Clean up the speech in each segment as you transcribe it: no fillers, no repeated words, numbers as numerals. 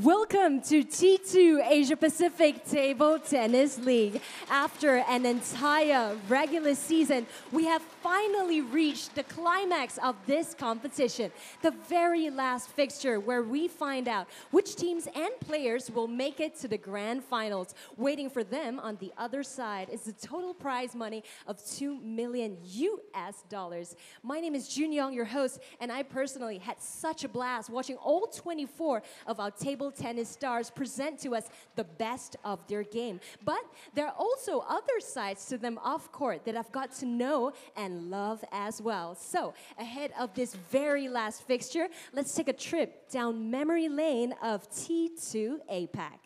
Welcome to T2 Asia Pacific Table Tennis League. After an entire regular season, we have finally reached the climax of this competition, the very last fixture where we find out which teams and players will make it to the grand finals. Waiting for them on the other side is the total prize money of $2 million US. My name is Jun Young, your host, and I personally had such a blast watching all 24 of our table tennis stars present to us the best of their game. But there are also other sides to them off court that I've got to know and love as well. So ahead of this very last fixture, let's take a trip down memory lane of T2 APAC.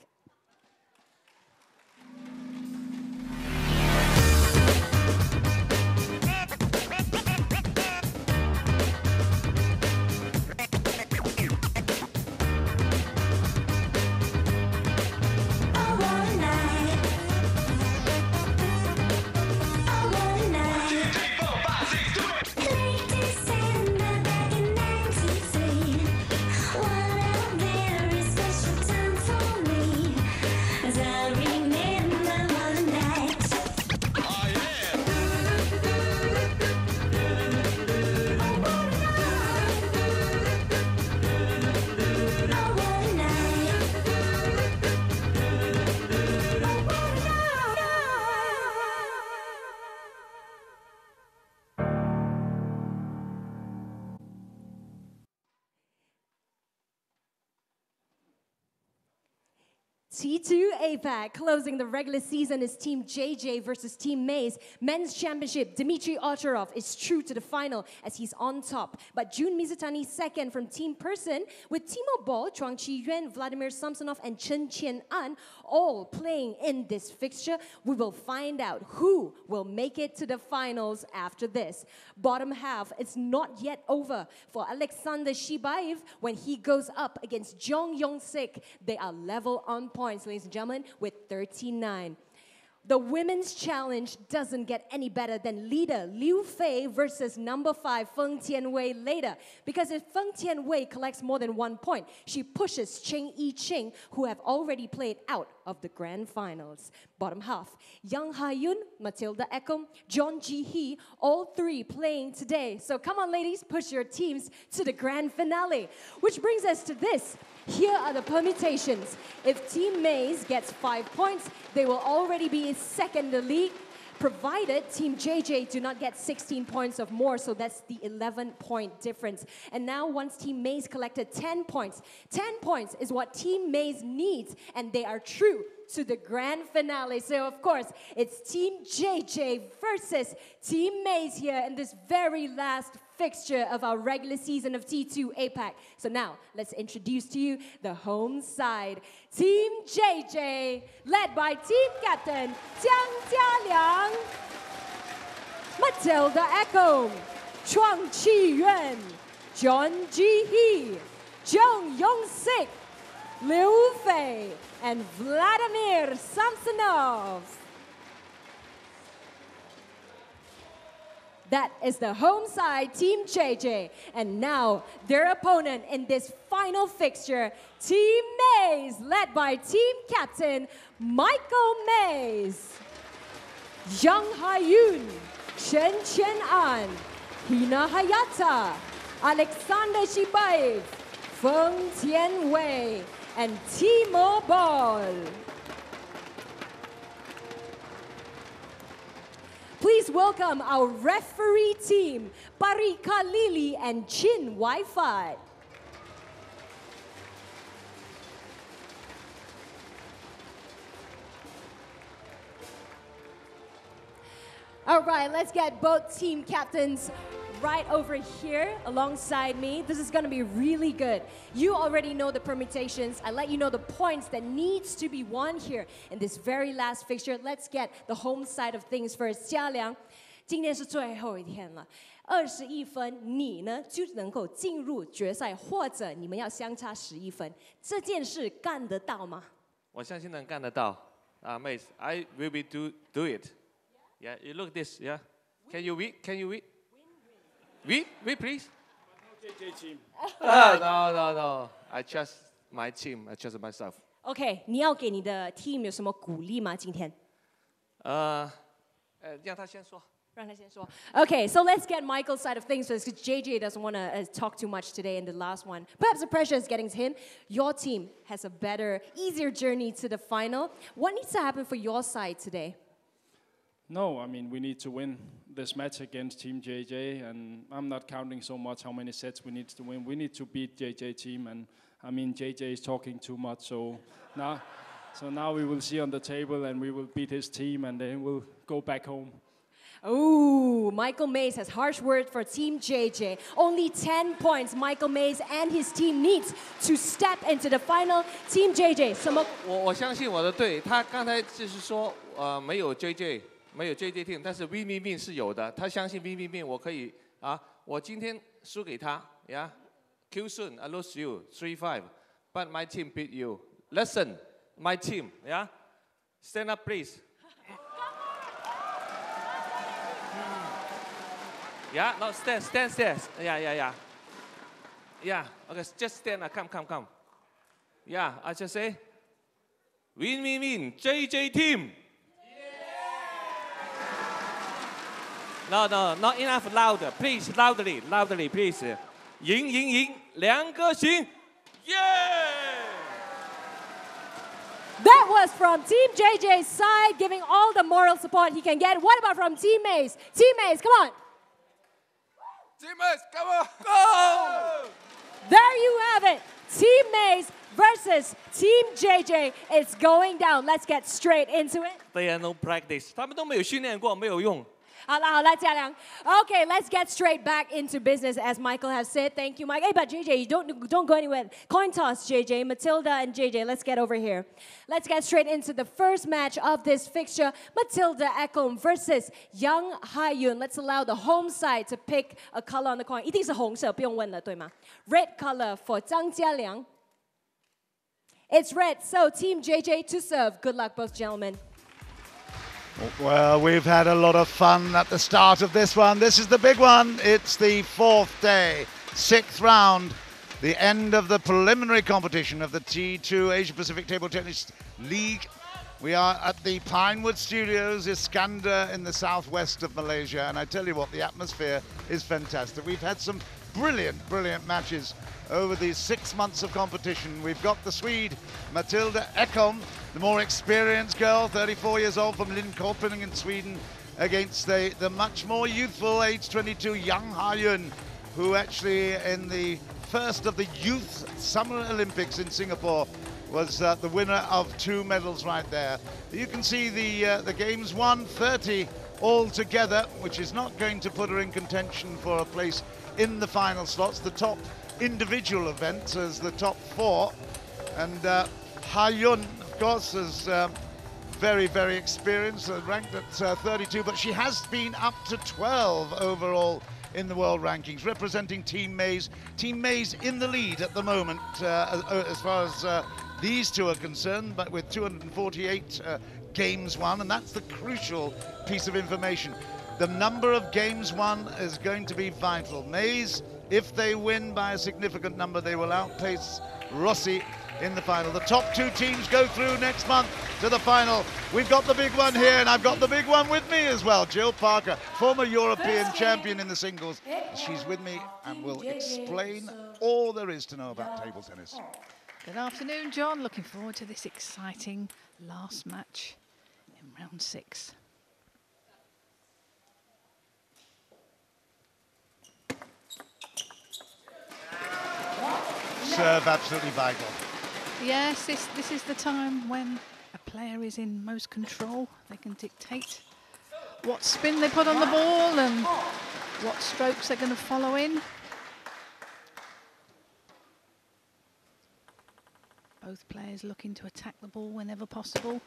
T2 APAC closing the regular season is Team JJ versus Team Maze. Men's championship, Dmitry Ocharov is true to the final as he's on top. But Jun Mizutani second from Team Person with Timo Boll, Chuang Chi-yuan, Vladimir Samsonov, and chien-an all playing in this fixture. We will find out who will make it to the finals after this. Bottom half, it's not yet over for Alexander Shibaev when he goes up against Yong-Sik. They are level on points, ladies and gentlemen, with 39. The women's challenge doesn't get any better than leader Liu Fei versus number 5 Feng Tianwei later. Because if Feng Tianwei collects more than 1 point, she pushes i-ching, who have already played out of the grand finals. Bottom half, Yang Ha-yun, Matilda Eckham, John Ji-hee, all three playing today. So come on, ladies, push your teams to the grand finale. Which brings us to this. Here are the permutations. If Team Maze gets 5 points, they will already be second in the league, provided Team JJ do not get 16 points or more, so that's the 11-point difference. And now once Team Maze collected 10 points, 10 points is what Team Maze needs, and they are true to the grand finale. So of course, it's Team JJ versus Team Maze here in this very last fixture of our regular season of T2 APAC. So now, let's introduce to you the home side. Team JJ, led by Team Captain Jiang Jialiang, Matilda Eckham, Chuang Chi-yuan, John Ji-hee, Yong-Sik, Liu Fei, and Vladimir Samsonov. That is the home side, Team JJ. And now, their opponent in this final fixture, Team Maze, led by Team Captain Michael Maze. Yang Ha-yun, chien-an, Hina Hayata, Alexander Shibaev, Feng Tianwei, and Timo Boll. Please welcome our referee team, Parika Lili and Chin Wi-Fi. All right, let's get both team captains right over here alongside me. This is going to be really good. You already know the permutations. I let you know the points that needs to be won here in this very last fixture. Let's get the home side of things first. Jialiang, 今天是最后一天了，21分，你呢就能够进入决赛，或者你们要相差11分，这件事干得到吗？我相信能干得到。Maze, I will be do it. Yeah, you look this. Yeah, can you win? Can you win? Win, please. JJ team. No. I just my team, just myself. OK， 你要给你的 team 有什么鼓励吗？今天？让他先说。让他先说。Okay, so let's get Michael's side of things first, because JJ doesn't want to talk too much today in the last one. Perhaps the pressure is getting to him. Your team has a better, easier journey to the final. What needs to happen for your side today? No, I mean, we need to win this match against Team JJ, and I'm not counting so much how many sets we need to win. We need to beat JJ team, and I mean, JJ is talking too much, so now we will see on the table, and we will beat his team, and then we'll go back home. Ooh, Michael Mays has harsh words for Team JJ. Only 10 points Michael Mays and his team needs to step into the final. Team JJ, 什么？我相信我的队，他刚才就是说没有 JJ team， 但是 win win win 是有的。他相信 win win win 我可以啊，我今天输给他呀 ，Q soon I lose you 3-5, but my team beat you. Listen, my team, yeah, stand up please. Yeah, no, stand. Yeah, okay, just stand. Come. Yeah, I just say, win, JJ team. No, not enough louder. Please, loudly, please. 赢，两个行 ，yeah! That was from Team JJ's side, giving all the moral support he can get. What about from Team Mays? Team Mays, come on. Teammates, come on, go! There you have it. Team Mays versus Team JJ. It's going down. Let's get straight into it. They are no practice. 他们都没有训练过，没有用。好了，嘉良。Okay, let's get straight back into business, as Michael has said. Thank you, Mike. Hey, but JJ, you don't go anywhere. Coin toss, JJ. Matilda and JJ, let's get over here. Let's get straight into the first match of this fixture. Matilda Ekholm versus Yang Haiyun. Let's allow the home side to pick a color on the coin. 一定是红色，不用问了，对吗？ Red color for 张嘉良. It's red, so Team JJ to serve. Good luck, both gentlemen. Well, we've had a lot of fun at the start of this one. This is the big one. It's the fourth day, sixth round, the end of the preliminary competition of the T2 Asia Pacific Table Tennis League. We are at the Pinewood Studios, Iskandar, in the southwest of Malaysia. And I tell you what, the atmosphere is fantastic. We've had some brilliant matches over these 6 months of competition. We've got the Swede, Matilda Ekholm, the more experienced girl, 34 years old, from Linköping in Sweden, against the much more youthful, age 22, Yang Haiyun, who actually in the first of the Youth Summer Olympics in Singapore was the winner of 2 medals right there. You can see the games won 30 altogether, which is not going to put her in contention for a place in the final slots. The top individual events as the top 4, and Haiyun, of course, is very experienced, ranked at 32, but she has been up to 12 overall in the world rankings, representing Team Mays. Team Mays in the lead at the moment as far as these two are concerned, but with 248 games won, and that's the crucial piece of information. The number of games won is going to be vital. Mays, if they win by a significant number, they will outpace Rossi in the final. The top 2 teams go through next month to the final. We've got the big one here, and I've got the big one with me as well. Jill Parker, former European champion in the singles. She's with me and will explain all there is to know about table tennis. Good afternoon, John. Looking forward to this exciting last match in round 6. Serve absolutely vital. Yes, this is the time when a player is in most control. They can dictate what spin they put on the ball and what strokes they're going to follow in. Both players looking to attack the ball whenever possible.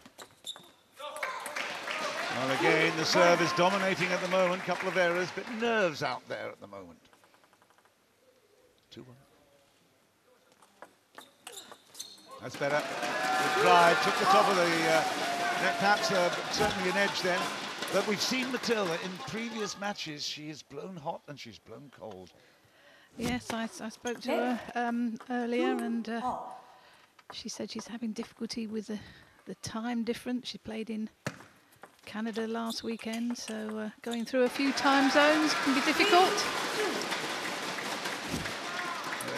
Well, again, the serve is dominating at the moment. Couple of errors, but nerves out there at the moment. 2-1. That's better. Good drive, took the top of the net, perhaps certainly an edge then. But we've seen Matilda in previous matches. She has blown hot and she's blown cold. Yes, I spoke to her earlier, and She said she's having difficulty with the time difference. She played in Canada last weekend, so going through a few time zones can be difficult.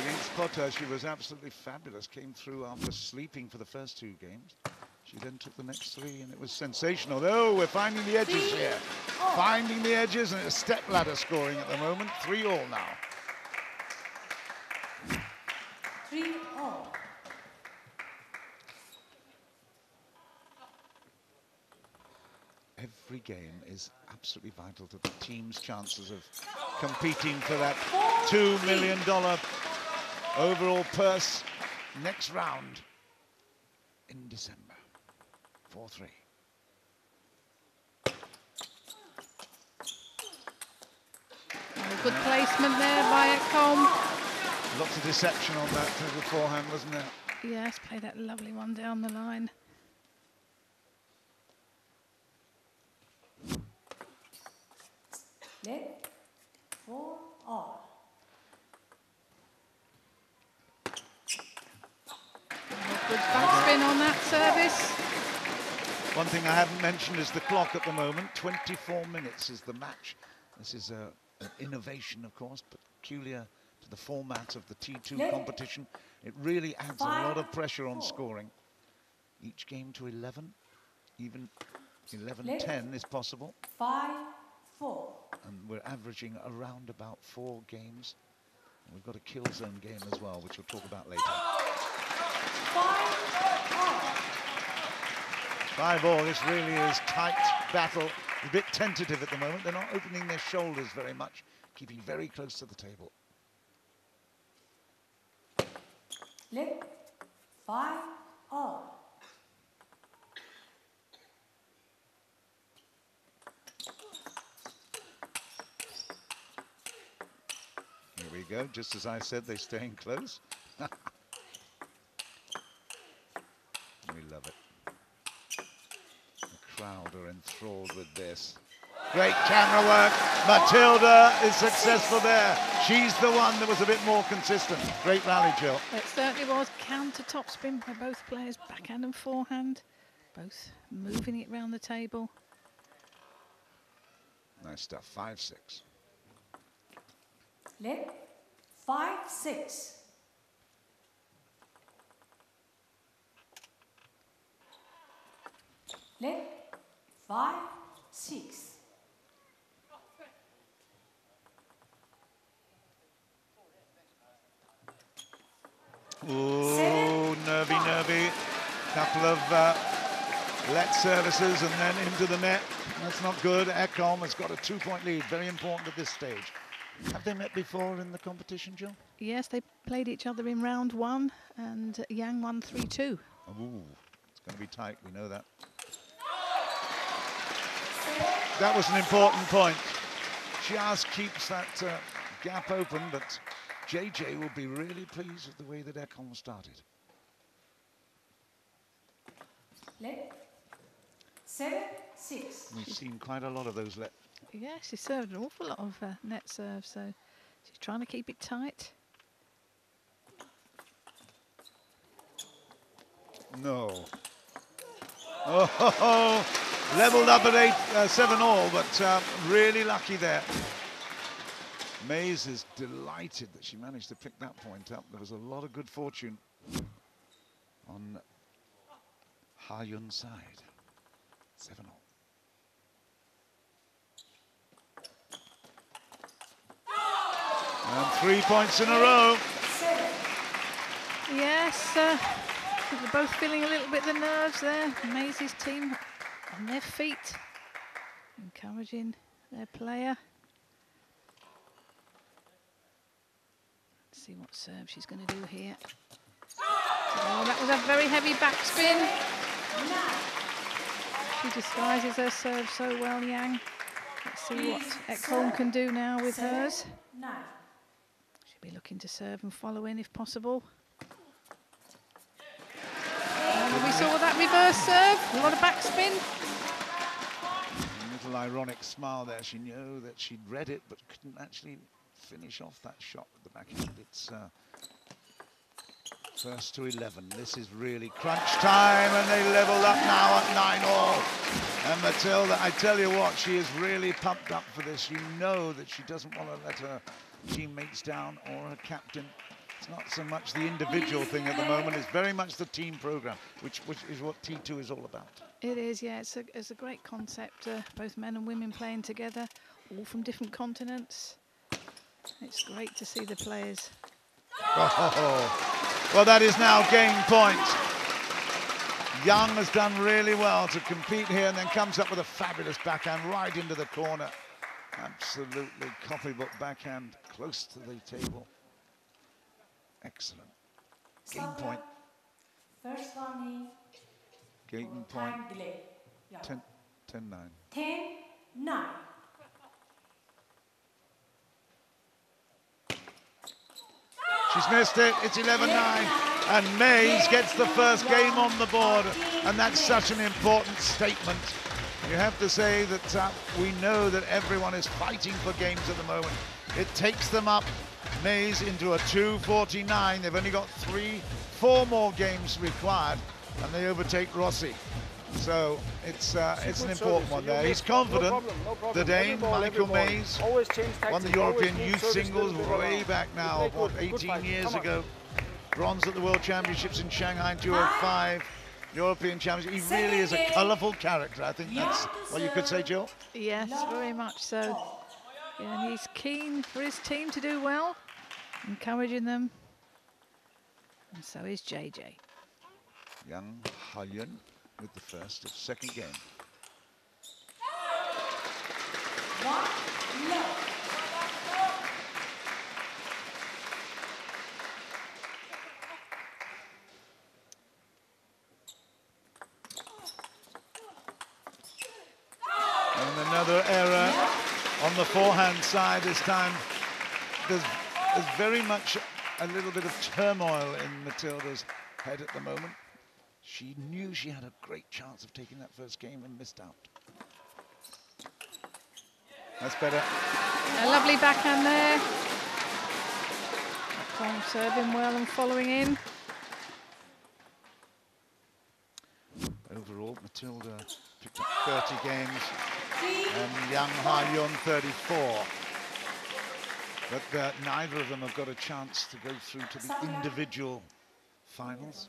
Against Potter, she was absolutely fabulous. Came through after sleeping for the first 2 games. She then took the next 3, and it was sensational. Oh, we're finding the edges here. Finding the edges, and it's step ladder scoring at the moment. 3-all now. 3-all. Every game is absolutely vital to the team's chances of competing for that $2 million overall purse next round in December. 4-3. Good placement there by Ekholm. Lots of deception on that through the forehand, wasn't there? Yes, play that lovely one down the line. Net 4-all. Good backspin on that service. One thing I haven't mentioned is the clock at the moment. 24 minutes is the match. This is an innovation, of course, but peculiar to the format of the T2 competition. It really adds a lot of pressure on scoring. Each game to 11, even 11-10 is possible. 5-4. And we're averaging around about 4 games. And we've got a kill zone game as well, which we'll talk about later. 5-all, this really is tight battle. A bit tentative at the moment. They're not opening their shoulders very much, keeping very close to the table. Leg 5-all. Here we go, just as I said, they're staying close. We love it. The crowd are enthralled with this. Great camera work. Matilda is successful there. She's the one that was a bit more consistent. Great rally, Jill. It certainly was. Counter topspin by both players, backhand and forehand. Both moving it round the table. Nice stuff, 5-6. Leg 5-6. Leg 5-6. Ooh, nervy. Couple of let services and then into the net. That's not good. Ekholm has got a 2-point lead. Very important at this stage. Have they met before in the competition, Jill? Yes, they played each other in round 1, and Yang won 3-2. Ooh, it's going to be tight. We know that. That was an important point. Just keeps that gap open, but JJ will be really pleased with the way that Ekholm started. Leg 7-6. We've seen quite a lot of those let. Yes, she served an awful lot of net serve, so she's trying to keep it tight. No. Oh, leveled up at 7-all, but really lucky there. Mays is delighted that she managed to pick that point up. There was a lot of good fortune on Ha-Yun's side. 7-all. And 3 points in a row. Yes, they're both feeling a little bit the nerves there. Maisie's team on their feet, encouraging their player. Let's see what serve she's going to do here. Oh, that was a very heavy backspin. She disguises her serve so well, Yang. Let's see what Ekholm can do now with hers. She'll be looking to serve and follow in if possible. And we saw that reverse serve, a lot of backspin. A little ironic smile there. She knew that she'd read it, but couldn't actually finish off that shot with the backhand. It's First to 11. This is really crunch time, and they leveled up now at 9-all. And Matilda, I tell you what, she is really pumped up for this. You know that she doesn't want to let her teammates down or her captain. It's not so much the individual thing at the moment, it's very much the team program, which is what T2 is all about. It is, yeah, it's a great concept, both men and women playing together, all from different continents. It's great to see the players. Oh, well, that is now game point. Young has done really well to compete here and then comes up with a fabulous backhand right into the corner. Absolutely copybook backhand close to the table. Excellent. Game point. First warning. Game point. Time delay. 10-9. 10-9. She's missed it. It's 11-9. And Mays gets the first game on the board. And that's such an important statement. You have to say that we know that everyone is fighting for games at the moment. It takes them up, Mays, into a 2:49. They've only got 4 more games required, and they overtake Rossi. So it's an important one there. He's confident. The Dane, Michael Mays, won the European Youth Singles way back now, what, 18 years ago. Bronze at the World Championships in Shanghai in 2005. European Championship. He really is a colourful character. I think that's what you could say, Jill. Yes, very much so. Yeah, and he's keen for his team to do well, encouraging them. And so is JJ. Young Ha-yun with the first of second game. And another error on the forehand side this time. There's very much a little bit of turmoil in Matilda's head at the moment. She knew she had a great chance of taking that first game and missed out. That's better. A lovely backhand there. Kong serving well and following in. Overall, Matilda picked up 30 games and Young Ha-yun 34. But neither of them have got a chance to go through to the individual finals.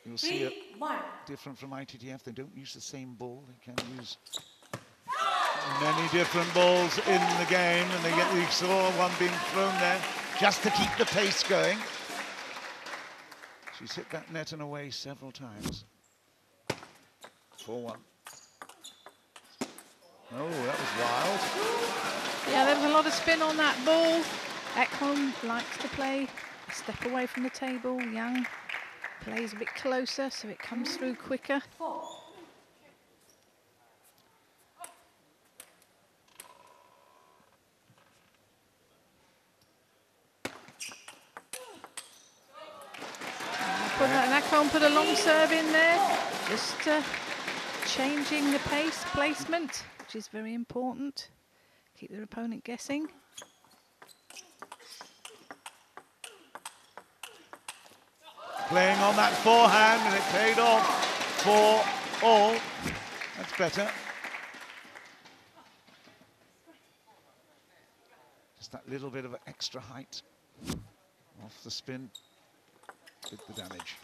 You'll see it different from ITTF. They don't use the same ball. They can use many different balls in the game, and you saw one being thrown there just to keep the pace going. She's hit that net and away several times. 4-1. Oh, that was wild. Yeah, there was a lot of spin on that ball. Ekholm likes to play a step away from the table. Young plays a bit closer, so it comes through quicker. And Ekholm put a long serve in there, just changing the pace placement, which is very important. Keep their opponent guessing. Playing on that forehand, and it paid off for all. That's better. Just that little bit of extra height off the spin did the damage.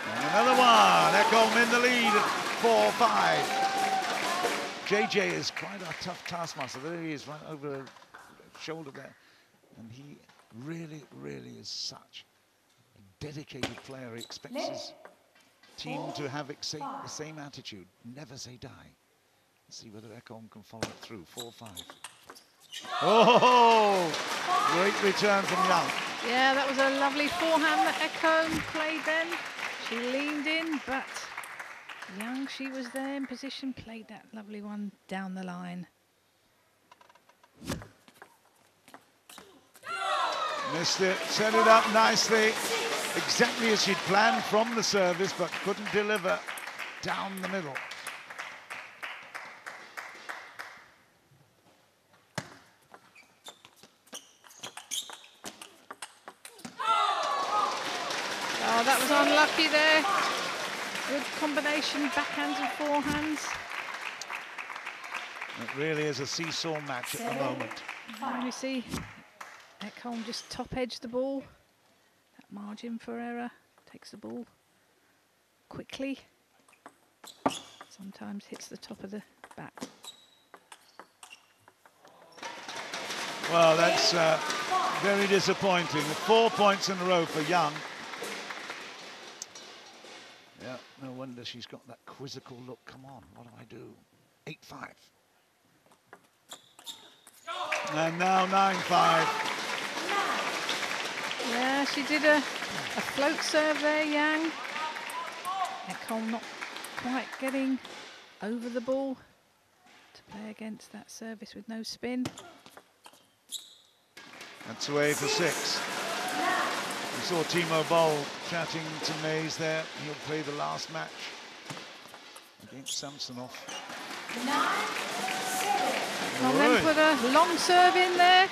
And another one. Ekholm in the lead at 4-5. JJ is quite a tough taskmaster. There he is, right over the shoulder there. And he really, really is such a dedicated player. He expects his team to have the same attitude. Never say die. Let's see whether Ekholm can follow it through. 4-5. Oh, great return from Young. Yeah, that was a lovely forehand that Ekholm played then. She leaned in, but Young, she was there in position, played that lovely one down the line. Missed it, set it up nicely, exactly as she'd planned from the service, but couldn't deliver down the middle. Oh, that was unlucky there. Good combination, backhands and forehands. It really is a seesaw match at the moment. And you see Ekholm just top edge the ball. That margin for error. Takes the ball quickly. Sometimes hits the top of the back. Well, that's very disappointing. 4 points in a row for Young. Yeah, no wonder she's got that quizzical look. Come on, what do I do? 8-5. And now 9-5. Yeah, she did a float serve there, Yang. Ekholm not quite getting over the ball to play against that service with no spin. That's away for 6. We saw Timo Boll chatting to Mays there. He'll play the last match against Samsonov. And then put a long serve in there.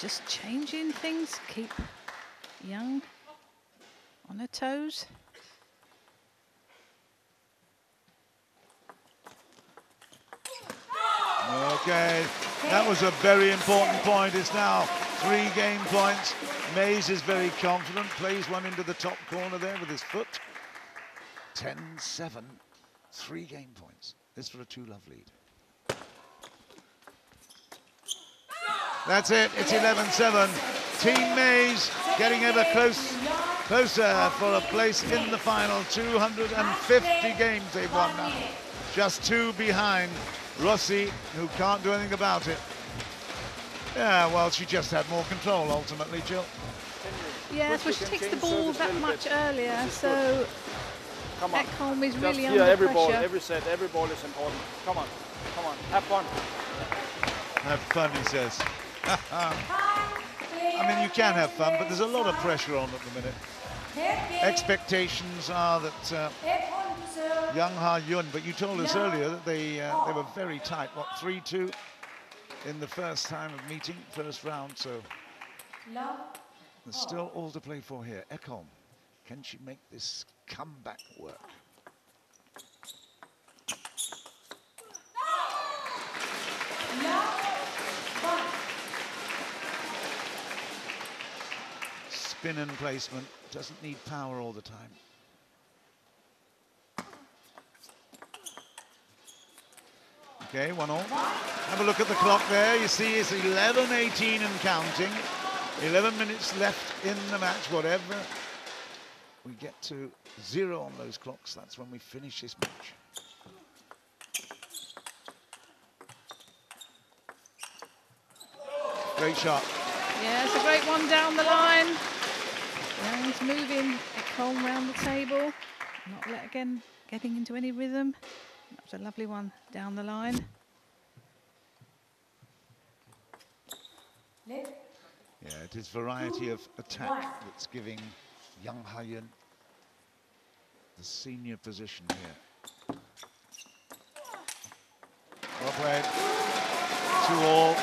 Just changing things, keep Young on her toes. Okay, that was a very important point. It's now 3 game points. Mays is very confident, plays one into the top corner there with his foot. 10-7, 3 game points. This for a 2-love lead. That's it, it's 11-7. Team Mays getting ever closer for a place in the final. 250 games they've won now. Just 2 behind Rossi, who can't do anything about it. Yeah, well, she just had more control ultimately, Jill. Yeah, so she takes the ball that much earlier, so Ekholm is really under every pressure. ball, every set, every ball is important. Come on, have fun. Have fun, he says. I mean, you can have fun, but there's a lot of pressure on at the minute. Expectations are that Young Ha-yun, but you told us earlier that they were very tight. What, 3-2 in the first time of meeting, first round, so there's still all to play for here. Ekholm, can she make this comeback work? Spin and placement, doesn't need power all the time. Okay, 1-1. Have a look at the clock there. You see it's 11:18 and counting. 11 minutes left in the match. Whatever we get to 0 on those clocks, that's when we finish this match. Great shot. Yeah, it's a great one down the line. Young's moving Ekholm round the table. Not getting into any rhythm. That was a lovely one down the line. Yeah, it is variety of attack that's giving Young Ha-yun the senior position here. Well played. 2-all.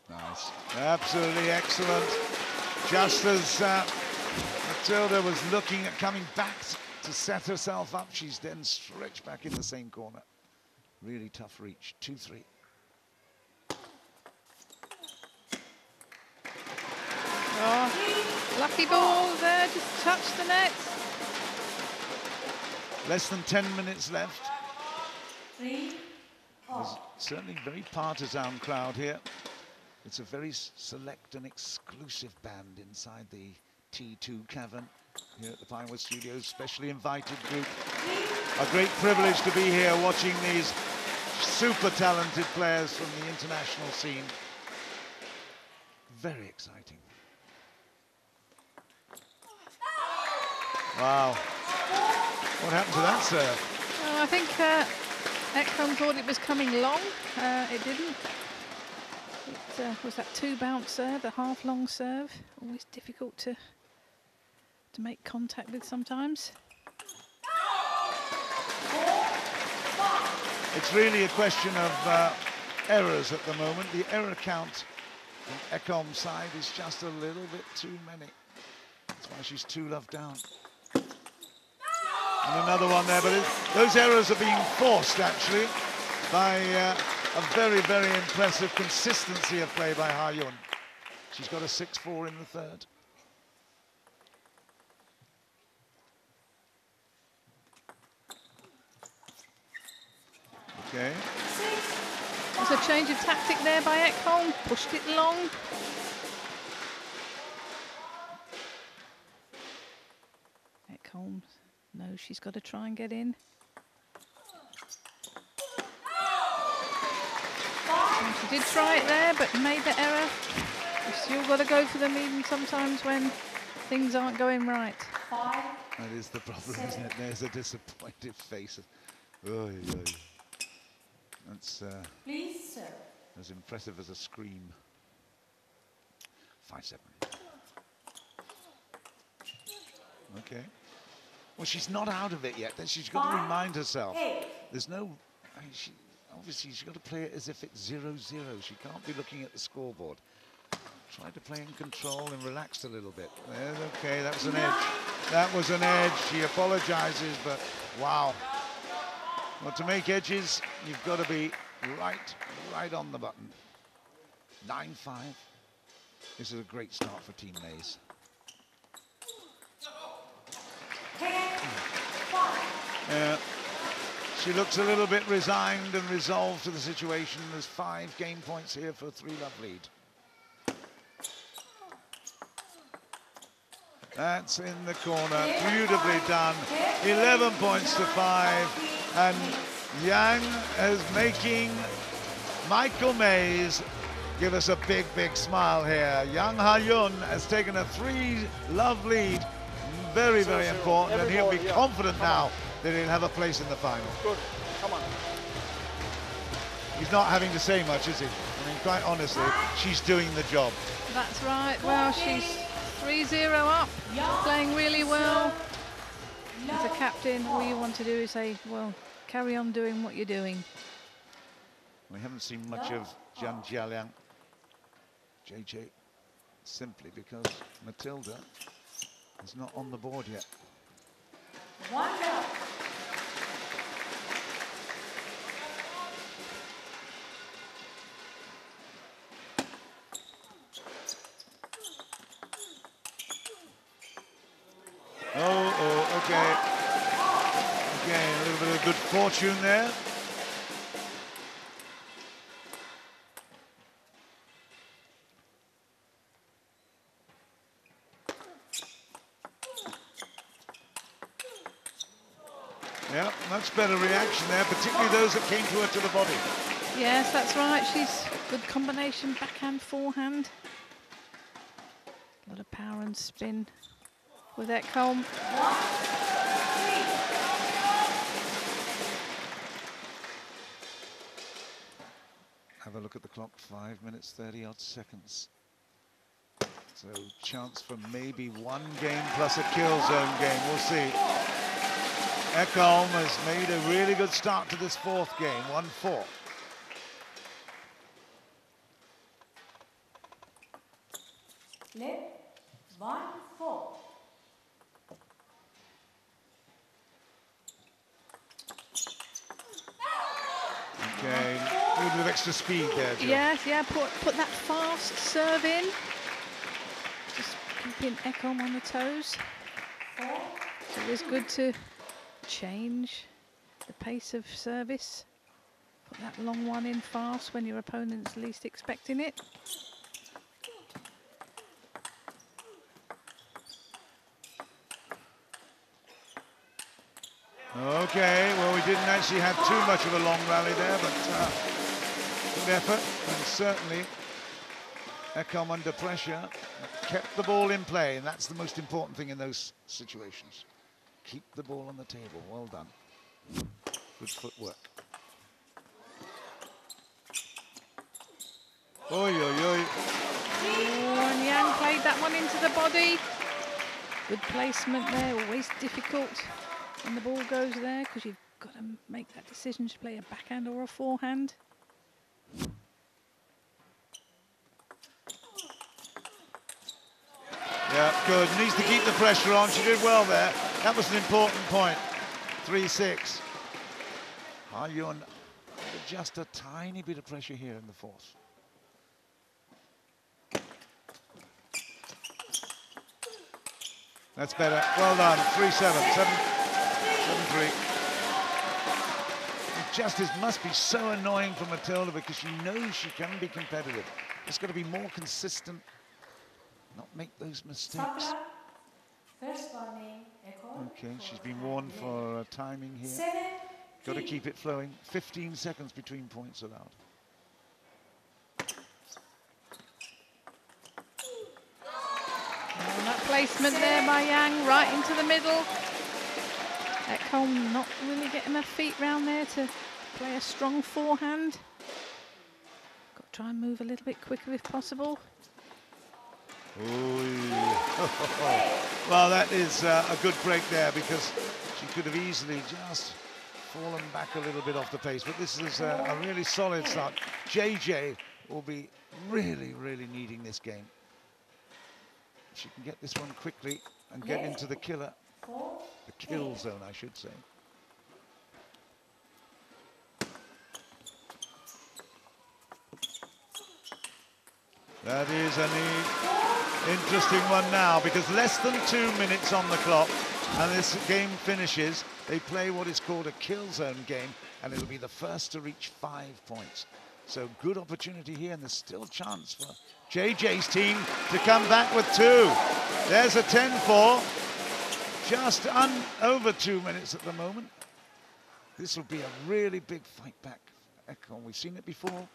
Nice. Absolutely excellent. Just as Matilda was looking at coming back to set herself up, she's then stretched back in the same corner. Really tough reach. 2-3. Oh, lucky ball there, just touched the net. Less than 10 minutes left. There's certainly a very partisan crowd here. It's a very select and exclusive band inside the T2 cavern here at the Pinewood Studios, specially invited group. A great privilege to be here watching these super talented players from the international scene. Very exciting. Wow. What happened to that serve? Oh, I think Ekholm thought it was coming long. It didn't. It was that 2-bounce serve, the half-long serve. Always difficult to to make contact with sometimes. It's really a question of errors at the moment. The error count on Ekholm's side is just a little bit too many. That's why she's 2 love down. And another one there, but those errors are being forced actually by a very, very impressive consistency of play by Ha-Yun. She's got a 6-4 in the third. Okay. There's a change of tactic there by Ekholm, pushed it long. Ekholm knows she's got to try and get in. And she did try it there, but made the error. You've still got to go for them even sometimes when things aren't going right. That is the problem, isn't it? There's a disappointed face. Oh, yeah. That's as impressive as a scream. 5-7. Okay. Well, she's not out of it yet. Then she's got to remind herself. There's no. I mean, obviously, she's got to play it as if it's 0-0. She can't be looking at the scoreboard. Try to play in control and relaxed a little bit. Okay, that was an edge. That was an edge. She apologizes, but wow. Well, to make edges, you've got to be right on the button. 9-5. This is a great start for Team Mays. She looks a little bit resigned and resolved to the situation. There's 5 game points here for a 3-love lead. That's in the corner, beautifully done. 11 points to 5. And Yang is making Michael Mays give us a big, big smile here. Yang Ha-Yun has taken a 3-love lead. Very, very important, and he'll be confident now that he'll have a place in the final. Good, come on. He's not having to say much, is he? I mean, quite honestly, she's doing the job. That's right. Well, she's 3-0 up, playing really well. As a captain, all you want to do is say, well, carry on doing what you're doing. We haven't seen much of Zhang Jialiang, JJ, simply because Matilda is not on the board yet. Okay. Again, a little bit of good fortune there. Yeah, much better reaction there, particularly those that came to her to the body. Yes, that's right. She's good combination, backhand, forehand. A lot of power and spin with Ekholm. Have a look at the clock, 5 minutes, 30-odd seconds. So chance for maybe 1 game plus a kill zone game, we'll see. Ekholm has made a really good start to this 4th game, 1-4. Lip, 1-4. Okay, a little bit of extra speed there, Joan. Yes, yeah, put that fast serve in. Just keeping Ekholm on the toes. So it is good to change the pace of service. Put that long one in fast when your opponent's least expecting it. Okay, well, we didn't actually have too much of a long rally there, but good effort, and certainly Ekholm under pressure kept the ball in play, and that's the most important thing in those situations. Keep the ball on the table. Well done. Good footwork. Oi, oi, oi. Oh, and Yang played that one into the body. Good placement there, always difficult when the ball goes there because you've got to make that decision to play a backhand or a forehand. Yeah, good. Needs to keep the pressure on. She did well there. That was an important point. 3-6. Yuan under just a tiny bit of pressure here in the fourth. That's better. Well done. 3-7. 7-3. It just must be so annoying for Matilda because she knows she can be competitive. It's got to be more consistent, not make those mistakes. Okay, she's been warned for timing here. Got to keep it flowing. 15 seconds between points allowed. And that placement there by Yang, right into the middle. Ekholm not really getting her feet round there to play a strong forehand. Got to try and move a little bit quicker if possible. Well, that is a good break there because she could have easily just fallen back a little bit off the pace. But this is a really solid start. JJ will be really, really needing this game. She can get this one quickly and get into the kill zone, I should say. That is an interesting one now because less than 2 minutes on the clock and this game finishes. They play what is called a kill zone game and it'll be the first to reach 5 points. So good opportunity here and there's still a chance for JJ's team to come back with 2. There's a 10-4. Just over 2 minutes at the moment. This will be a really big fight back. We've seen it before.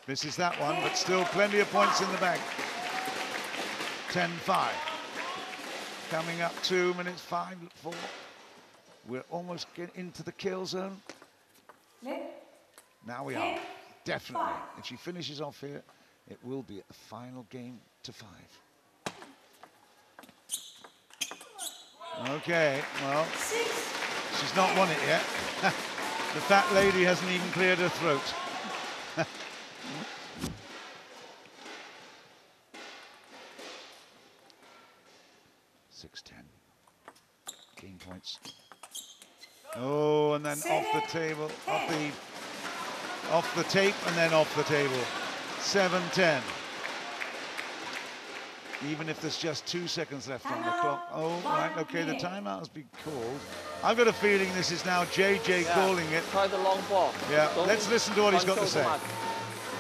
This is that one, but still plenty of points in the bag. 10-5. Coming up 2 minutes, 5-4. We're almost getting into the kill zone. Now we are. Definitely. If she finishes off here, it will be at the final game to 5. Okay, well, she's not won it yet. The fat lady hasn't even cleared her throat. 6-10. Game points. Oh, and then off the table, off the tape, and then off the table. 7-10. Even if there's just 2 seconds left on the clock. Oh, right, okay, the timeout has been called. I've got a feeling this is now JJ calling it. Try the long ball. Yeah, let's listen to what he's got to say.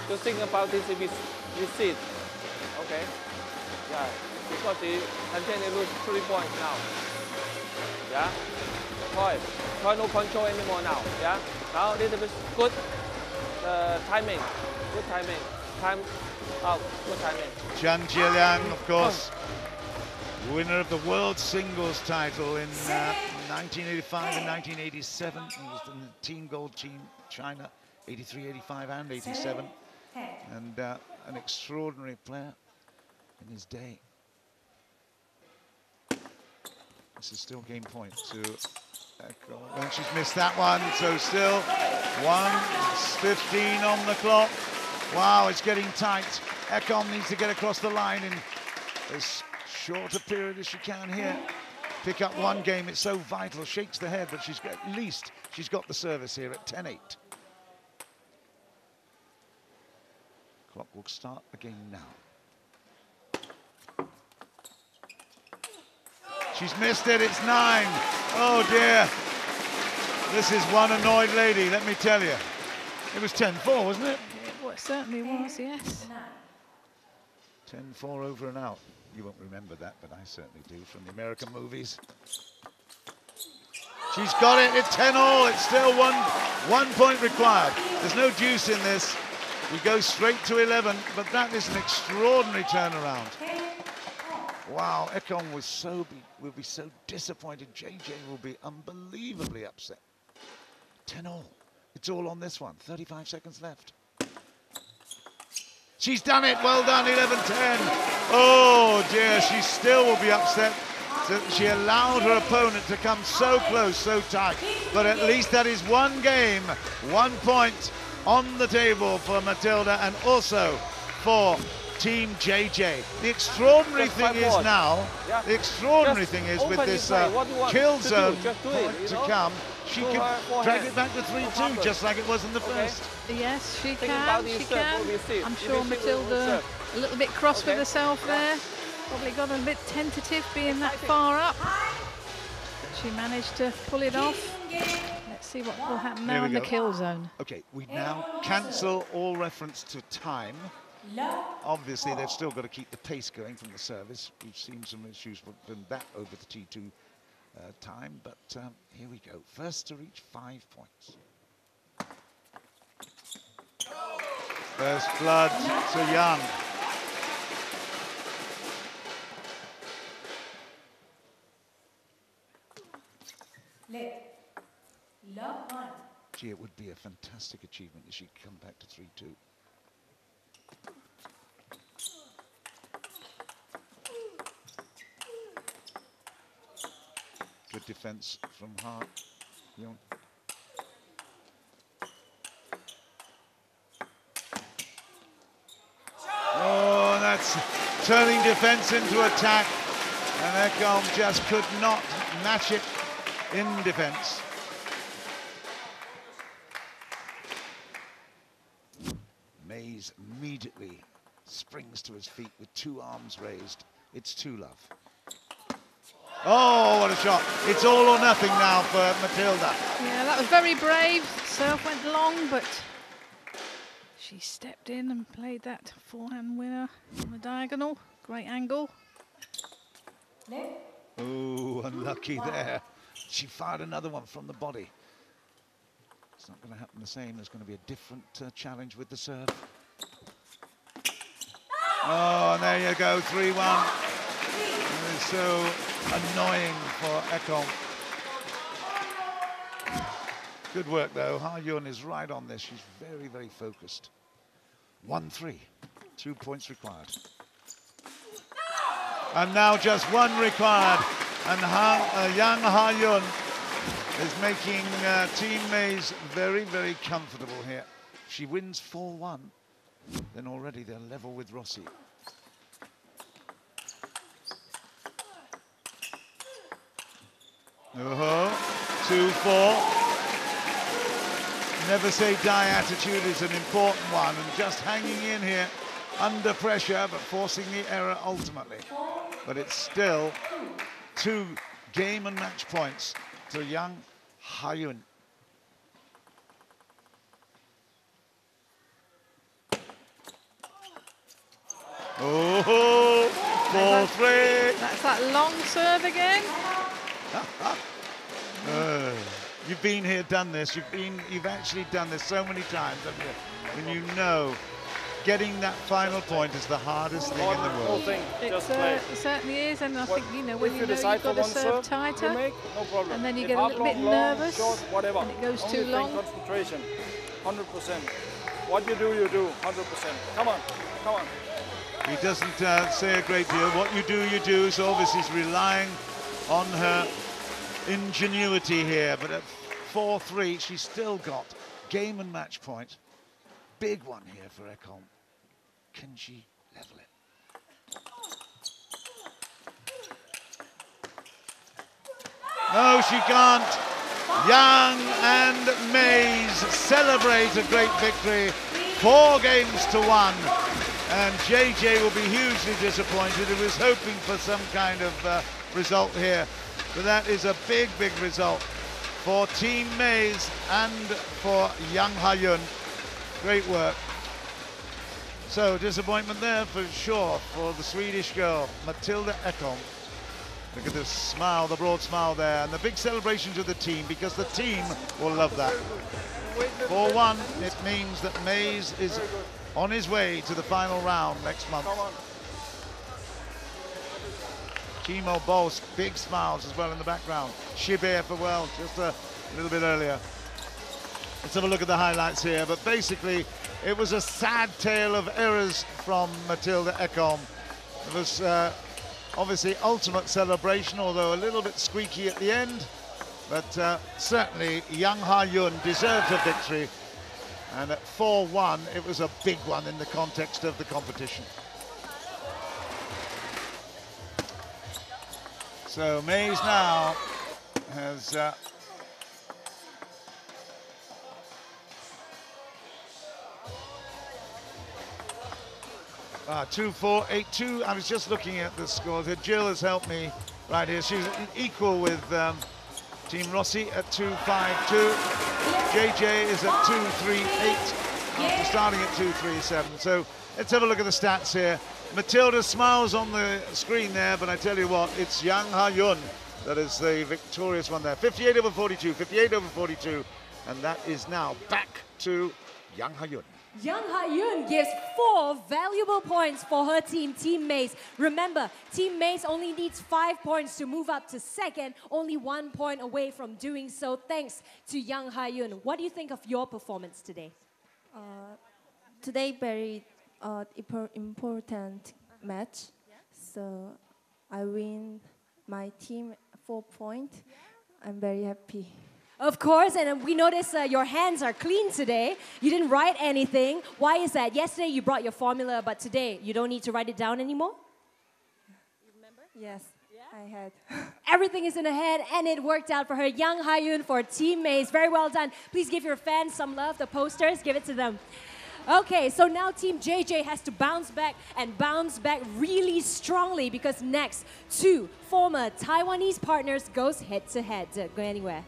Just think about this if you sit. Okay? Yeah, because he continues to lose 3 points now. Yeah? Try no control anymore now. Yeah? Now a little bit good timing. Good timing. Time out. Good timing. Chan Jieliang, of course, winner of the World Singles title in 1985 and 1987. He was in the Team Gold Team China, 83, 85 and 87. And an extraordinary player in his day. This is still game point to Echo. And she's missed that one, so still 1:15 on the clock. Wow, it's getting tight. Ekholm needs to get across the line in as short a period as she can here. Pick up one game, it's so vital. Shakes the head, but at least she's got the service here at 10-8. Clock will start again now. She's missed it, it's 9. Oh dear. This is one annoyed lady, let me tell you. It was 10-4, wasn't it? It certainly was, yes. 10-4 over and out. You won't remember that, but I certainly do from the American movies. She's got it, it's 10-all. It's still one point required. There's no juice in this. We go straight to 11, but that is an extraordinary turnaround. Wow, Ekholm will be so disappointed. JJ will be unbelievably upset. 10-all. It's all on this one. 35 seconds left. She's done it. Well done, 11-10. Oh dear, she still will be upset that she allowed her opponent to come so close, so tight. But at least that is one game, 1 point on the table for Matilda and also for Team JJ. The extraordinary thing is now, the extraordinary thing is with this kill zone to come, she can drag it back to 3-2 just like it was in the first. Yes, she can, she can. I'm sure Matilda a little bit cross with herself there. Probably got a bit tentative being that far up. But she managed to pull it off. Let's see what will happen now in the kill zone. Okay, we now cancel all reference to time. Obviously, they've still got to keep the pace going from the service. We've seen some issues from that over the T2 time, but here we go. First to reach 5 points. First blood to Young. Gee, it would be a fantastic achievement if she'd come back to 3-2. Good defense from Hart. Young. Oh, that's turning defense into attack. And Ekholm just could not match it in defense. Mays immediately springs to his feet with 2 arms raised. It's 2-love. Oh, what a shot. It's all or nothing now for Matilda. Yeah, that was very brave. Serve went long, but she stepped in and played that forehand winner on the diagonal. Great angle. Oh, unlucky there. She fired another one from the body. It's not going to happen the same. There's going to be a different challenge with the serve. Oh, and there you go, 3-1. It is so annoying for Ekholm. Good work, though. Ha-Yun is right on this. She's very, very focused. 1-3. 2 points required. And now just 1 required. And Yang Ha-Yun is making Team Mays very, very comfortable here. If she wins 4-1, then already they're level with Rossi. Oh, 2-4. Never say die attitude is an important one, and just hanging in here under pressure, but forcing the error ultimately. But it's still 2 game and match points to Yang Ha-Yun. Oh, 4-3. That's that long serve again. You've been here, done this. You've actually done this so many times, haven't you? And you know, getting that final point is the hardest thing in the world. It certainly is, and I think, you know, when you know you've got to serve tighter, and then you get a little bit nervous, and it goes too long. Concentration, 100%. What you do, 100%. Come on, come on. He doesn't say a great deal. What you do, so obviously he's relying on her ingenuity here, but at 4-3, she's still got game and match point. Big one here for Ekholm. Can she level it? No, she can't. Young and Mays celebrate a great victory, 4-1. And JJ will be hugely disappointed. He was hoping for some kind of result here. But that is a big, big result for Team Mays and for Yang Ha-Yun. Great work. So, disappointment there for sure for the Swedish girl, Matilda Ekholm. Look at this smile, the broad smile there, and the big celebration to the team, because the team will love that. 4-1, it means that Mays is on his way to the final round next month. Kimo Bols, big smiles as well in the background. Shibir for well, just a little bit earlier. Let's have a look at the highlights here, but basically It was a sad tale of errors from Mathilde Ekholm. It was obviously ultimate celebration, although a little bit squeaky at the end. But certainly Yang Ha-yun deserved a victory. And at 4-1, it was a big one in the context of the competition. So Mays now has 2-4, 8-2. I was just looking at the scores here. Jill has helped me right here. She's equal with Team Rossi at 2-5-2. JJ is at 2-3-8 after starting at 2-3-7. So let's have a look at the stats here. Mathilde smiles on the screen there, but I tell you what, it's Yang Ha-yun that is the victorious one there. 58/42, 58/42, and that is now back to Yang Ha-yun. Yang Ha-yun gives 4 valuable points for her team, Team Mays. Remember, Team Mays only needs 5 points to move up to second, only 1 point away from doing so, thanks to Yang Ha-yun. What do you think of your performance today? Today, very important match. So I win my team 4 points. I'm very happy. Of course, and we notice your hands are clean today. You didn't write anything. Why is that? Yesterday you brought your formula, but today you don't need to write it down anymore? You remember? Yes, yeah? I had. Everything is in her head, and it worked out for her. Yang Ha-yun for Team Mays. Very well done. Please give your fans some love. The posters, give it to them. Okay, so now Team JJ has to bounce back and bounce back really strongly because next, 2 former Taiwanese partners goes head-to-head. Don't go anywhere.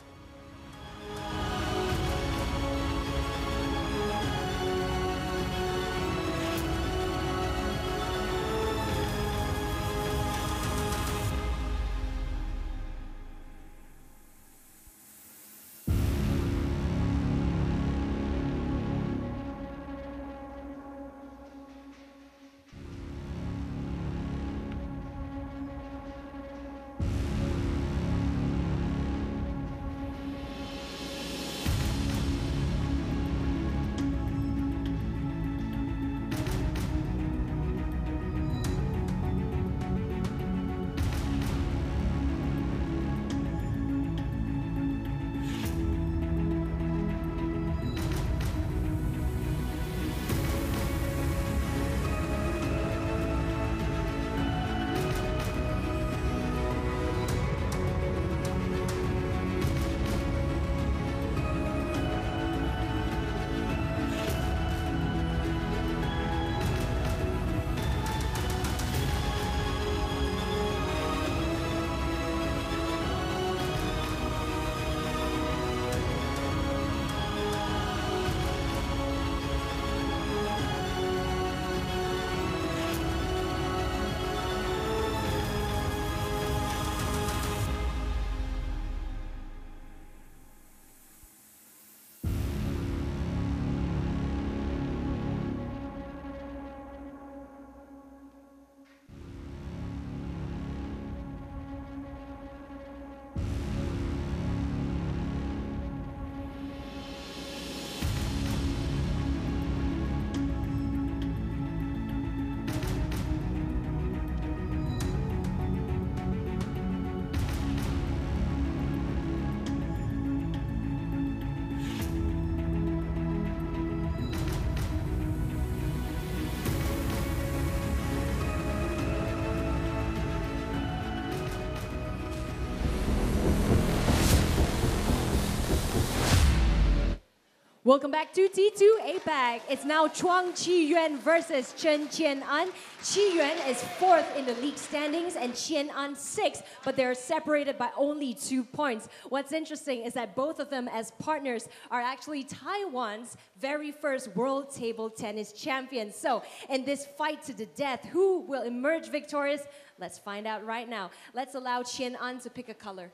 Welcome back to T2 APAC. It's now Chuang Chi-yuan versus chien-an. Chi-yuan is 4th in the league standings and chien-an 6th, but they're separated by only 2 points. What's interesting is that both of them as partners are actually Taiwan's very first world table tennis champions. So in this fight to the death, who will emerge victorious? Let's find out right now. Let's allow chien-an to pick a color.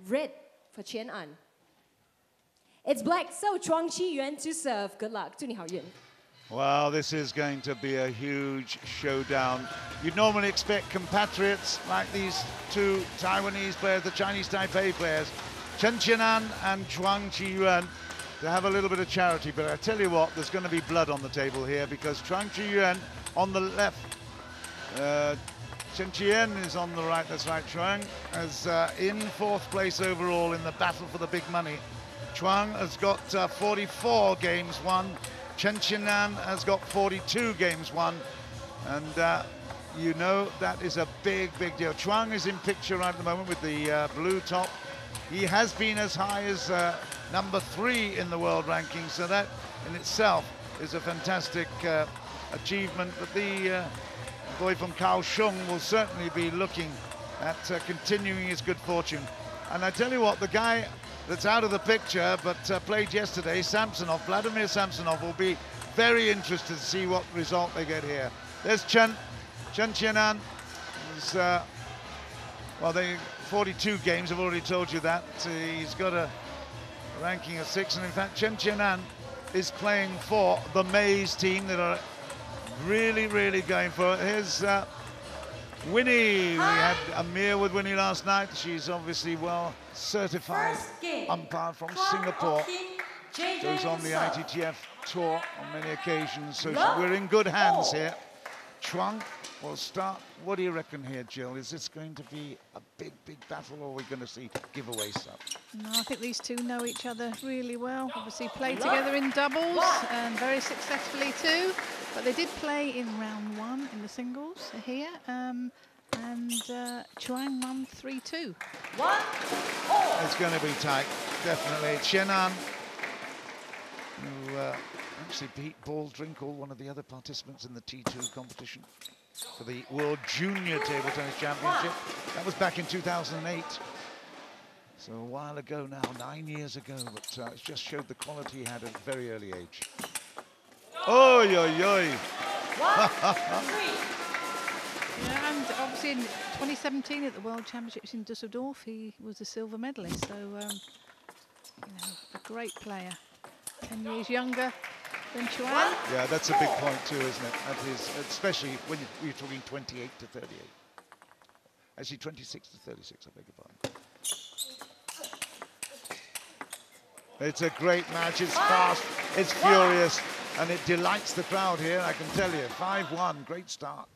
Red for chien-an. It's black, so Chuang Chi-yuan to serve. Good luck. 祝你好运. Well, this is going to be a huge showdown. You'd normally expect compatriots like these 2 Taiwanese players, the Chinese Taipei players, chien-an and Chuang Chi-yuan, to have a little bit of charity, but I tell you what, there's going to be blood on the table here because Chuang Chi-yuan on the left, chien-an is on the right, that's right, Chuang is in 4th place overall in the battle for the big money. Chuang has got 44 games won, chien-an has got 42 games won, and you know that is a big, big deal. Chuang is in picture right at the moment with the blue top. He has been as high as number 3 in the world ranking, so that in itself is a fantastic achievement. But the boy from Kaohsiung will certainly be looking at continuing his good fortune. And I tell you what, the guy that's out of the picture but played yesterday, Samsonov, Vladimir Samsonov, will be very interested to see what result they get here. There's chien-an. Well, they 42 games, I've already told you that. He's got a ranking of 6, and in fact, chien-an is playing for the Mays team that are really, really going for it. Here's Winnie. We had Amir with Winnie last night. She's obviously well certified umpire from Singapore. Goes on the ITTF tour on many occasions, so we're in good hands here. Chuang will start. What do you reckon here, Jill? Is this going to be a big, big battle, or are we going to see giveaway stuff? No, I think these two know each other really well. Obviously played together in doubles and very successfully too. But they did play in round 1 in the singles here. And Chuang won 3-2. It's going to be tight, definitely. Chien-an, who actually beat Paul Drinkle, one of the other participants in the T2 competition for the World Junior Table Tennis Championship. That was back in 2008. So a while ago now, 9 years ago, but it just showed the quality he had at a very early age. Oy, oy, oy. Yeah, and obviously in 2017 at the World Championships in Dusseldorf, he was a silver medalist. So, you know, a great player. 10 years younger than Chuan. Yeah, that's a big point too, isn't it? That is, especially when you're talking 28 to 38. Actually, 26 to 36, I beg your pardon. It's a great match, it's fast, it's furious, and it delights the crowd here, I can tell you. 5-1, great start.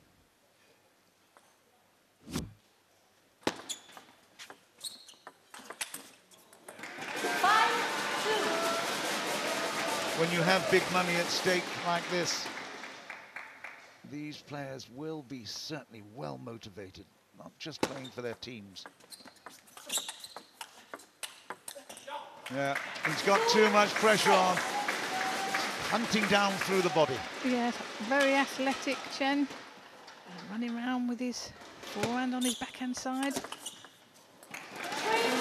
When you have big money at stake like this, these players will be certainly well motivated, not just playing for their teams. Yeah, he's got too much pressure on. Hunting down through the body. Yeah, very athletic Chen. Running around with his forehand on his backhand side.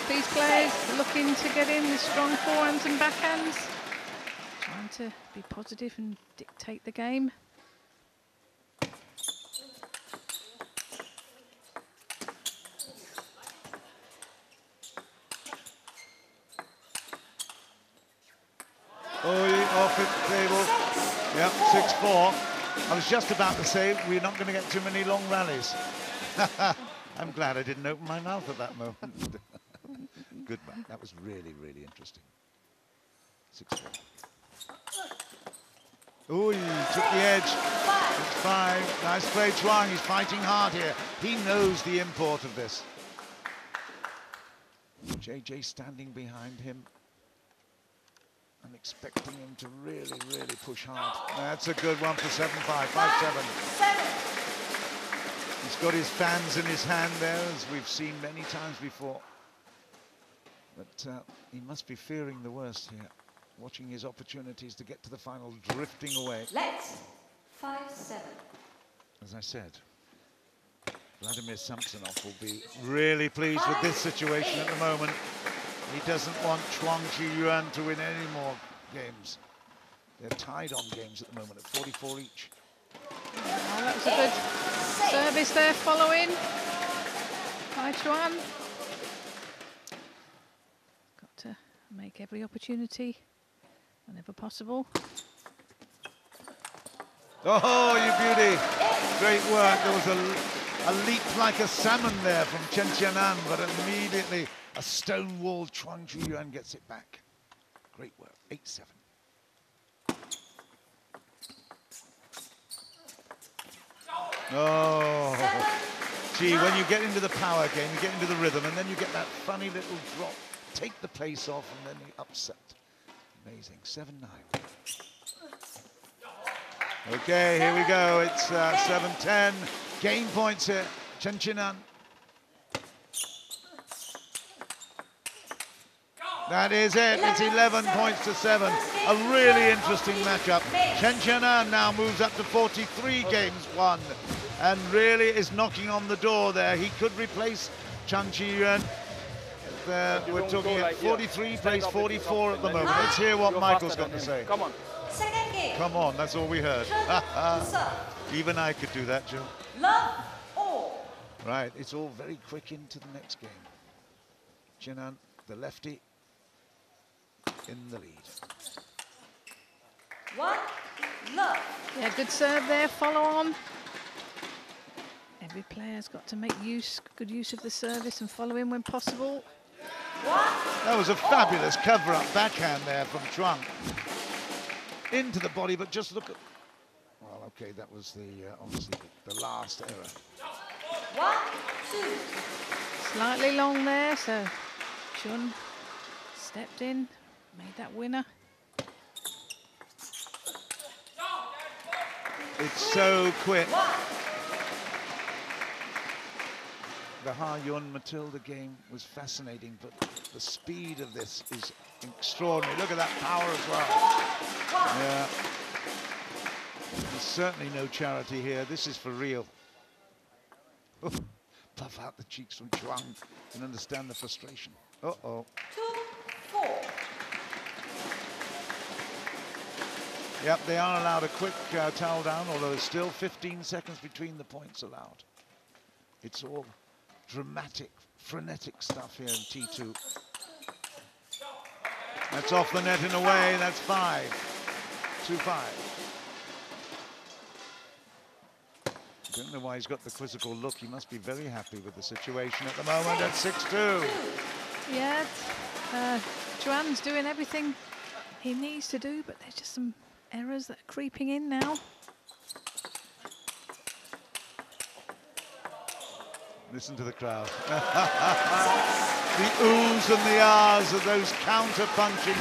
These players looking to get in with strong forehands and backhands. Trying to be positive and dictate the game. Off it, table. Yep, 6-4. I was just about to say we're not going to get too many long rallies. I'm glad I didn't open my mouth at that moment. Good man. That was really, really interesting. 6-4. Oh, he took the edge. 6-5. Nice play, Chuang. He's fighting hard here. He knows the import of this. JJ standing behind him and expecting him to really, really push hard. That's a good one for 7-5, 5-7. He's got his fans in his hand there, as we've seen many times before. But he must be fearing the worst here, watching his opportunities to get to the final drifting away. Let's 5-7. As I said, Vladimir Samsonov will be really pleased with this situation at the moment. He doesn't want Chuang Chi-yuan to win any more games. They're tied on games at the moment at 44 each. Oh, that was a good service there following by Chuan. Got to make every opportunity whenever possible. Oh, you beauty. Great work. There was a leap like a salmon there from chien-an, but immediately a stone-walled Chuang Chi-yuan gets it back. Great work. 8-7. Oh, gee, when you get into the power game, you get into the rhythm, and then you get that funny little drop, take the pace off, and then you upset. Amazing. 7-9. Okay, here we go. It's 7-10. Game points here. Chien-an. That is it. It's 11 points to 7. A really interesting matchup. Chien-an now moves up to 43 games won, and really is knocking on the door there. He could replace Chan Chi-yuan. We're talking at 43, plays 44 at the moment. Let's hear what Michael's got to say. Come on. Come on, that's all we heard. Even I could do that, Joe. Right, it's all very quick into the next game. Chien-an, the lefty, in the lead. Yeah, good serve there, follow on. Every player's got to make good use of the service and follow in when possible. That was a fabulous cover-up backhand there from Chuang. Into the body, but just look at... Well, okay, that was the obviously the last error. Slightly long there, so Joan stepped in, made that winner. It's so quick. The Ha-Yun Matilda game was fascinating, but the speed of this is extraordinary. Look at that power as well. Yeah. There's certainly no charity here. This is for real. Oh, puff out the cheeks from Chuang and understand the frustration. Uh-oh. 2-4. Yep, they are allowed a quick towel down, although there's still 15 seconds between the points allowed. It's all dramatic, frenetic stuff here in T2. That's off the net in a way, that's 5. 2-5. Don't know why he's got the quizzical look. He must be very happy with the situation at the moment at 6-2. Yeah, Joan's doing everything he needs to do, but there's just some errors that are creeping in now. Listen to the crowd. The oohs and the ahs of those counter-punching,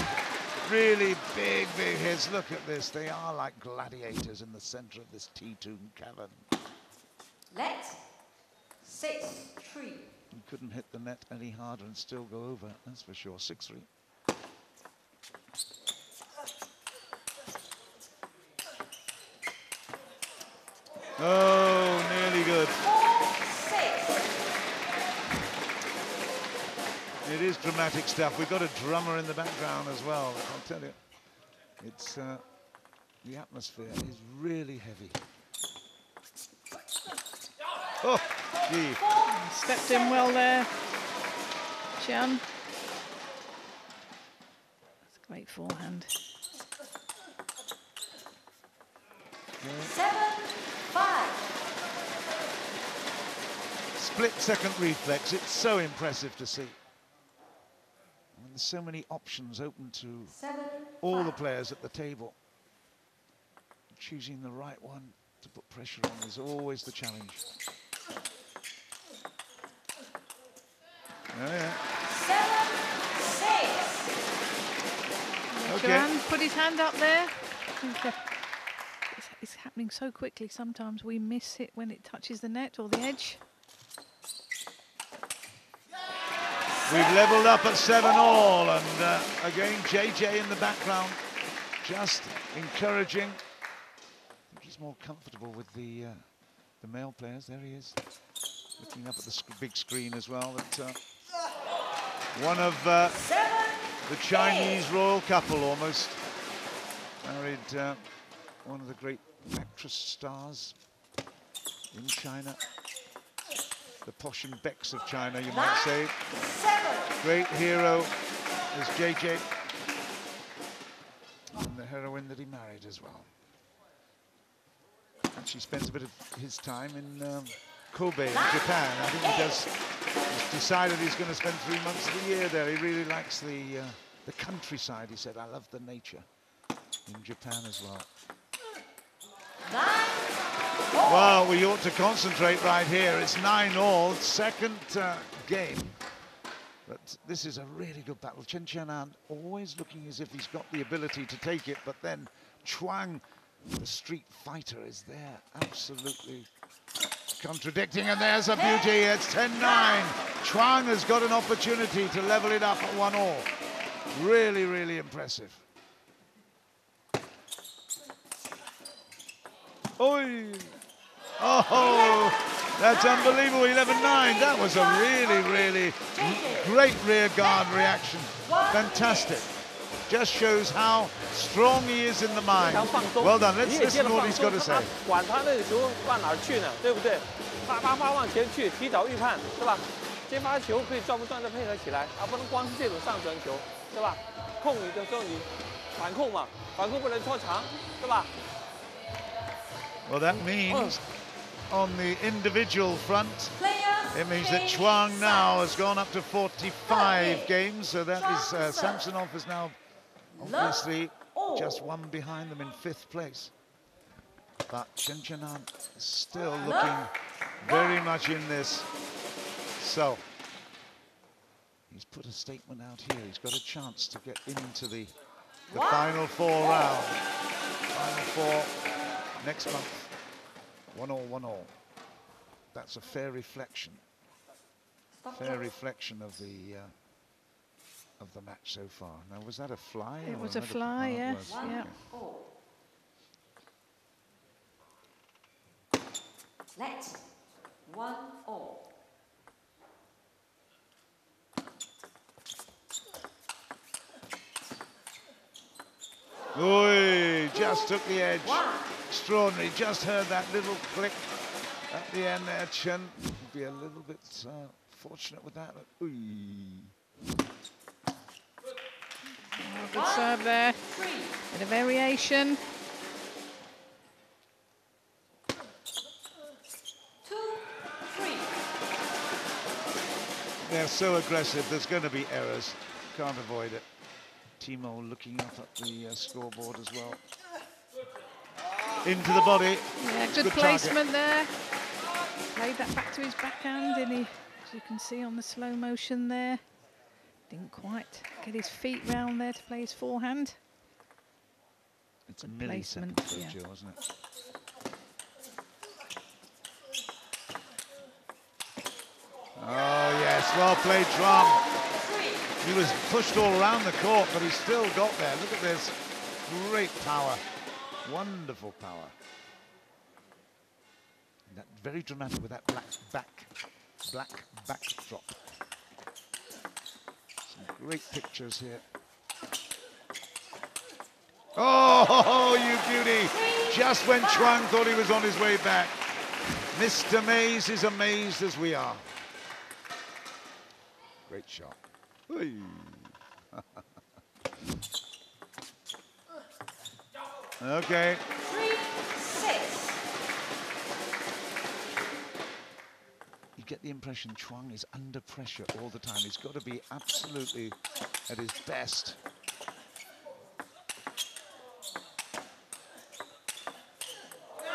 really big, big hits. Look at this. They are like gladiators in the center of this T2 cavern. Let 6-3. You couldn't hit the net any harder and still go over, that's for sure. 6-3. Oh, nearly good. 4-6. It is dramatic stuff. We've got a drummer in the background as well, I'll tell you. It's, the atmosphere is really heavy. Oh, gee. Stepped in well there, Joan. That's a great forehand. 7-5. Split-second reflex. It's so impressive to see. And there's so many options open to all the players at the table. Choosing the right one to put pressure on is always the challenge. Oh, yeah. 7-6. Okay. Joan put his hand up there. I think, it's happening so quickly, sometimes we miss it when it touches the net or the edge. We've leveled up at 7-all, and again, JJ in the background, just encouraging. I think he's more comfortable with the male players. There he is, looking up at the big screen as well. But, one of the Chinese royal couple almost married one of the great actress stars in China. The Posh and Becks of China, you might say. Great hero is JJ. And the heroine that he married as well. And she spends a bit of his time in Kobe in Japan. I think he's decided he's going to spend 3 months of the year there. He really likes the the countryside. He said, I love the nature in Japan as well. Well, we ought to concentrate right here. It's 9-all, second game. But this is a really good battle. Chien-an always looking as if he's got the ability to take it, but then Chuang, the street fighter, is there absolutely contradicting, and there's a beauty. It's 10-9. Chuang has got an opportunity to level it up at 1-all. Really, really impressive. Oi! Oh, that's unbelievable. 11-9. That was a really, really great rear guard reaction. Fantastic. Just shows how strong he is in the mind. Well done. Let's listen to what he's got to say. 管他那个球往哪儿去呢，对不对？啪啪啪往前去，提早预判，是吧？接发球可以转不断的配合起来，而不能光是这种上传球，是吧？控你的时候你反控嘛，反控不能拖长，是吧？ Well, that means on the individual front, it means that Chuang now has gone up to 45 games. So that is Samsonov is now obviously just one behind them in 5th place. But Chien-an is still looking very much in this. So he's put a statement out here. He's got a chance to get into the final 4 rounds. Final 4 next month. 1-all, 1-all. That's a fair reflection. Fair reflection of the match so far. Now, was that a fly? It was a fly, yes. Yeah. Let 1-all. Oi, just took the edge. Extraordinary. Just heard that little click at the end there. Chien would be a little bit fortunate with that. But, Good serve there. Bit of variation. 2-3. They're so aggressive. There's going to be errors. Can't avoid it. Timo looking up at the scoreboard as well. Into the body. Yeah, good placement there. Played that back to his backhand, and he, as you can see on the slow motion there, didn't quite get his feet round there to play his forehand. It's a millisecond for Joe, isn't it? Oh yes, well played, Drum. He was pushed all around the court, but he still got there. Look at this, great power, wonderful power. And that very dramatic with that black backdrop. Some great pictures here. Oh, you beauty! Just when Chuang thought he was on his way back. Mr. Mays is amazed as we are. Great shot. Okay. 3-6. You get the impression Chuang is under pressure all the time. He's got to be absolutely at his best.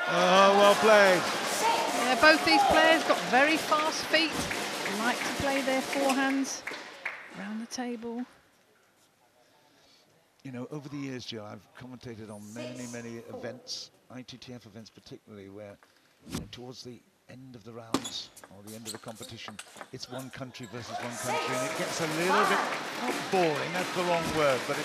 Oh, well played. Yeah, both these players got very fast feet. They like to play their forehands around the table. You know, over the years, Joe, I've commentated on many events, ITTF events particularly, where you know, towards the end of the rounds or the end of the competition, it's one country versus one country, and it gets a little bit, not boring, that's the wrong word, but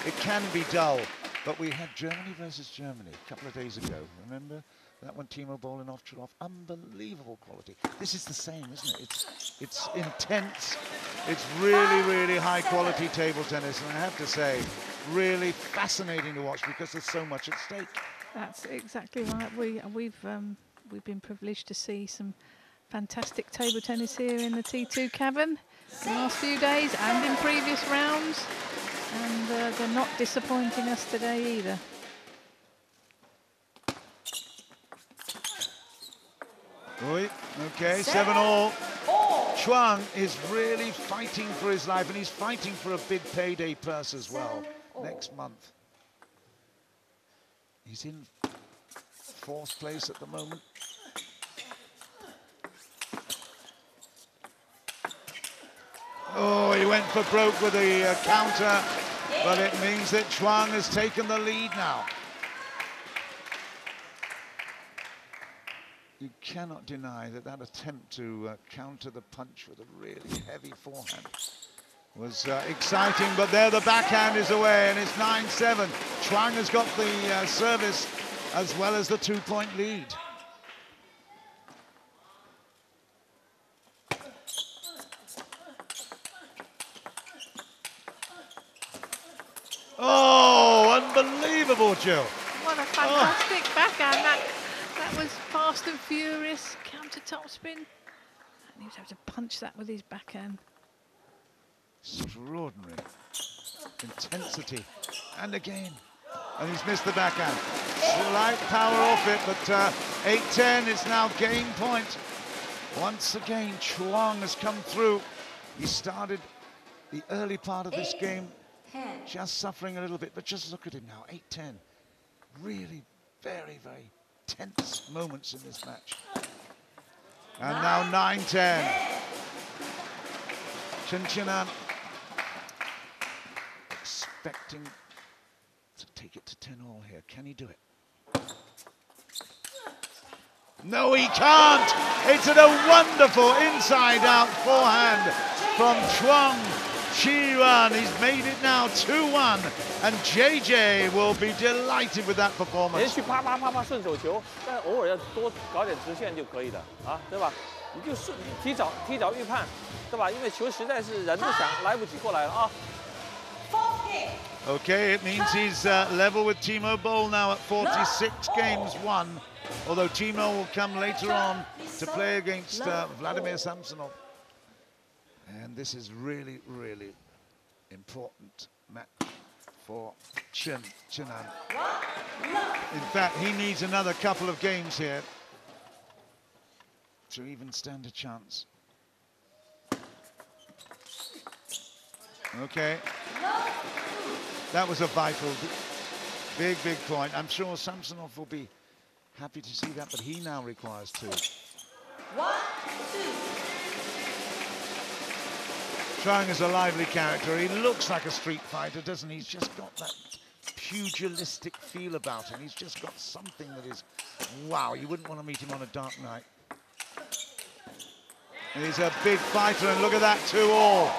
it can be dull. But we had Germany versus Germany a couple of days ago, remember? That one, Timo bowling off Chulov, unbelievable quality. This is the same, isn't it? It's intense. It's really high quality table tennis, and I have to say, really fascinating to watch because there's so much at stake. That's exactly right. We've been privileged to see some fantastic table tennis here in the T2 cabin in the last few days and in previous rounds, and they're not disappointing us today either. Okay, 7-all. Chuang is really fighting for his life, and he's fighting for a big payday purse as well next month. He's in 4th place at the moment. Oh, he went for broke with the counter, but it means that Chuang has taken the lead now. You cannot deny that that attempt to counter the punch with a really heavy forehand was exciting, but there the backhand is away, and it's 9-7. Chuang has got the service as well as the 2-point lead. Oh, unbelievable, Jill. What a fantastic backhand. That was fast and furious, counter topspin. And he was able to punch that with his backhand. Extraordinary intensity. And again. And he's missed the backhand. Slight power off it, but 8-10 is now game point. Once again, Chuang has come through. He started the early part of this game just suffering a little bit, but just look at him now, 8-10. Really very, very tense moments in this match. And now 9-10. Chien-an expecting to take it to 10-all here. Can he do it? No, he can't. It's a wonderful inside-out forehand from Chuang Chi-an. He's made it now 2-1, and JJ will be delighted with that performance. 连续啪啪啪啪顺手球，但偶尔要多搞点直线就可以的啊，对吧？你就提早预判，对吧？因为球实在是人都想来不及过来了啊。 Okay, it means he's level with Timo Boll now at 46 games won, although Timo will come later on to play against Vladimir Samsonov. And this is really, really important match for Chien-an. In fact, he needs another couple of games here to even stand a chance. Okay. That was a vital, big point. I'm sure Samsonov will be happy to see that, but he now requires 2. 1, 2. Chuang is a lively character. He looks like a street fighter, doesn't he? He's just got that pugilistic feel about him. He's just got something that is, wow, you wouldn't want to meet him on a dark night. And he's a big fighter, and look at that 2-all.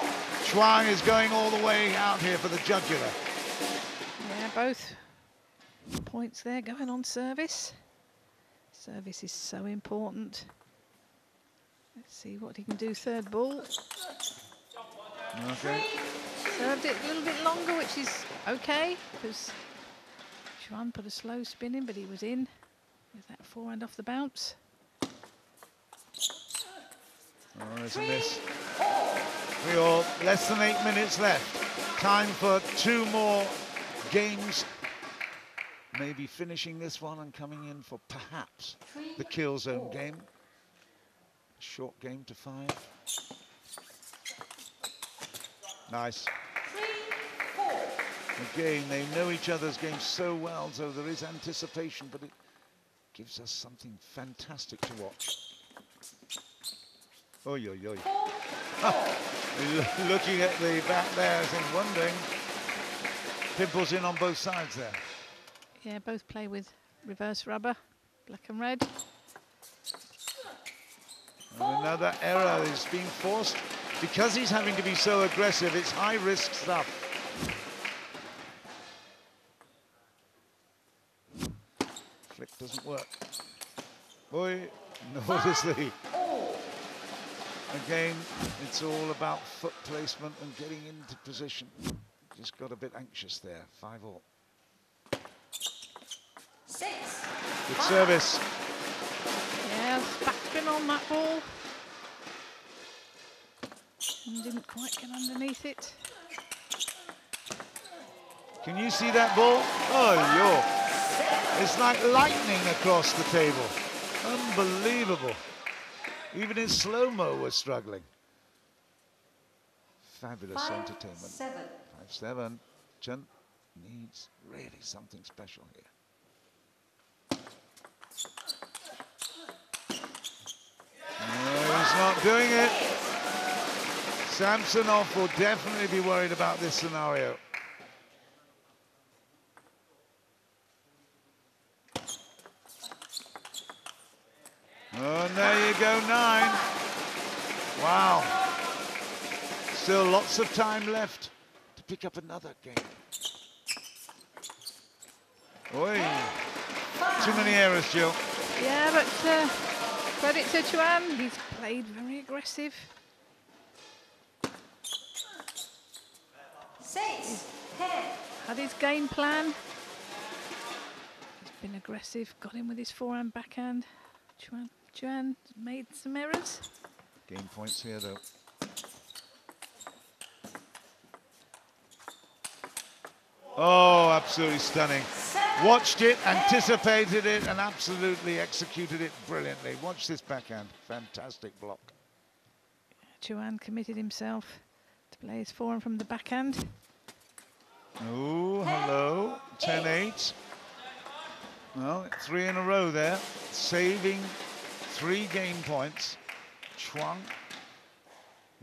Chuang is going all the way out here for the jugular. Yeah, both points there going on service. Service is so important. Let's see what he can do third ball. Okay. Served it a little bit longer, which is okay, because Chuan put a slow spin in, but he was in with that forehand off the bounce. Oh, there's a miss. 3-all, less than 8 minutes left. Time for 2 more games. Maybe finishing this one and coming in for perhaps the kill zone game. Short game to 5. Nice. 3, 4. Again, they know each other's games so well, so there is anticipation, but it gives us something fantastic to watch. Oi, oi, oi. Looking at the back there, I think, wondering. Pimples in on both sides there. Yeah, both play with reverse rubber, black and red. And another error is being forced. Because he's having to be so aggressive, it's high-risk stuff. Flick doesn't work. Boy, notice the... Again, it's all about foot placement and getting into position. Just got a bit anxious there. 5-all. 6. Good service. Yeah, backspin on that ball. And didn't quite get underneath it. Can you see that ball? Oh, yo. It's like lightning across the table. Unbelievable. Even in slow-mo, we're struggling. fabulous entertainment. 5-7. Chen needs really something special here. No, he's not doing it. Samsonov will definitely be worried about this scenario. Oh, and there you go, 9. Wow. Still lots of time left to pick up another game. Oi. Too many errors, Jill. Yeah, but credit to Joan. He's played very aggressive. He's had his game plan. He's been aggressive, got him with his forehand, backhand. Joan made some errors. Game points here, though. Oh, absolutely stunning. Watched it, anticipated it, and absolutely executed it brilliantly. Watch this backhand. Fantastic block. Joan committed himself to play his forehand from the backhand. Oh, hello. 10-8. Well, 3 in a row there. Saving 3 game points. Chuang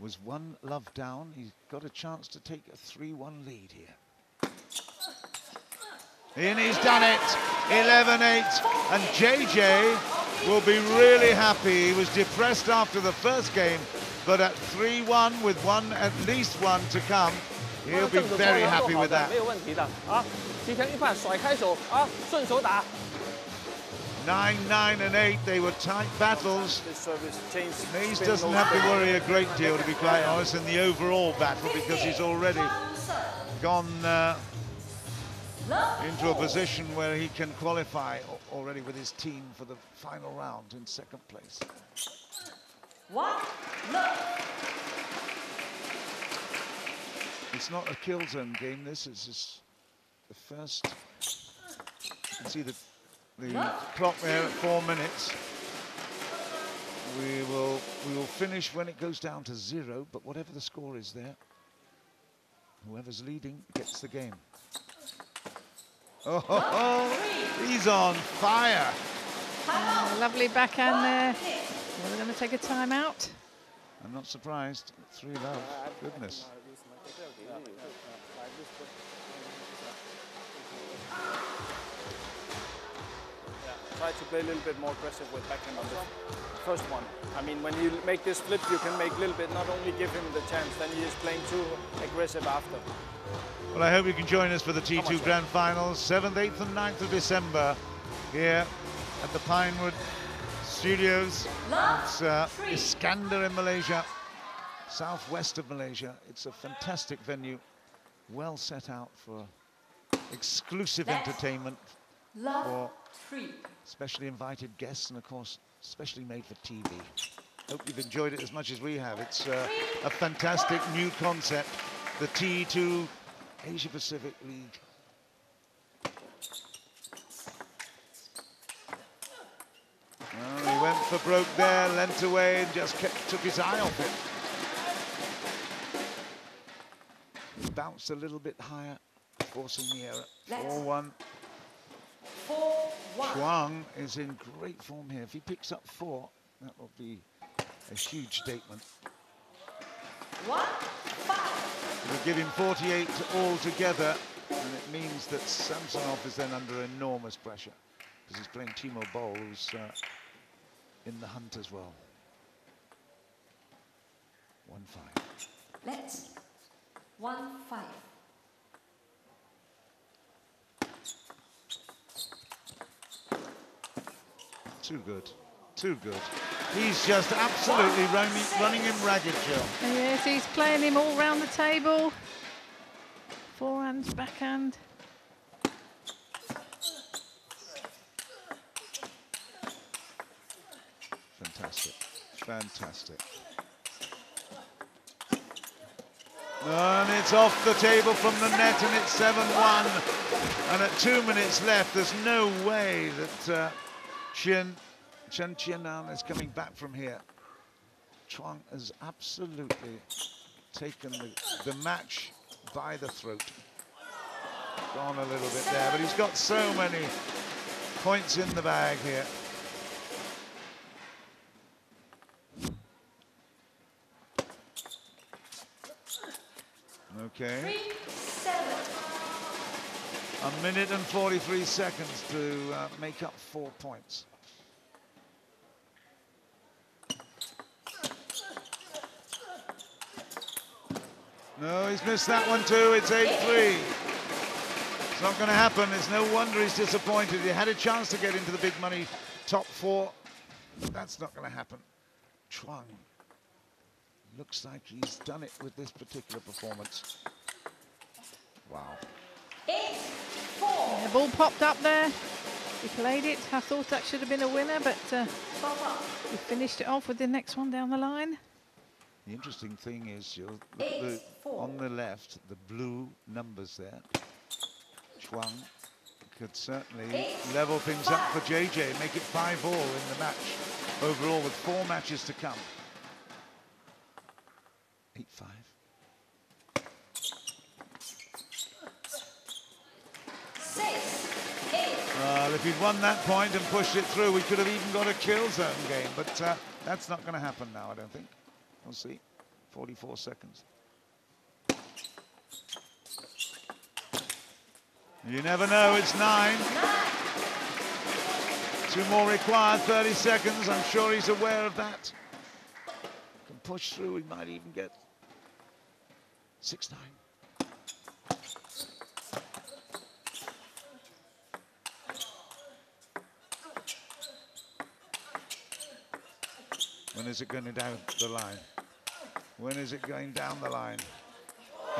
was 1 love down. He's got a chance to take a 3-1 lead here. And he's done it. 11-8. And JJ will be really happy. He was depressed after the first game, but at 3-1 with at least one to come, he'll be very happy with that. 9, 9, and 8, they were tight battles. Mays doesn't have to worry a great deal, to be quite honest, in the overall battle, because he's already gone into a position where he can qualify already with his team for the final round in 2nd place. It's not a kill zone game, this is just the first. You can see the clock there at 4 minutes. We will finish when it goes down to 0, but whatever the score is there, whoever's leading gets the game. Oh, he's on fire. Lovely backhand there. We're going to take a time out. I'm not surprised. 3 love. Goodness. Try to play a little bit more aggressive with backhand on the first one. I mean, when you make this flip, you can make a little bit, not only give him the chance, then he is playing too aggressive after. Well, I hope you can join us for the T2 Grand Finals, 7th, 8th and 9th of December, here at the Pinewood Studios. It's Iskandar in Malaysia, southwest of Malaysia. It's a fantastic venue, well set out for exclusive entertainment for specially invited guests, and of course, specially made for TV. Hope you've enjoyed it as much as we have. It's a fantastic new concept, the T2 Asia Pacific League. Well, he went for broke there, leant away and just took his eye off it. He bounced a little bit higher, forcing the error. 4-1. Chuang is in great form here. If he picks up 4, that will be a huge statement. 1-5. We'll give him 48 altogether, and it means that Samsonov is then under enormous pressure because he's playing Timo Boll, who's in the hunt as well. 1-5. Let's 1-5. Too good, too good. He's just absolutely running him ragged, Joe. Yes, he's playing him all round the table. Forehand, backhand. Fantastic, fantastic. And it's off the table from the net, and it's 7-1. And at 2 minutes left, there's no way that chien-an is coming back from here. Chuang has absolutely taken the match by the throat. Gone a little bit there, but he's got so many points in the bag here. Okay. 1 minute and 43 seconds to make up 4 points. No, he's missed that one too. It's 8-3. It's not going to happen. It's no wonder he's disappointed. He had a chance to get into the big money top 4. But that's not going to happen. Chuang looks like he's done it with this particular performance. Wow. 8-4. The ball popped up there. He played it. I thought that should have been a winner, but he finished it off with the next one down the line. The interesting thing is, you'll look at on the left, the blue numbers there. Chuang could certainly level things up for JJ, make it 5-all in the match overall, with 4 matches to come. 8-5. Well, if he'd won that point and pushed it through, we could have even got a kill zone game, but that's not going to happen now, I don't think. We'll see. 44 seconds. You never know, it's 9. 2 more required, 30 seconds. I'm sure he's aware of that. Can push through, he might even get 6-9. When is it going down the line? When is it going down the line?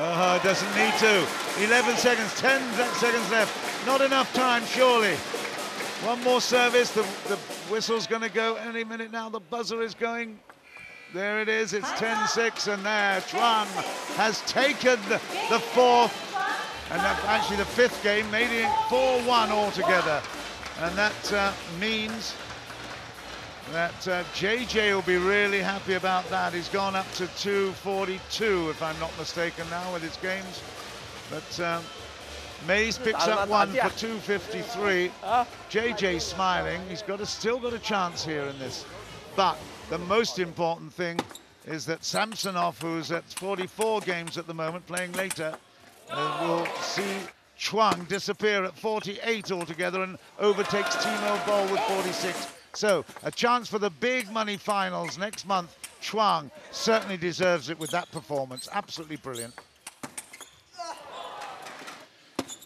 Oh, it doesn't need to. 11 seconds, 10 seconds left. Not enough time, surely. One more service. The whistle's going to go any minute now. The buzzer is going. There it is. It's 10-6, and there Chuang has taken the 4th, and actually the 5th game, made it 4-1 altogether. And that means that JJ will be really happy about that. He's gone up to 242, if I'm not mistaken, now with his games. But Mays picks up one for 253. JJ smiling. He's still got a chance here in this. But the most important thing is that Samsonov, who's at 44 games at the moment, playing later, will see Chuang disappear at 48 altogether and overtakes Timo Boll with 46. So, a chance for the big money finals next month. Chuang certainly deserves it with that performance. Absolutely brilliant.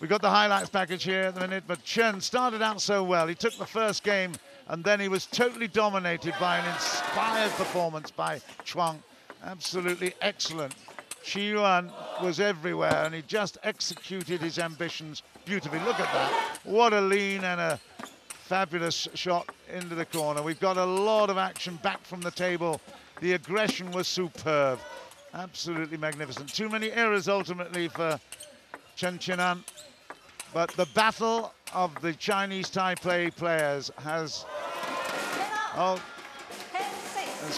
We got the highlights package here at the minute, but Chen started out so well. He took the first game, and then he was totally dominated by an inspired performance by Chuang. Absolutely excellent. Chien-an was everywhere, and he just executed his ambitions beautifully. Look at that. What a lean and a fabulous shot into the corner. We've got a lot of action back from the table. The aggression was superb. Absolutely magnificent. Too many errors ultimately for chien-an. But the battle of the Chinese Taipei players has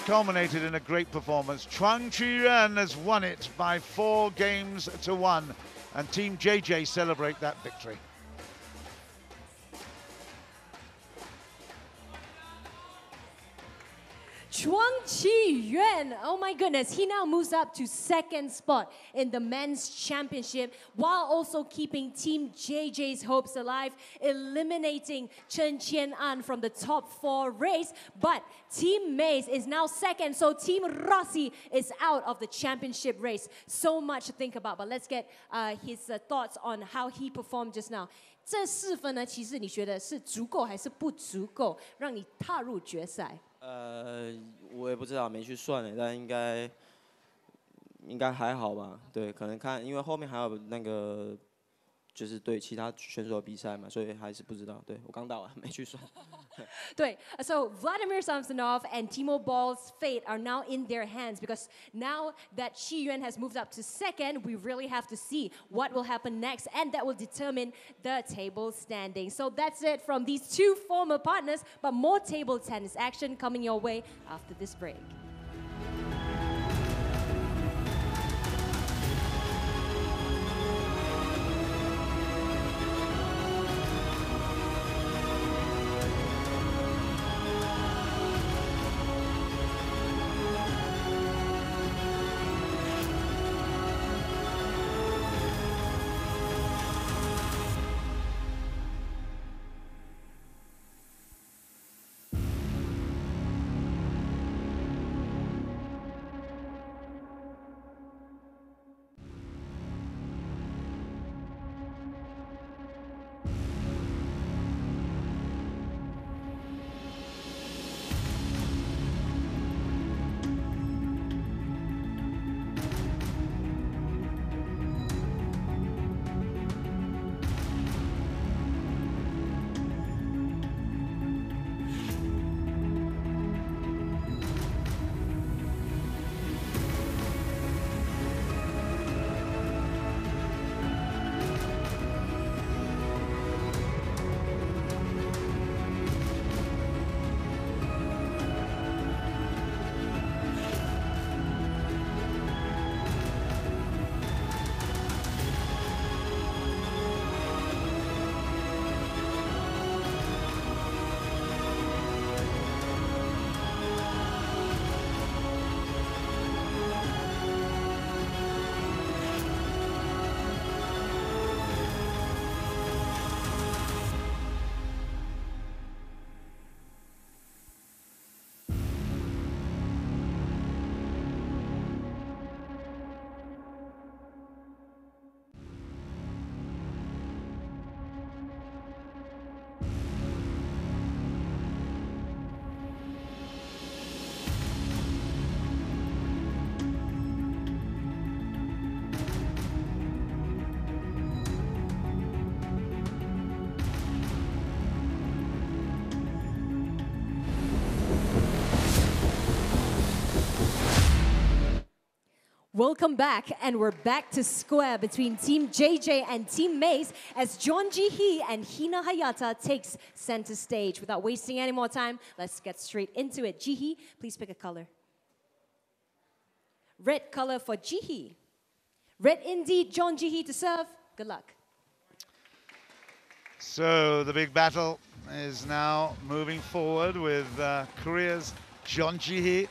culminated in a great performance. Chuang Chi-yuan has won it by 4 games to 1. And Team JJ celebrate that victory. Chuang Chi-yuan, oh my goodness, he now moves up to 2nd spot in the men's championship while also keeping Team JJ's hopes alive, eliminating chien-an from the top 4 race. But Team Mays is now 2nd, so Team Rossi is out of the championship race. So much to think about, but let's get his thoughts on how he performed just now. 这4分呢，其实你觉得是足够还是不足够，让你踏入决赛？我也不知道，没去算嘞，但应该还好吧？对，可能看，因为后面还有那个就是对其他选手的比赛嘛，所以还是不知道。对我刚打完，没去算。对 ，So Vladimir Samsonov and Timo Boll's fate are now in their hands because now that Chi-yuan has moved up to 2nd, we really have to see what will happen next, and that will determine the table standing. So that's it from these 2 former partners, but more table tennis action coming your way after this break. Welcome back, and we're back to square between Team JJ and Team Mace as Jeon Ji-hee and Hina Hayata takes center stage. Without wasting any more time, let's get straight into it. Ji-hee, please pick a color. Red color for Ji-hee. Red indeed, Jeon Ji-hee to serve. Good luck. So the big battle is now moving forward with Korea's Jeon Ji-hee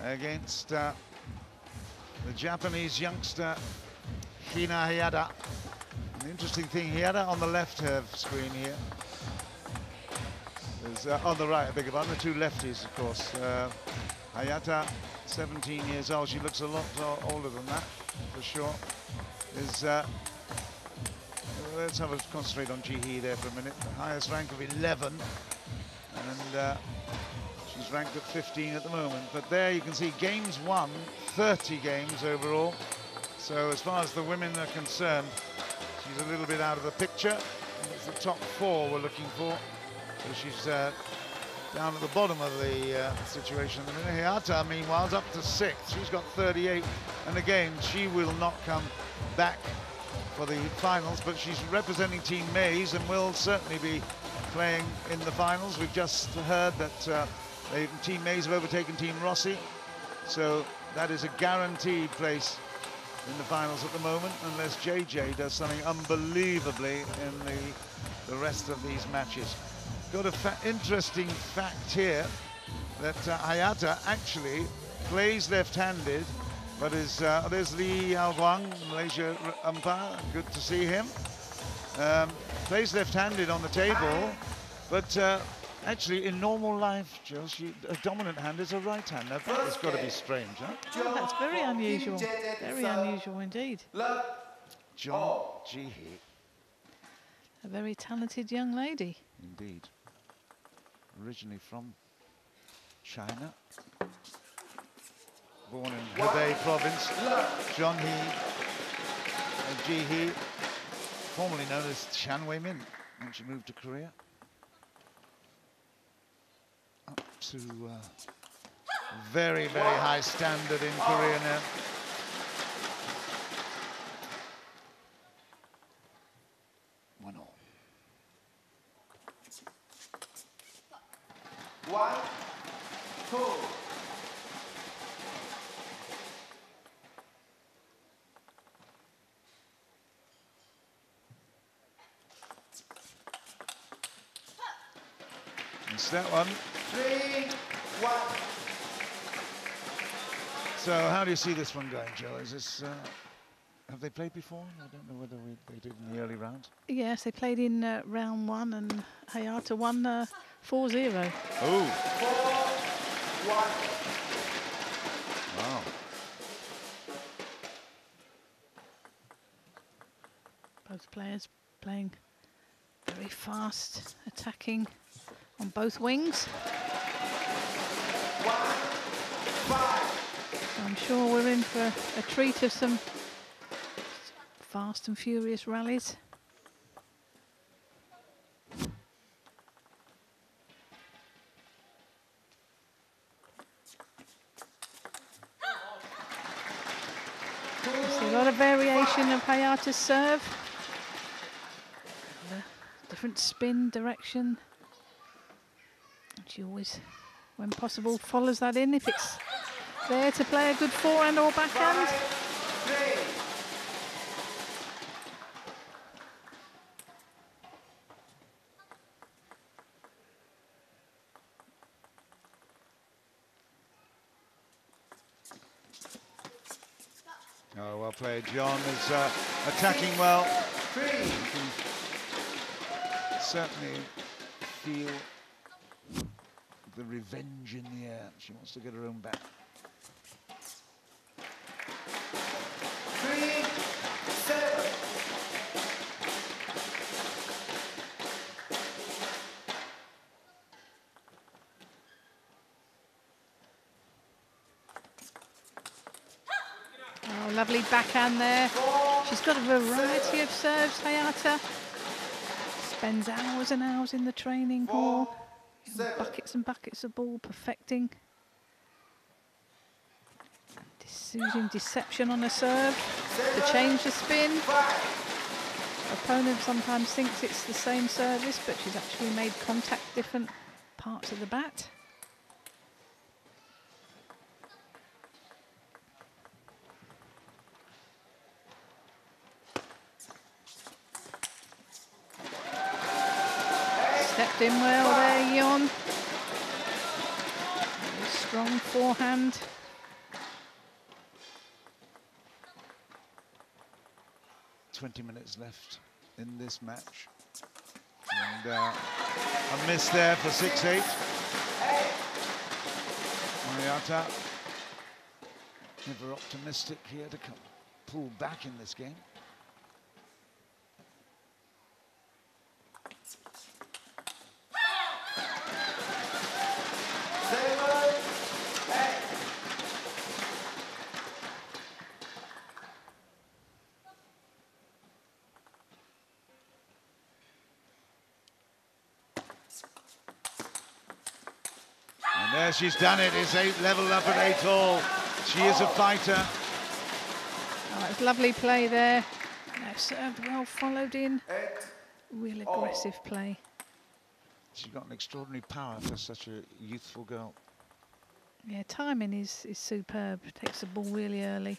against the Japanese youngster Hina Hayata. An interesting thing, Hayata on the left screen here. There's, on the right, I beg your pardon, the two lefties, of course. Hayata, 17 years old. She looks a lot older than that, for sure. Let's have a concentrate on Ji-hee there for a minute. The highest rank of 11, and she's ranked at 15 at the moment. But there you can see games won, 30 games overall. So as far as the women are concerned, she's a little bit out of the picture. It's the top 4 we're looking for. So she's down at the bottom of the situation. And Hayata, meanwhile, is up to 6th. She's got 38. And again, she will not come back for the finals, but she's representing Team Maze and will certainly be playing in the finals. We've just heard that Team Maze have overtaken Team Rossi, so that is a guaranteed place in the finals at the moment, unless JJ does something unbelievably in the rest of these matches. Got an interesting fact here that Hayata actually plays left-handed, but there's Lee Yao-Guang, Malaysia umpire, good to see him. Plays left-handed on the table, but actually in normal life, Joe, a dominant hand is a right hand. Now that has got to be strange, huh? Oh, that's very unusual. Very unusual indeed. Jeon Ji-hee. A very talented young lady. Indeed. Originally from China. Born in Hebei province, Jeon Ji-hee, formerly known as Chan Wei-min, when she moved to Korea. Up to very, very high standard in Korea now. One all. 1, 2. It's that one. 3, 1. So how do you see this one going, Joe? Is this, have they played before? I don't know whether they did in the early rounds. Yes, they played in round 1 and Hayata won 4-0. Oh. 4, 1. Wow. Both players playing very fast, attacking on both wings. 1, 5. So I'm sure we're in for a treat of some fast and furious rallies. See a lot of variation of Hayata's serve. The different spin, direction. She always, when possible, follows that in if it's there to play a good forehand or backhand. 5, 3. Oh, well played. John is attacking well. 3. You can certainly feel the revenge in the air. She wants to get her own back. 3, 7. Oh, lovely backhand there. She's got a variety of serves, Hayata. Spends hours and hours in the training hall. Buckets and buckets of ball, perfecting. She's using deception on her serve to change the spin. Opponent sometimes thinks it's the same service, but she's actually made contact different parts of the bat. Stepped in well there, Yon. Very strong forehand. .20 minutes left in this match. And a miss there for 6-8. Hayata, never optimistic here to come pull back in this game. There she's done it. It's 8 level up at 8 all. She is a fighter. Oh, it's lovely play there. No, served well, followed in. Real aggressive play. She's got an extraordinary power for such a youthful girl. Yeah, timing is superb. Takes the ball really early.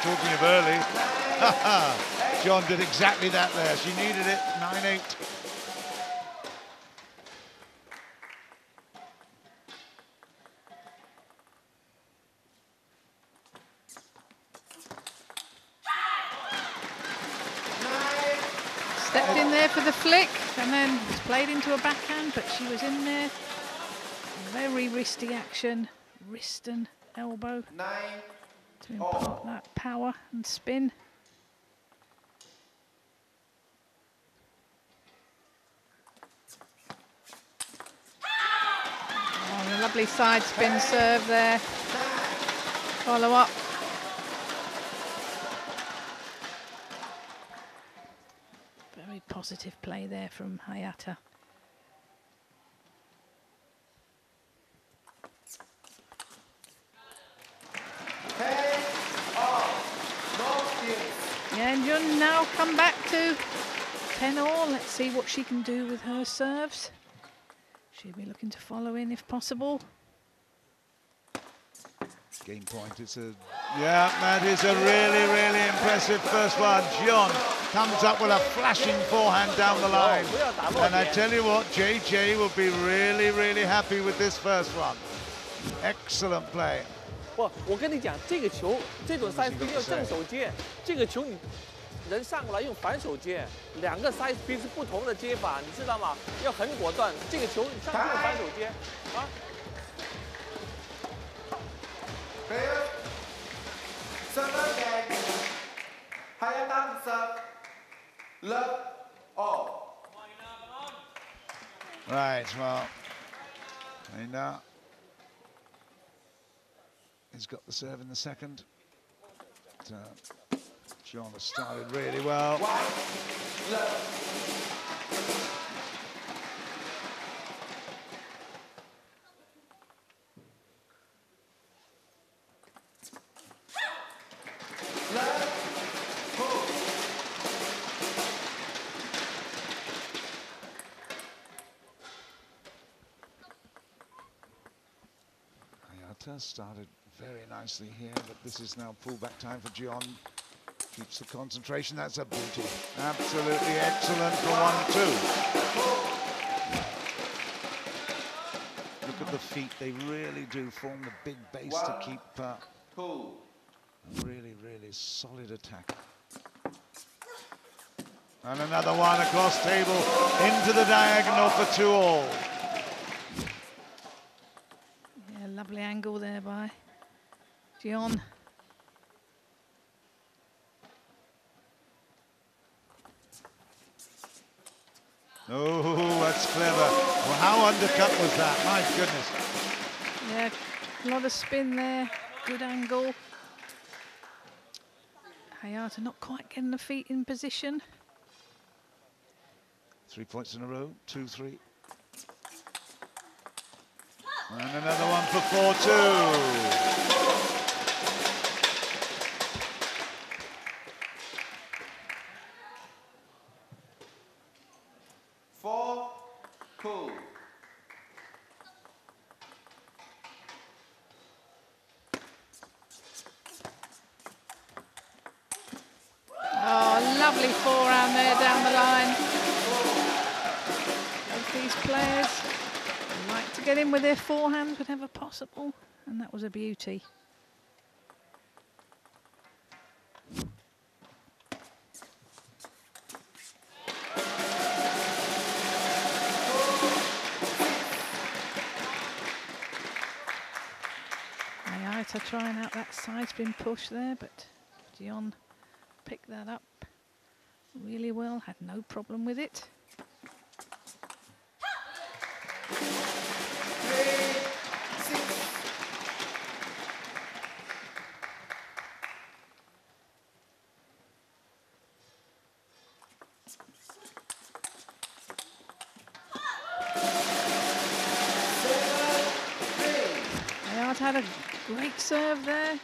Talking of early, Joan did exactly that there. She needed it. 9-8. Stepped in there for the flick and then played into a backhand, but she was in there. Very wristy action, wrist and elbow to impart that power and spin. Oh, a lovely side spin serve there. Follow up. Very positive play there from Hayata. Yeah, and Joan now come back to 10 all. Let's see what she can do with her serves. She'll be looking to follow in if possible. Game point. Yeah, that is a really, really impressive first one. Joan comes up with a flashing forehand down the line. And I tell you what, JJ will be really, really happy with this first one. Excellent play. 不，我跟你讲，这个球这种 side spin 要正手接，这个球你人上过来用反手接，两个 side spin 是不同的接法，你知道吗？要很果断，这个球你上去用反手接，啊。Serve again. Hayata serve. Love all. Right, well, Aina has got the serve in the second. Joan has started really well. Started very nicely here, but this is now pullback time for Joan. Keeps the concentration. That's a beauty. Absolutely excellent for 1-2. Look at the feet. They really do form the big base to keep a really, really solid attack. And another one across table into the diagonal for 2 all. Lovely angle there by Joan. Oh, that's clever. Well, how undercut was that? My goodness. Yeah, a lot of spin there. Good angle. Hayata not quite getting the feet in position. 3 points in a row, 2-3. And another one for 4-2. 4-2. Oh, lovely forehand there down the line. Both these players like to get in with their forehand whenever possible, and that was a beauty. Ayata trying out that side spin push there, but Joan picked that up really well, had no problem with it. Ayata had a great serve there,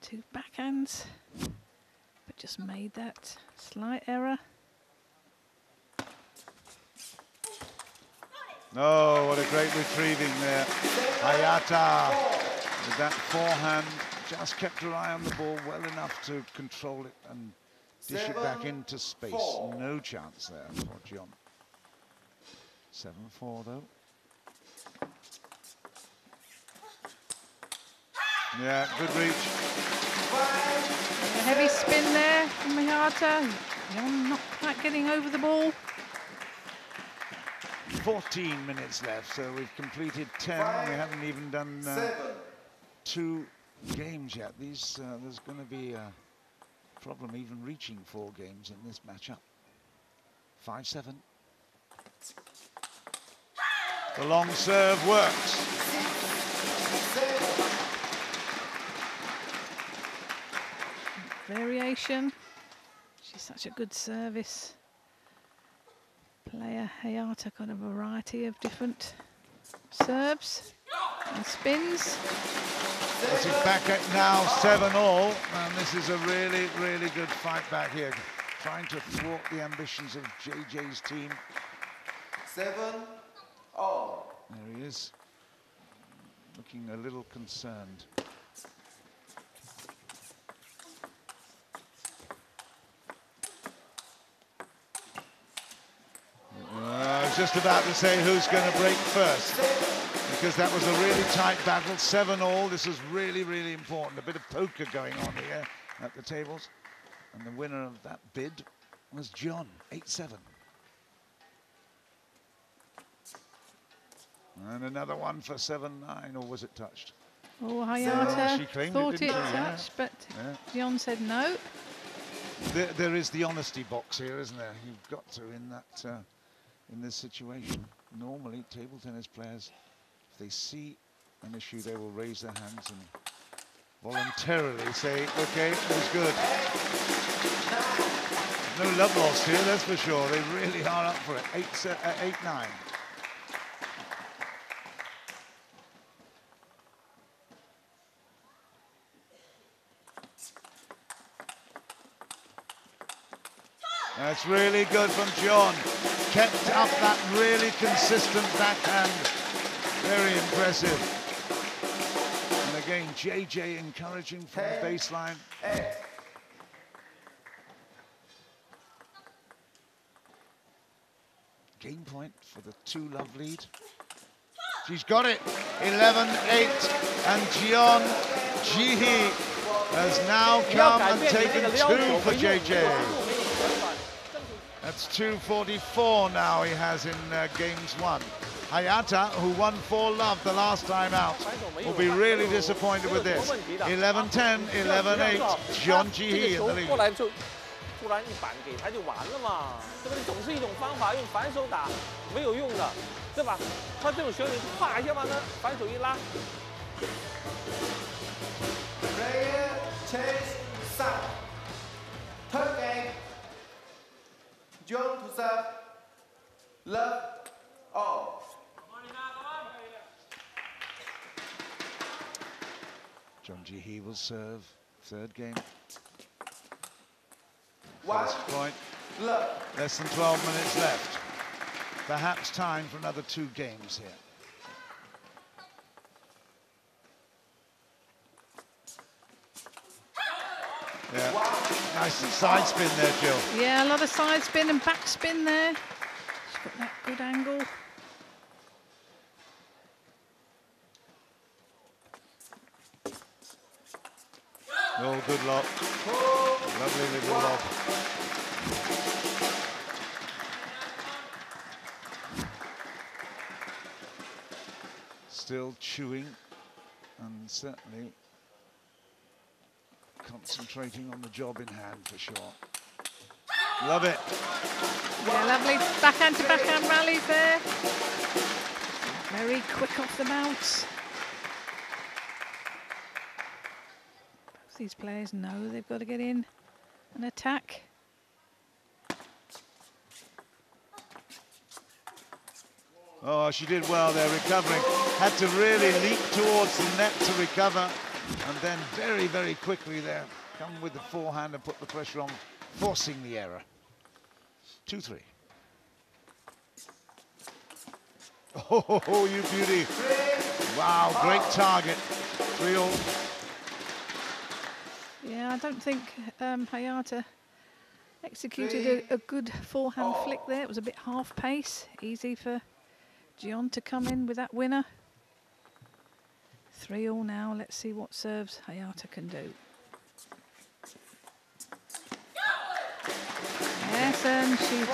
2 backhands, but just made that slight error. Oh, what a great retrieving there. Ayata with that forehand, just kept her eye on the ball well enough to control it and dish it back into space. No chance there for Joan. 7-4 though. Yeah, good reach. A heavy spin there from Ayata. Joan not quite getting over the ball. 14 minutes left, so we've completed 10. We haven't even done 2 games yet. There's going to be a problem even reaching 4 games in this matchup. 5-7. The long serve works. Variation. She's such a good service player. Ayata got a variety of different serves and spins. This is back at now 7-all, and this is a really, really good fight back here, trying to thwart the ambitions of JJ's team. 7-all. There he is, looking a little concerned. I was just about to say who's going to break first, because that was a really tight battle. 7-all. This is really, really important. A bit of poker going on here at the tables. And the winner of that bid was Joan, 8-7. And another one for 7-9, or was it touched? Oh, Ayata she claimed thought it, it didn't she? touched, Yeah. but Joan said no. There is the honesty box here, isn't there? You've got to in this situation. Normally, table tennis players, if they see an issue, they will raise their hands and voluntarily say, okay, it was good. No love lost here, that's for sure. They really are up for it. 8-9. That's really good from Joan. Kept up that really consistent backhand. Very impressive. And again, JJ encouraging from the baseline. Game point for the 2-love lead. She's got it. 11-8. And Joan Ji-hee has now come and taken 2 for JJ. That's 244 now he has in games 1. Ayata, who won 4-love the last time out, will be really disappointed with this. 11-10, 11-8, Joan Ji-hee in the lead. 突然一板给他就完了嘛，对吧？总是一种方法，用反手打没有用的，对吧？他这种旋律，啪一下把他反手一拉。Player chase side. Third game. Joan to serve. Love all. John Ji-hee will serve. Third game. First point. Less than 12 minutes left. Perhaps time for another 2 games here. Yeah, nice side spin there, Jill. Yeah, a lot of side spin and back spin there. She's got that good angle. Oh, good lob. Lovely little lob. Still chewing and certainly concentrating on the job in hand for sure. Love it. Yeah, lovely backhand to backhand rallies there. Very quick off the bounce. Both these players know they've got to get in and attack. Oh, she did well there, recovering. Had to really leap towards the net to recover. And then very, very quickly there, come with the forehand and put the pressure on, forcing the error. 2-3. Oh, you beauty. Wow, great target. 3-all. Yeah, I don't think Hayata executed a good forehand flick there. It was a bit half pace. Easy for Joan to come in with that winner. 3-all now. Let's see what serves Hayata can do. Yes, and she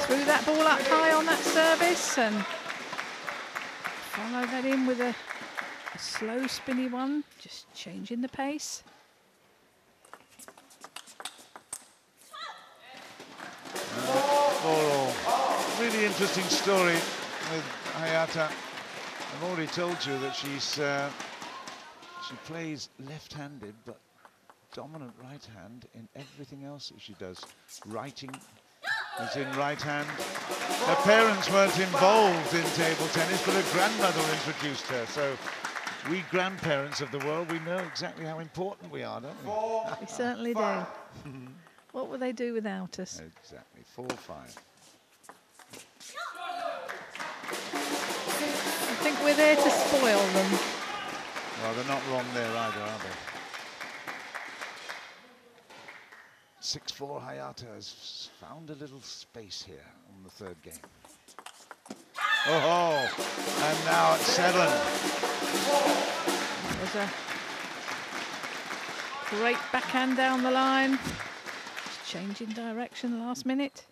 threw that ball up high on that service and followed that in with a slow spinny one, just changing the pace. Really interesting story with Hayata. I've already told you that she plays left-handed, but dominant right hand in everything else that she does. Writing is in right hand. Her parents weren't involved in table tennis, but her grandmother introduced her. So we grandparents of the world, we know exactly how important we are, don't we? We certainly do. What would they do without us? Exactly, 4-5. I think we're there to spoil them. Well, they're not wrong there either, are they? 6-4 Hayata has found a little space here on the third game. Oh, and now at 7. There's a great backhand down the line. Just changing direction last minute.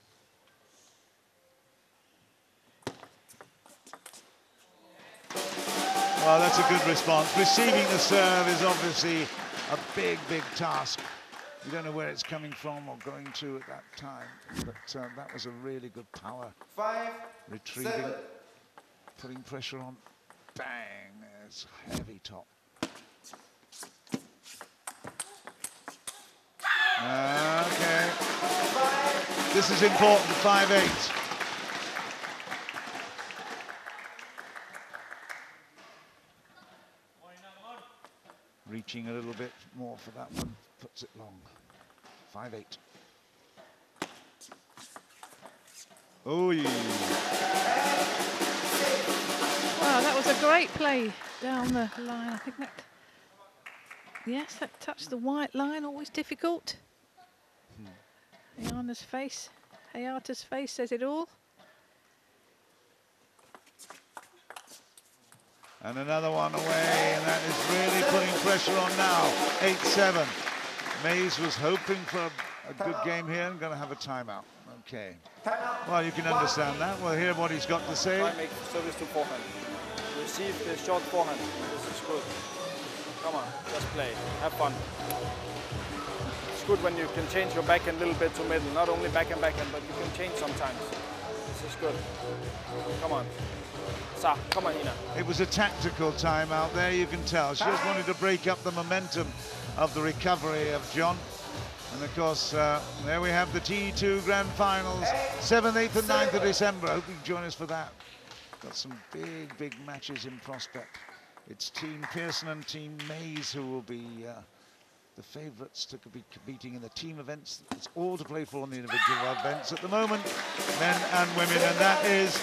Well, that's a good response. Receiving the serve is obviously a big, big task. You don't know where it's coming from or going to at that time, but that was a really good power. 5, retrieving, 7. putting pressure on. Bang! It's heavy top. Okay. This is important. 5-8. Reaching a little bit more for that one, puts it long. 5-8. Oh, yeah. Wow, that was a great play down the line. I think that, yes, that touched the white line, always difficult. Hayata's face says it all. And another one away, and that is really putting pressure on now. 8-7. Mays was hoping for a good game here and going to have a timeout. Okay. Well, you can understand that. We'll hear what he's got to say. Try make service to forehand. Receive the short forehand. This is good. Come on, just play. Have fun. It's good when you can change your backhand a little bit to middle. Not only backhand, but you can change sometimes. This is good. Come on. Sa, come on, Ina. It was a tactical timeout there, you can tell. She just wanted to break up the momentum of the recovery of Joan. And of course, there we have the T2 Grand Finals, 7th, 8th and 9th of December. I hope you can join us for that. Got some big, big matches in prospect. It's Team Pearson and Team Mays who will be the favourites to be competing in the team events. It's all to play for in the individual events at the moment, men and women, and that is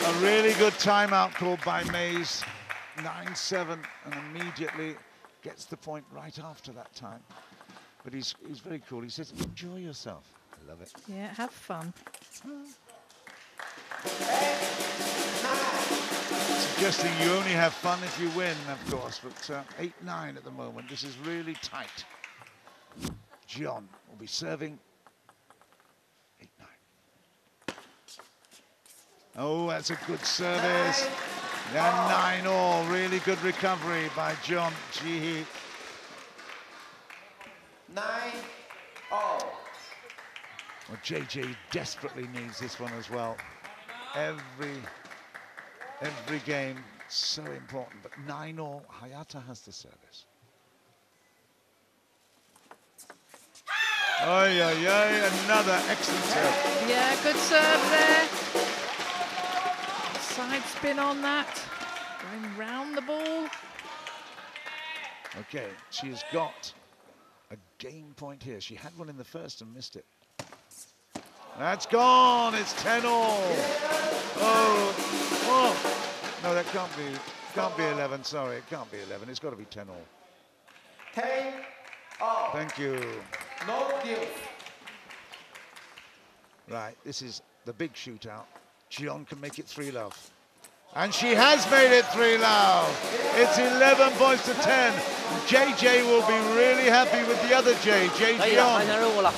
a really good timeout called by Mays. 9-7, and immediately gets the point right after that time. But he's very cool. He says, enjoy yourself. I love it. Yeah, have fun. Suggesting you only have fun if you win, of course, but 8-9 at the moment. This is really tight. Joan will be serving. 8-9. Oh, that's a good service. And 9-all, really good recovery by Joan Ji-hee. 9-all. Well, JJ desperately needs this one as well. Every game, so important. But 9-all, Hayata has the service. Ay, ay, ay, another excellent serve. Yeah, good serve there. Side spin on that. Going round the ball. Okay, she has got a game point here. She had one in the first and missed it. That's gone. It's 10-all. Oh. No, that can't be 11. Sorry, it can't be 11. It's got to be 10-all. 10-all. Thank you. No deal. Right, this is the big shootout. Joan can make it 3-love. And she has made it 3-love. It's 11 points to 10. JJ will be really happy with the other J, Joan.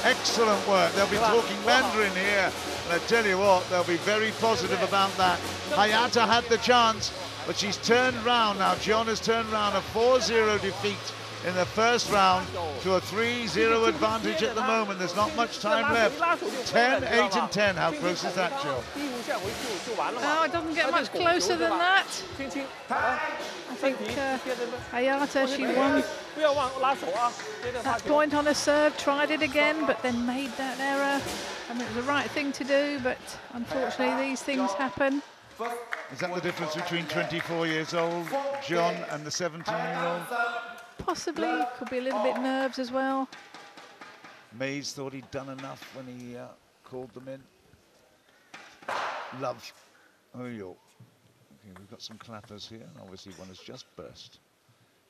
Excellent work. They'll be talking Mandarin here. And I tell you what, they'll be very positive about that. Hayata had the chance, but she's turned round now. Joan has turned round a 4-0 defeat in the first round to a 3-0 advantage at the moment. There's not much time left. 10, 8 and 10. How close is that, Joe? Oh, it doesn't get much closer than that. I think Hayata, she won that point on a serve, tried it again, but then made that error. I mean, it was the right thing to do, but unfortunately these things happen. Is that the difference between 24 years old, Joan, and the 17-year-old? Possibly, could be a little bit nerves as well. Mays thought he'd done enough when he called them in. Love. Oh, yo. Okay, we've got some clappers here, and obviously one has just burst.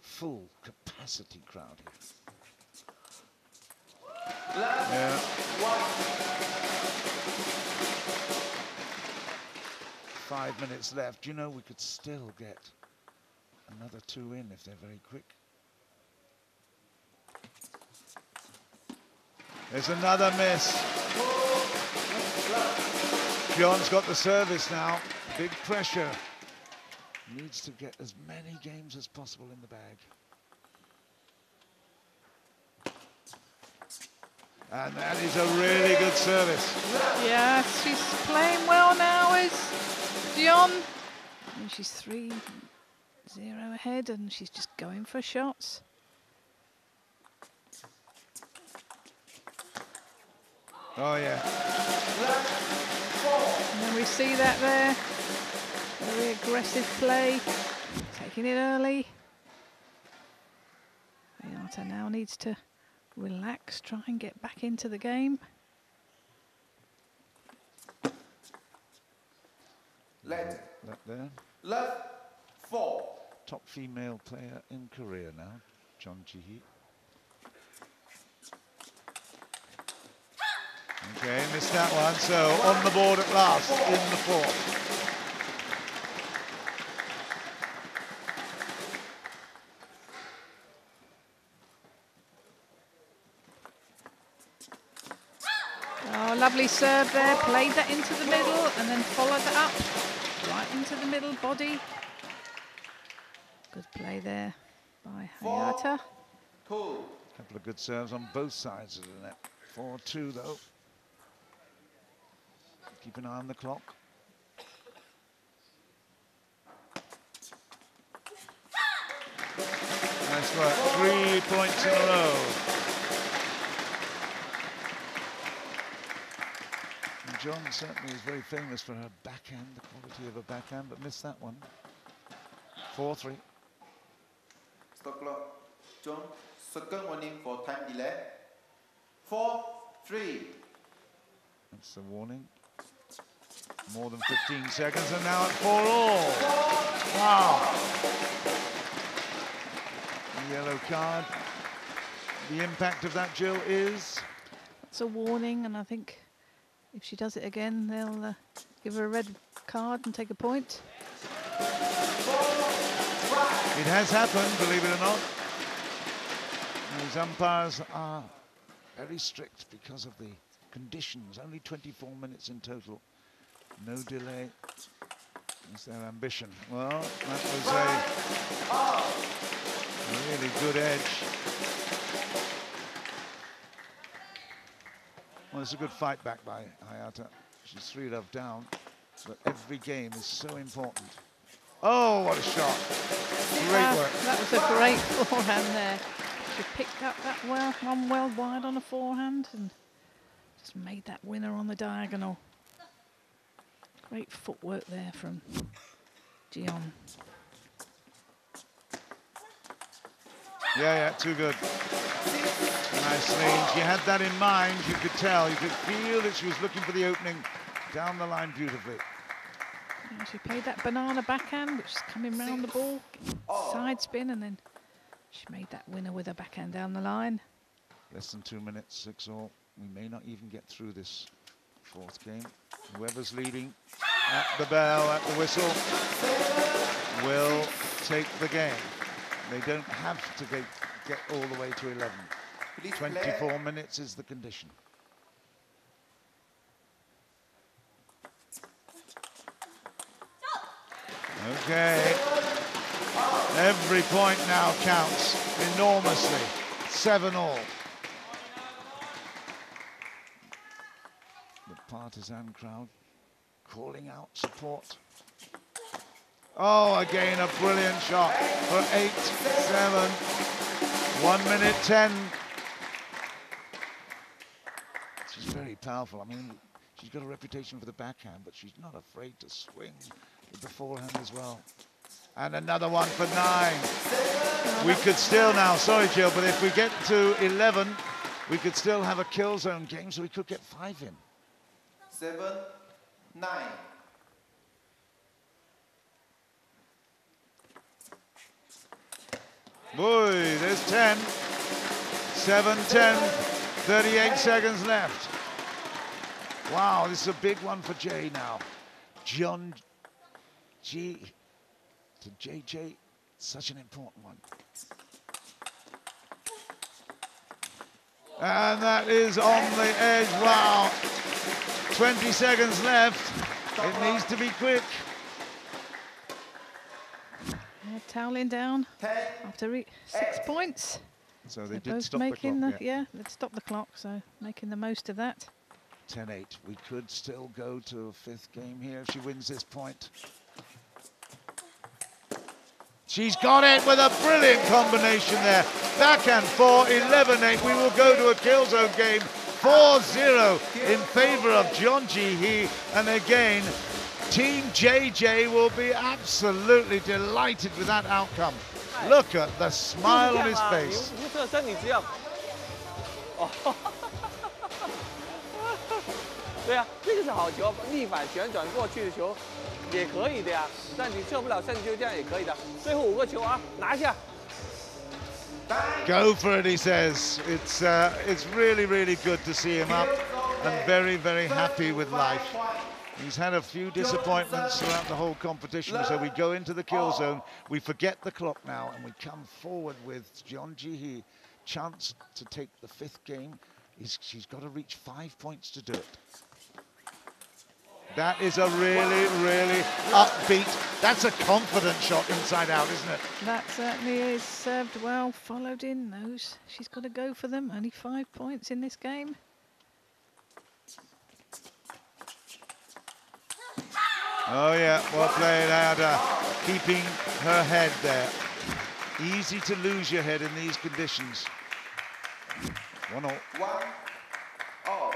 Full capacity crowd here. Yeah. 5 minutes left. You know, we could still get another 2 in if they're very quick. There's another miss. John's got the service now. Big pressure. Needs to get as many games as possible in the bag. And that is a really good service. Yes, she's playing well now, is Joan. And she's 3-0 ahead, and she's just going for shots. Oh, yeah. And then we see that there. Very aggressive play. Taking it early. Hayata now needs to relax, try and get back into the game. Left there. Left 4. Top female player in Korea now, Joan Ji-hee. Okay, missed that one, so on the board at last in the fourth. Oh, lovely serve there, played that into the middle and then followed that up, right into the middle body. Good play there by Hayata. Couple of good serves on both sides of the net. 4-2 though. Keep an eye on the clock. Nice work, 3 points in a row. And Joan certainly is very famous for her backhand, the quality of her backhand, but missed that one. 4-3. Stop clock. Joan, second warning for time delay. 4-3. That's the warning. More than 15 seconds, and now at 4-all. Wow. Yellow card. The impact of that, Jill, is? It's a warning, and I think if she does it again, they'll give her a red card and take a point. It has happened, believe it or not. These umpires are very strict because of the conditions. Only 24 minutes in total. No delay. That's their ambition. Well, that was a really good edge. Well, it's a good fight back by Hayata. She's 3-love down, but every game is so important. Oh, what a shot. Great work. That was a great forehand there. She picked up that one well wide on a forehand and just made that winner on the diagonal. Great footwork there from Joan. Yeah, too good. Nicely. She had that in mind, you could tell. You could feel that she was looking for the opening down the line beautifully. And she played that banana backhand, which is coming round the ball, side spin, and then she made that winner with her backhand down the line. Less than 2 minutes, 6-all. We may not even get through this fourth game. Whoever's leading at the bell, at the whistle, will take the game. They don't have to get all the way to 11. 24 minutes is the condition. Okay. Every point now counts enormously. 7-all. The partisan crowd calling out support. Oh, again a brilliant shot for 8-7. 1 minute 10. She's very powerful. I mean, she's got a reputation for the backhand, but she's not afraid to swing with the forehand as well. And another one for 9. We could still now, sorry Jill, but if we get to 11, we could still have a kill zone game, so we could get 5 in. 7-9. Boy, there's 10. 7-10, 38 seconds left. Wow, this is a big one for Jay now. John G to JJ, such an important one. And that is on the edge, wow. 20 seconds left, it needs to be quick. Toweling down after 6 points. So They're they did both stop the making clock. yeah, let's stop the clock, so making the most of that. 10-8, we could still go to a 5th game here if she wins this point. She's got it with a brilliant combination there. Backhand 4, 11-8. We will go to a kill zone game. 4-0 in favor of John Ji-hee. And again, Team JJ will be absolutely delighted with that outcome. Look at the smile on his face. 对啊，这个是好球，逆反旋转过去的球也可以的呀。但你射不了胜就这样也可以的。最后5个球啊，拿下。 Go for it, he says. It's really, really good to see him up and very, very happy with life. He's had a few disappointments throughout the whole competition, so we go into the kill zone, we forget the clock now, and we come forward with John Ji-hee. Chance to take the 5th game. She's got to reach 5 points to do it. That is a really, really upbeat, that's a confident shot inside out, isn't it? That certainly is. Served well, followed in those. She's got to go for them. Only 5 points in this game. Oh yeah, well played, Ada. Keeping her head there. Easy to lose your head in these conditions. 1-all. 1-all.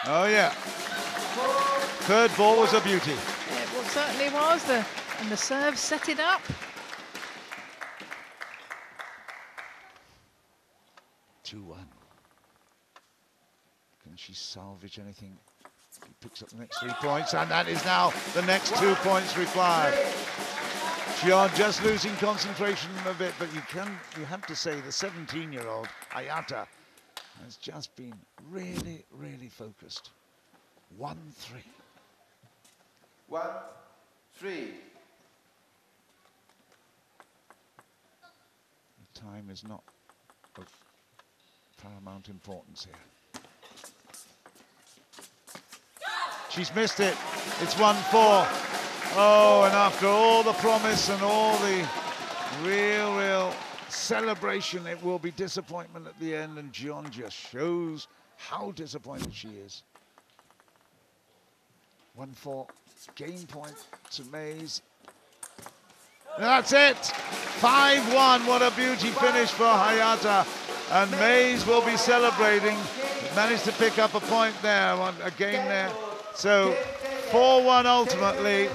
Oh, yeah. Third ball was a beauty. It certainly was. And the serve set it up. 2-1. Can she salvage anything? He picks up the next 3 points, and that is now the next 2 points required. Joan just losing concentration a bit, but you have to say the 17-year-old Hayata has just been really, really focused. 1-3. 1-3. The time is not of paramount importance here. She's missed it. It's 1-4. Oh, and after all the promise and all the real celebration, it will be disappointment at the end, and Joan just shows how disappointed she is. 1-4, game point to Mays. That's it, 5-1, what a beauty finish for Hayata. And Mays will be celebrating, managed to pick up a point there, a game there. So 4-1 ultimately.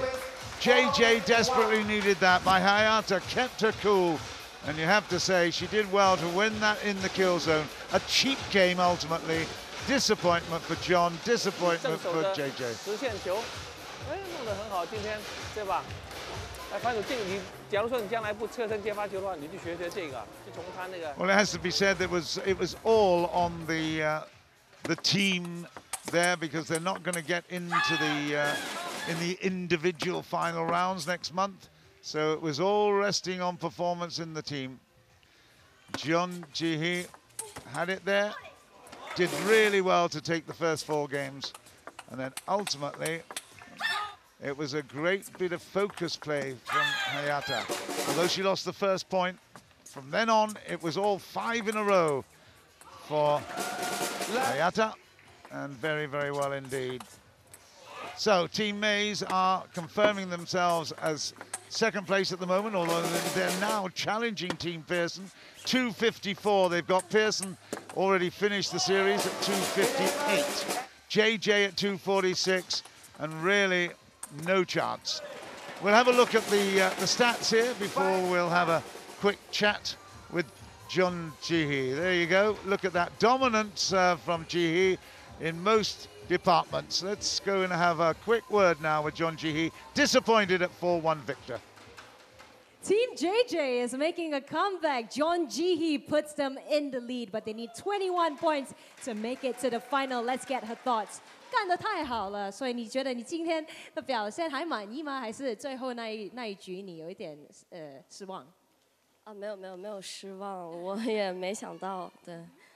JJ desperately needed that, but Hayata kept her cool. And you have to say, she did well to win that in the kill zone. A cheap game ultimately. Disappointment for Joan, disappointment for JJ. 直线球，哎，弄得很好，今天，对吧？哎，反正这个你，假如说你将来不侧身接发球的话，你就学这个，就从他那个。Well, it has to be said that it was all on the team there, because they're not going to get into in the individual final rounds next month. So it was all resting on performance in the team. Jeon Ji-hee had it there, did really well to take the first 4 games, and then ultimately it was a great bit of focus play from Hayata. Although she lost the first point, from then on it was all 5 in a row for Hayata, and very, very well indeed. So Team Mays are confirming themselves as second place at the moment, although they're now challenging Team Pearson. 254, they've got Pearson already finished the series at 258. JJ at 246, and really no chance. We'll have a look at the stats here before we'll have a quick chat with Jeon Ji-hee. There you go, look at that dominance from Ji-hee in most departments. Let's go and have a quick word now with Jeon Ji-hee. Disappointed at 4-1 victor. Team JJ is making a comeback. Jeon Ji-hee puts them in the lead, but they need 21 points to make it to the final. Let's get her thoughts. 干得太好了，所以你觉得你今天的表现还满意吗？还是最后那一局你有一点失望？啊，没有失望，我也没想到，对，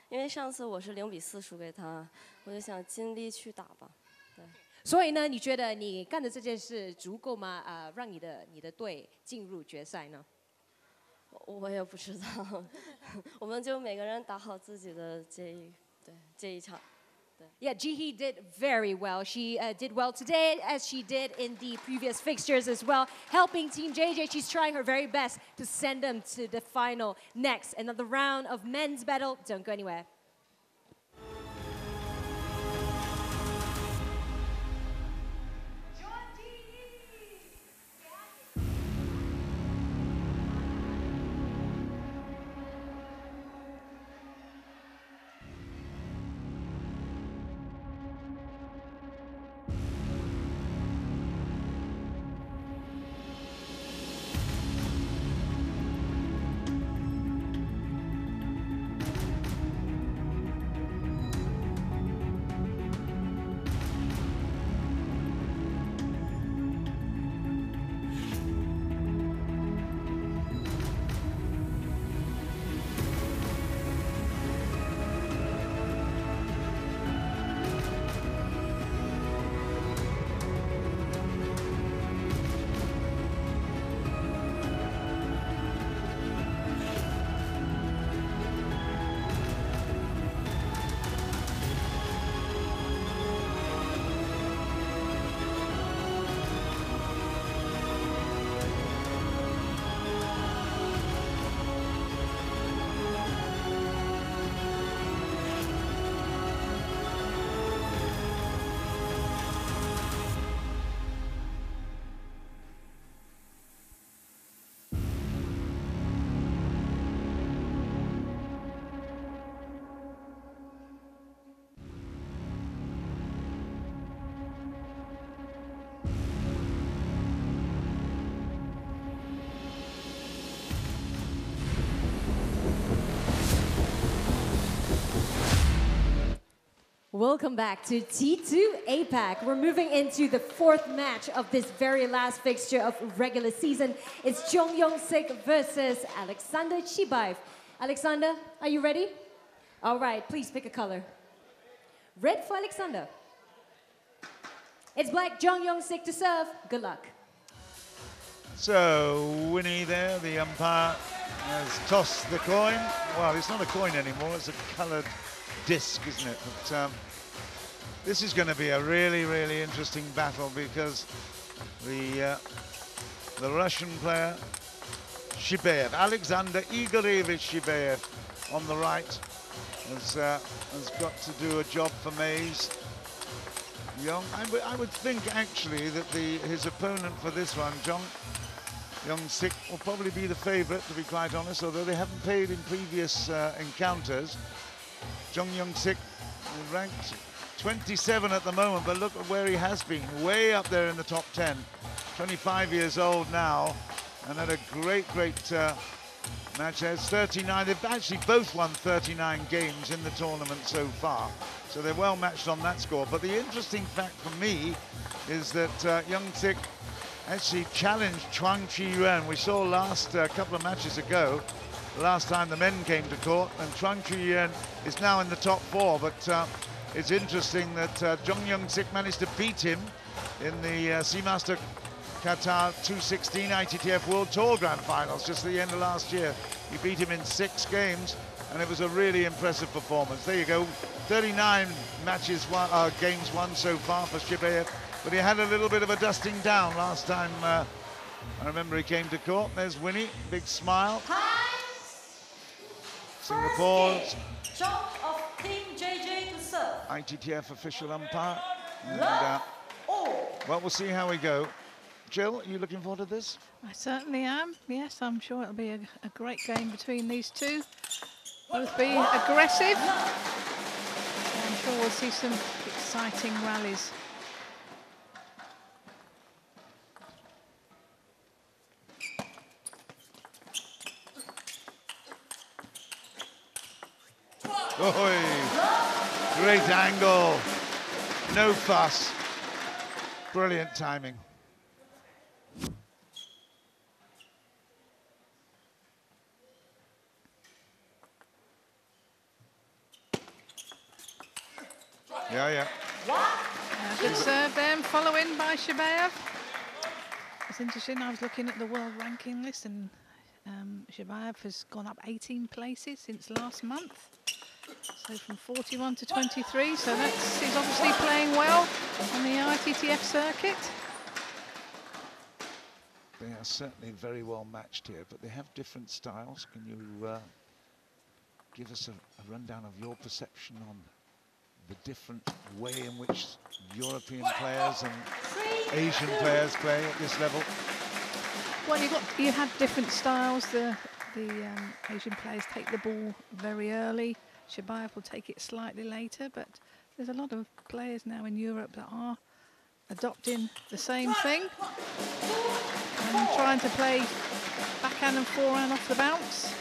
因为上次我是0比4输给他，我就想尽力去打吧，对。所以呢，你觉得你干的这件事足够吗？让你的队进入决赛呢？我也不知道，我们就每个人打好自己的这一场。 Yeah, Ji-hee did very well. She did well today, as she did in the previous fixtures as well, helping Team JJ. She's trying her very best to send them to the final next. Another round of men's battle. Don't go anywhere. Welcome back to T2 APAC. We're moving into the fourth match of this very last fixture of regular season. It's Yong-Sik versus Alexander Chibaev. Alexander, are you ready? All right, please pick a color. Red for Alexander. It's black, Yong-Sik to serve. Good luck. So, Winnie there, the umpire, has tossed the coin. Well, it's not a coin anymore, it's a coloured disc, isn't it? But this is going to be a really, really interesting battle because the Russian player, Chibaev, Alexander Igorevich Chibaev, on the right, has got to do a job for Mays. I would think actually that his opponent for this one, Yong-Sik, will probably be the favourite, to be quite honest, although they haven't played in previous encounters. Yong-Sik ranked 27 at the moment, but look at where he has been, way up there in the top 10. 25 years old now, and had a great match. There's 39. They've actually both won 39 games in the tournament so far, so they're well matched on that score. But the interesting fact for me is that Yong-Sik actually challenged Chien-an. We saw last couple of matches ago, last time the men came to court, and Chien-an is now in the top 4, but it's interesting that Yong-Sik managed to beat him in the Seamaster Qatar 216 ITTF World Tour Grand Finals just at the end of last year. He beat him in 6 games, and it was a really impressive performance. There you go, 39 games won so far for Chibaev, but he had a little bit of a dusting down last time. I remember he came to court. There's Winnie, big smile. Singapore's of Team JJ to serve. ITTF official umpire. And, well, we'll see how we go. Jill, are you looking forward to this? I certainly am. Yes, I'm sure it'll be a great game between these two. Both being aggressive. I'm sure we'll see some exciting rallies. Great angle, no fuss, brilliant timing. Yeah. Good serve then, following by Chibaev. It's interesting, I was looking at the world ranking list, and Chibaev has gone up 18 places since last month. So from 41 to 23, so he's obviously playing well on the ITTF circuit. They are certainly very well matched here, but they have different styles. Can you give us a rundown of your perception on the different way in which European players and Asian players play at this level? Well, you have different styles. The Asian players take the ball very early. Chibaev will take it slightly later, but there's a lot of players now in Europe that are adopting the same thing and trying to play backhand and forehand off the bounce.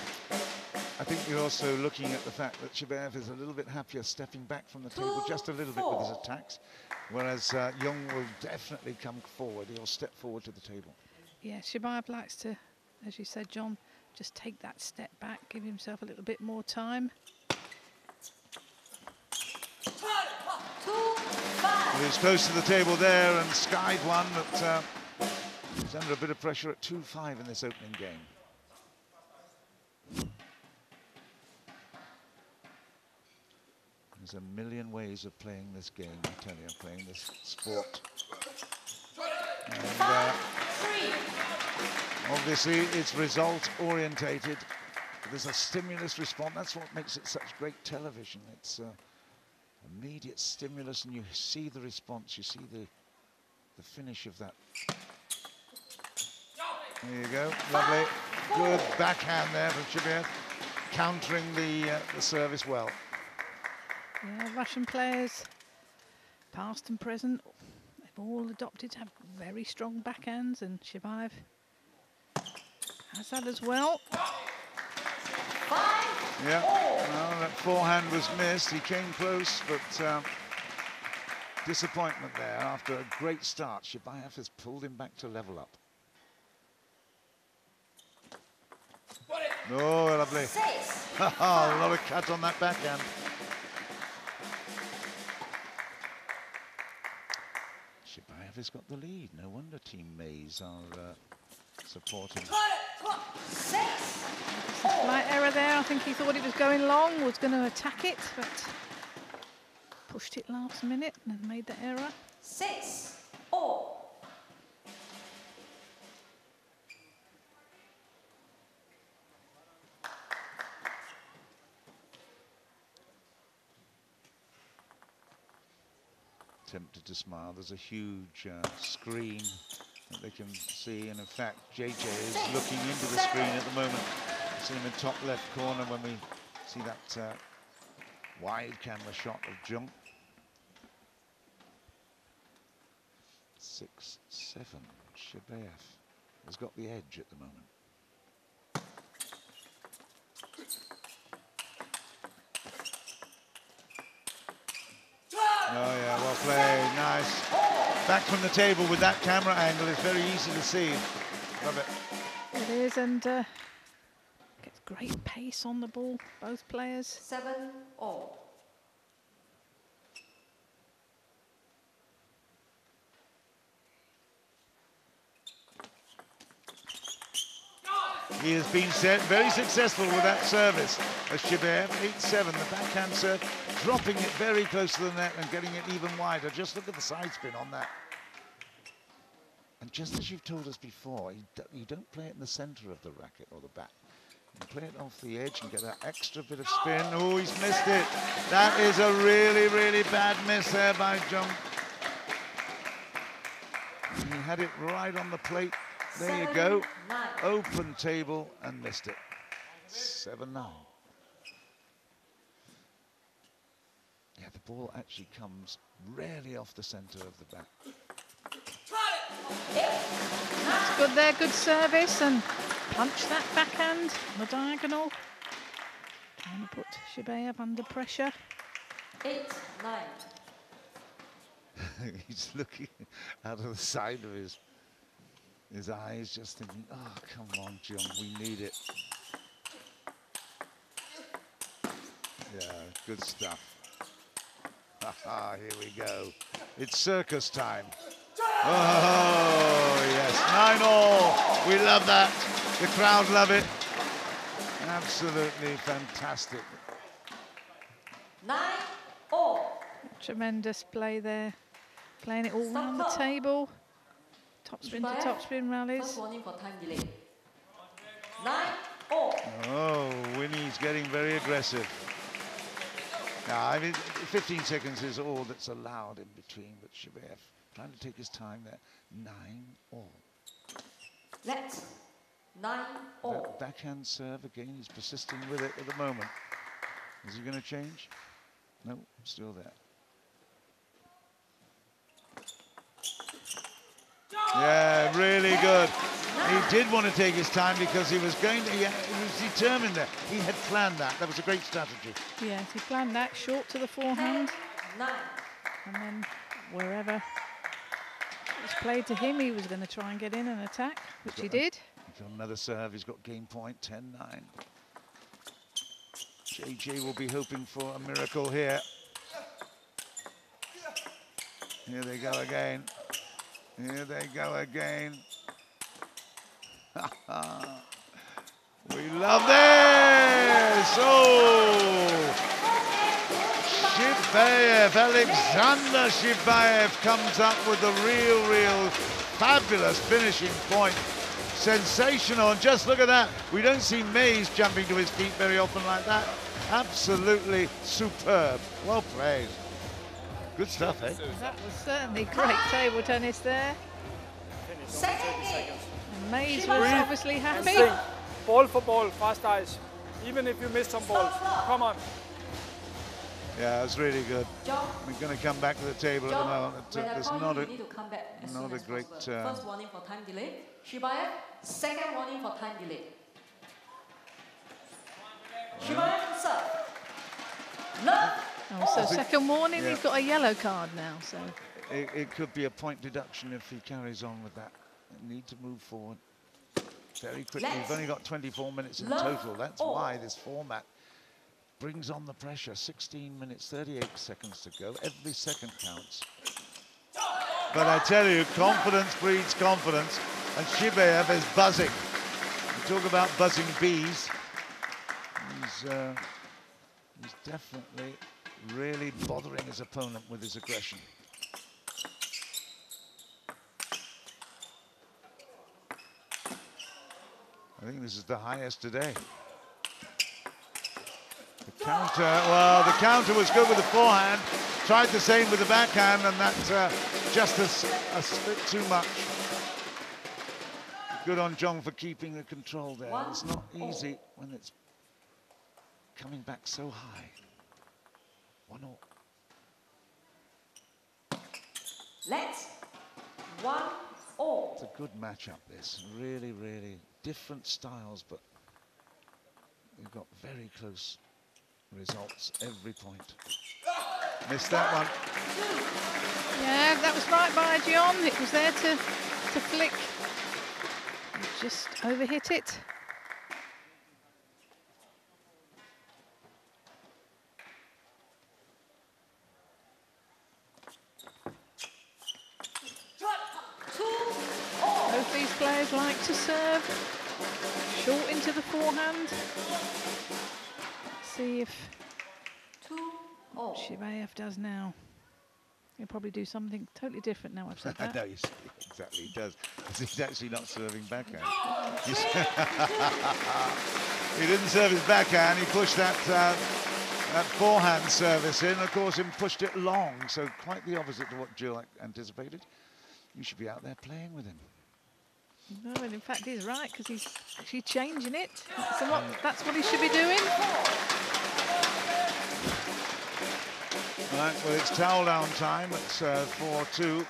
I think you're also looking at the fact that Chibaev is a little bit happier stepping back from the table just a little bit with his attacks, whereas Young will definitely come forward. He'll step forward to the table. Yeah, Chibaev likes to, as you said, John, just take that step back, give himself a little bit more time. Well, he's close to the table there and skied one, but he's under a bit of pressure at 2-5 in this opening game. There's a million ways of playing this game, I tell you, playing this sport. And obviously it's result orientated. There's a stimulus response. That's what makes it such great television. It's immediate stimulus, and you see the response, you see the finish of that. There you go, lovely. Good backhand there from Chibaev, countering the service well. Yeah, Russian players, past and present, they've all adopted to have very strong backhands, and Chibaev has that as well. Yeah, well, that forehand was missed. He came close, but disappointment there after a great start. Shibaev has pulled him back to level up. Oh, lovely. A lot of cut on that backhand. Shibaev has got the lead. No wonder Team Mays are supporting. Slight error there. I think he thought it was going long, was going to attack it, but pushed it last minute and made the error. 6-all. Tempted to smile. There's a huge screen that they can see, and in fact JJ is looking into the screen at the moment. See him in top left corner when we see that wide camera shot of Jung. 6-7. Shibaev has got the edge at the moment. Oh yeah, well played, nice. Back from the table with that camera angle is very easy to see. Love it. It is, and gets great pace on the ball, both players. 7-all. He has been very successful with that service. As Shibaev, 8-7, the backhand serve, dropping it very close to the net and getting it even wider. Just look at the side spin on that. And just as you've told us before, you don't play it in the center of the racket or the bat. You play it off the edge and get that extra bit of spin. Oh, he's missed it. That is a really, really bad miss there by Joan. He had it right on the plate. There you go. Open table and missed it. 7-9. Yeah, the ball actually comes rarely off the center of the bat. That's good there, good service, and punch that backhand on the diagonal. Trying to put Shibaev under pressure. 8-9. He's looking out of the side of his eyes, just thinking, oh, come on, John, we need it. Yeah, good stuff. Here we go. It's circus time. Oh, yes, 9-all. We love that. The crowd love it. Absolutely fantastic. 9-all. Tremendous play there. Playing it all around the table. Topspin to topspin rallies. First warning for time delay. 9-all. Oh, Winnie's getting very aggressive. Now, I mean, 15 seconds is all that's allowed in between, but Shibaev trying to take his time there. 9-all. Let's 9-all. That backhand serve again, he's persisting with it at the moment. Is he going to change? No, still there. Yeah, really good. He did want to take his time because he was going to, he was determined there. He had planned that. That was a great strategy. Yes, he planned that short to the forehand. 9. And then wherever it was played to him, he was going to try and get in and attack, which he did. He's got another serve. He's got game point, 10-9. JJ will be hoping for a miracle here. Here they go again. Here they go again. We love this! Oh! Shibaev, Alexandra Shibaev comes up with a real fabulous finishing point. Sensational, and just look at that. We don't see Mays jumping to his feet very often like that. Absolutely superb. Well played. Good stuff, eh? That was certainly great table tennis there. And Mays was obviously happy. Ball for ball, fast eyes. Even if you miss some balls, come on. Yeah, it's really good. We're going to come back to the table at the moment. There's not a great... First warning for time delay. Shibaev, second warning for time delay. Shibaev serve. Love. Oh, so second warning, yeah. he's got a yellow card now. So it could be a point deduction if he carries on with that. They need to move forward very quickly. We've only got 24 minutes in total. That's why this format brings on the pressure. 16 minutes, 38 seconds to go. Every second counts. But I tell you, confidence breeds confidence, and Shibaev is buzzing. You talk about buzzing bees. He's definitely really bothering his opponent with his aggression. I think this is the highest today. The counter, well, the counter was good with the forehand. Tried the same with the backhand, and that's just a bit too much. Good on Joan for keeping the control there. It's not easy when it's coming back so high. 1-1. Let's 1-1. It's a good matchup, this. Really, really different styles, but we've got very close results every point. Missed that one. yeah, that was right by Joan. It was there to flick. He just overhit it. Both these players like to serve short into the forehand. Let's see if Shibaev does now. He'll probably do something totally different now I've said that. No, exactly, he does. He's actually not serving backhand. He didn't serve his backhand, he pushed that forehand service in, of course, and pushed it long, so quite the opposite to what Jill anticipated. You should be out there playing with him. No, and in fact he's right, because he's actually changing it. That's what he should be doing. Right, well, it's towel down time. It's 4-2.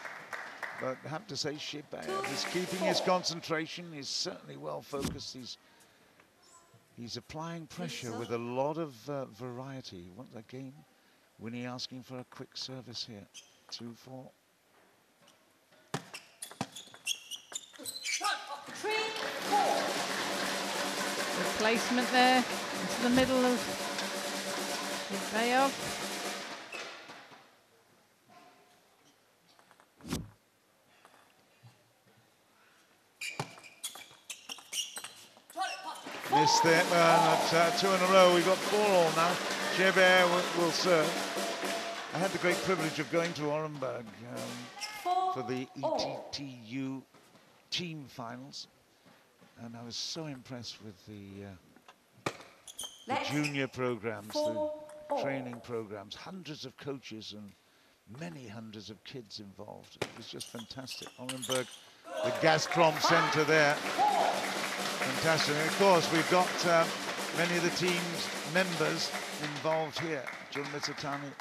But I have to say, Shibaev is keeping his concentration. He's certainly well focused. He's applying pressure with a lot of variety. What a game. Winnie asking for a quick service here. 2-4. Good placement there into the middle of Shibaev. Missed it, that's 2 in a row. We've got 4-4 now. Shibaev will serve. I had the great privilege of going to Orenburg for the ETTU team finals, and I was so impressed with the junior programs, the training programs, hundreds of coaches and many hundreds of kids involved. It was just fantastic. Orenburg, the Gazprom Center there. Fantastic. And of course, we've got many of the team's members involved here. Joan Mitsutani,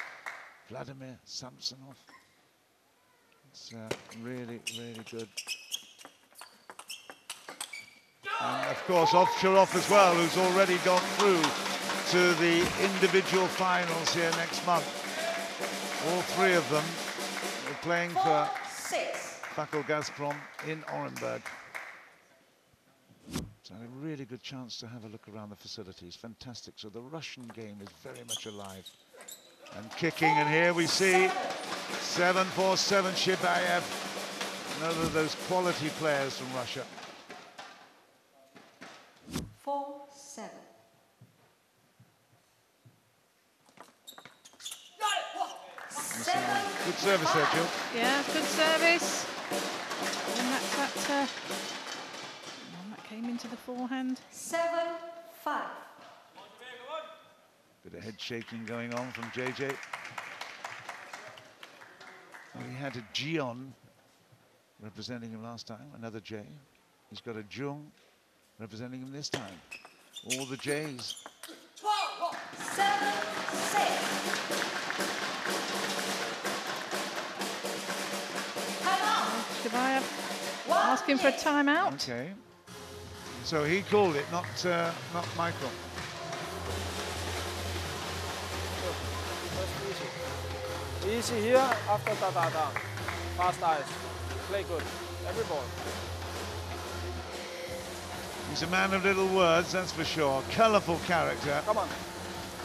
Vladimir, Samsonov. It's really, really good. And of course, Ovcharov as well, who's already gone through to the individual finals here next month. All three of them are playing for Fakul Gazprom in Orenburg. So a really good chance to have a look around the facilities. Fantastic. So the Russian game is very much alive. And kicking, and here we see 7-4-7 Shibaev. Another of those quality players from Russia. 4-7. Good service there, Jill. Yeah, good service. And that's that. Came into the forehand. 7-5. Bit of head shaking going on from JJ. Well, he had a Jion representing him last time, another J. He's got a Jung representing him this time. All the J's. 7-6. Shibaev asking for a timeout. Okay. So he called it, not Michael. Easy. Easy here, after da-da-da. Fast eyes. Play good. Every ball. He's a man of little words, that's for sure. Colourful character. Come on.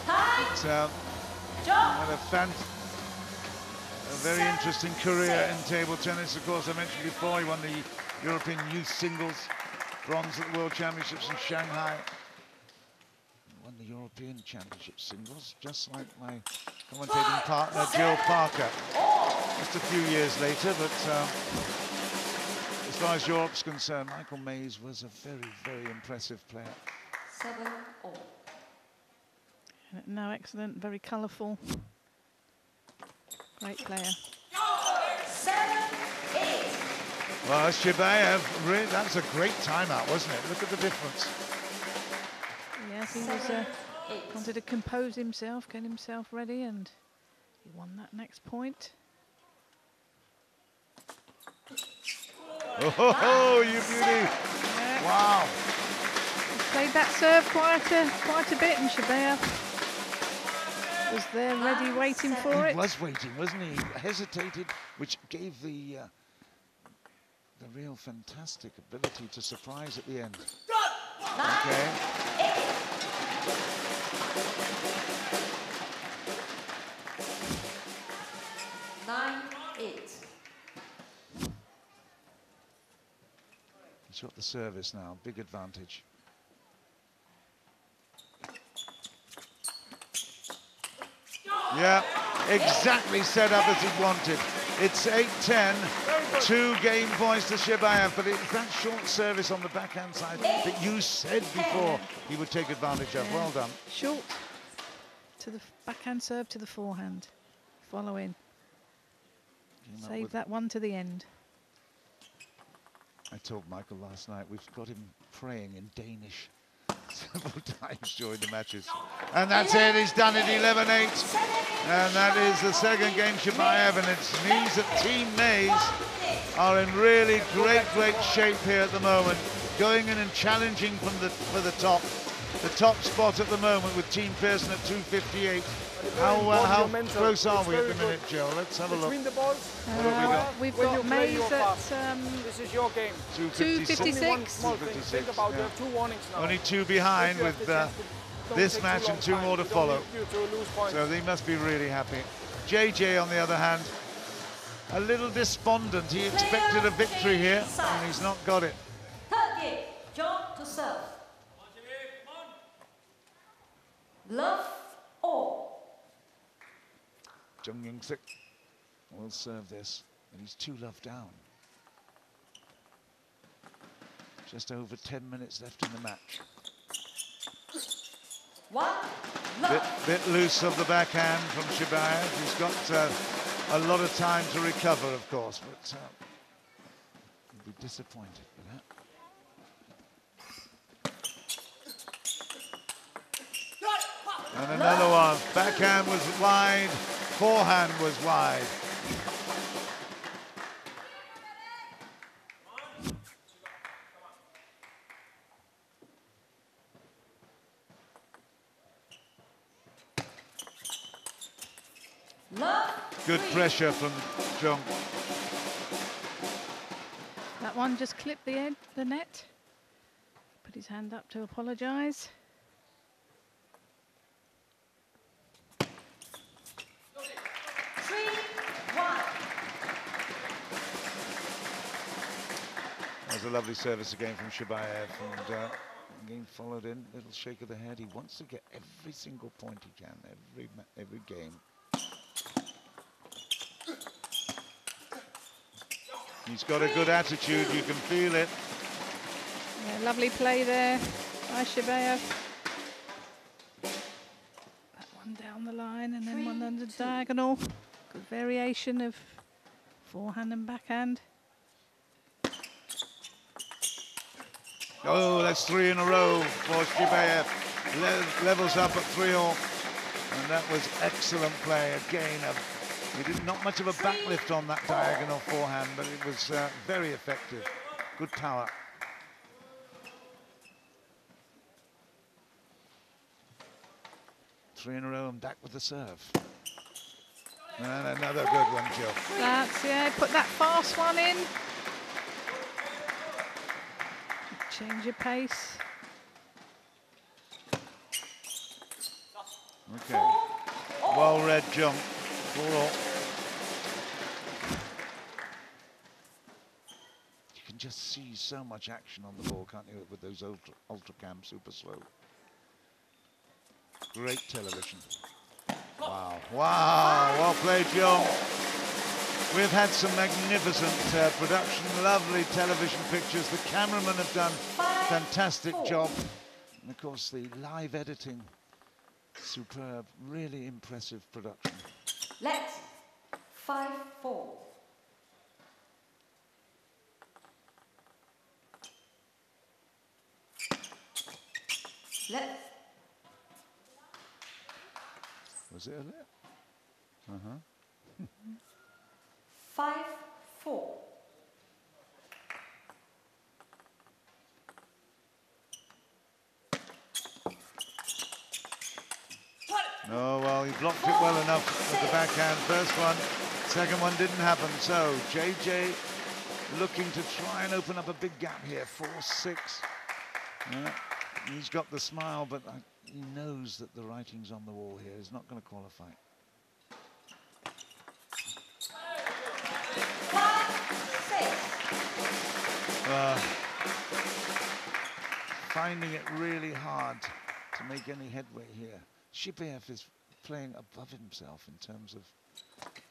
But, had a very interesting career in table tennis. Of course, I mentioned before, he won the European Youth Singles bronze at the World Championships in Shanghai. He won the European Championship singles, just like my commentating partner, Jill Parker. Just a few years later, but as far as Europe's concerned, Michael Mays was a very, very impressive player. 7-all. No, excellent, very colourful. Great player. 7-8. Well, Shibaev, really, that's a great timeout, wasn't it? Look at the difference. Yes, he was, wanted to compose himself, get himself ready, and he won that next point. Oh, you beauty! Yeah. Wow. He played that serve quite a bit, and Shibaev was there ready, waiting for it. He was waiting, wasn't he? He hesitated, which gave the real fantastic ability to surprise at the end. Okay. 9-8. He's got the service now, big advantage. Yeah, exactly set up as he wanted. It's 8-10, 2 game points to Shibaev, but it's that short service on the backhand side that you said before he would take advantage of. Well done. Short to the backhand serve to the forehand. Follow in. Save that one to the end. I told Michael last night, we've got him praying in Danish several times during the matches. And that's it, he's done it, 11-8. And that is the second game, Shibaev, and it means that Team Mays are in really great shape here at the moment. Going in and challenging for the top spot at the moment with Team Pearson at 258. How close are we at the minute, Joe? Let's have a look. Between the balls, What have we got? We've got Mays at this is your game. 256. Think about you have 2 warnings now. Only 2 behind with this match and 2 more to follow. So they must be really happy. JJ, on the other hand, a little despondent. He expected a victory here, and he's not got it. Third game, Joan to serve. Love all. Yong-Sik will serve this, and he's 2 love down. Just over 10 minutes left in the match. 1 love. Bit loose of the backhand from Shibaev. He's got a lot of time to recover, of course, but he'll be disappointed with that. And another one. Backhand was wide, forehand was wide. Good pressure from Joan. That one just clipped the net. Put his hand up to apologise. That was a lovely service again from Shibaev, and again followed in, little shake of the head. He wants to get every single point he can, every game. He's got a good attitude, you can feel it. Yeah, lovely play there by Shibaev. That one down the line and then one under diagonal. Good variation of forehand and backhand. Oh, that's 3 in a row for Shibaev. Levels up at 3-all. And that was excellent play again. He did not much of a backlift on that diagonal forehand, but it was very effective. Good power. Three in a row and back with the serve. And another good one, Jill. That's, yeah, put that fast one in. Change your pace. Okay. Well read jump. 4-all. You can just see so much action on the ball, can't you, with those ultra cam super slow. Great television. Wow. Wow. Well played, Joan. We've had some magnificent production, lovely television pictures. The cameramen have done a fantastic job. And of course, the live editing, superb, really impressive production. Let's 5-4. Let's. Was it a let? Uh-huh. 5-4. Oh, well, he blocked it well enough with the backhand. First one, second one didn't happen. So JJ looking to try and open up a big gap here. 4-6. Yeah, he's got the smile, but he knows that the writing's on the wall here. He's not going to qualify. Finding it really hard to make any headway here. Shibaev is playing above himself in terms of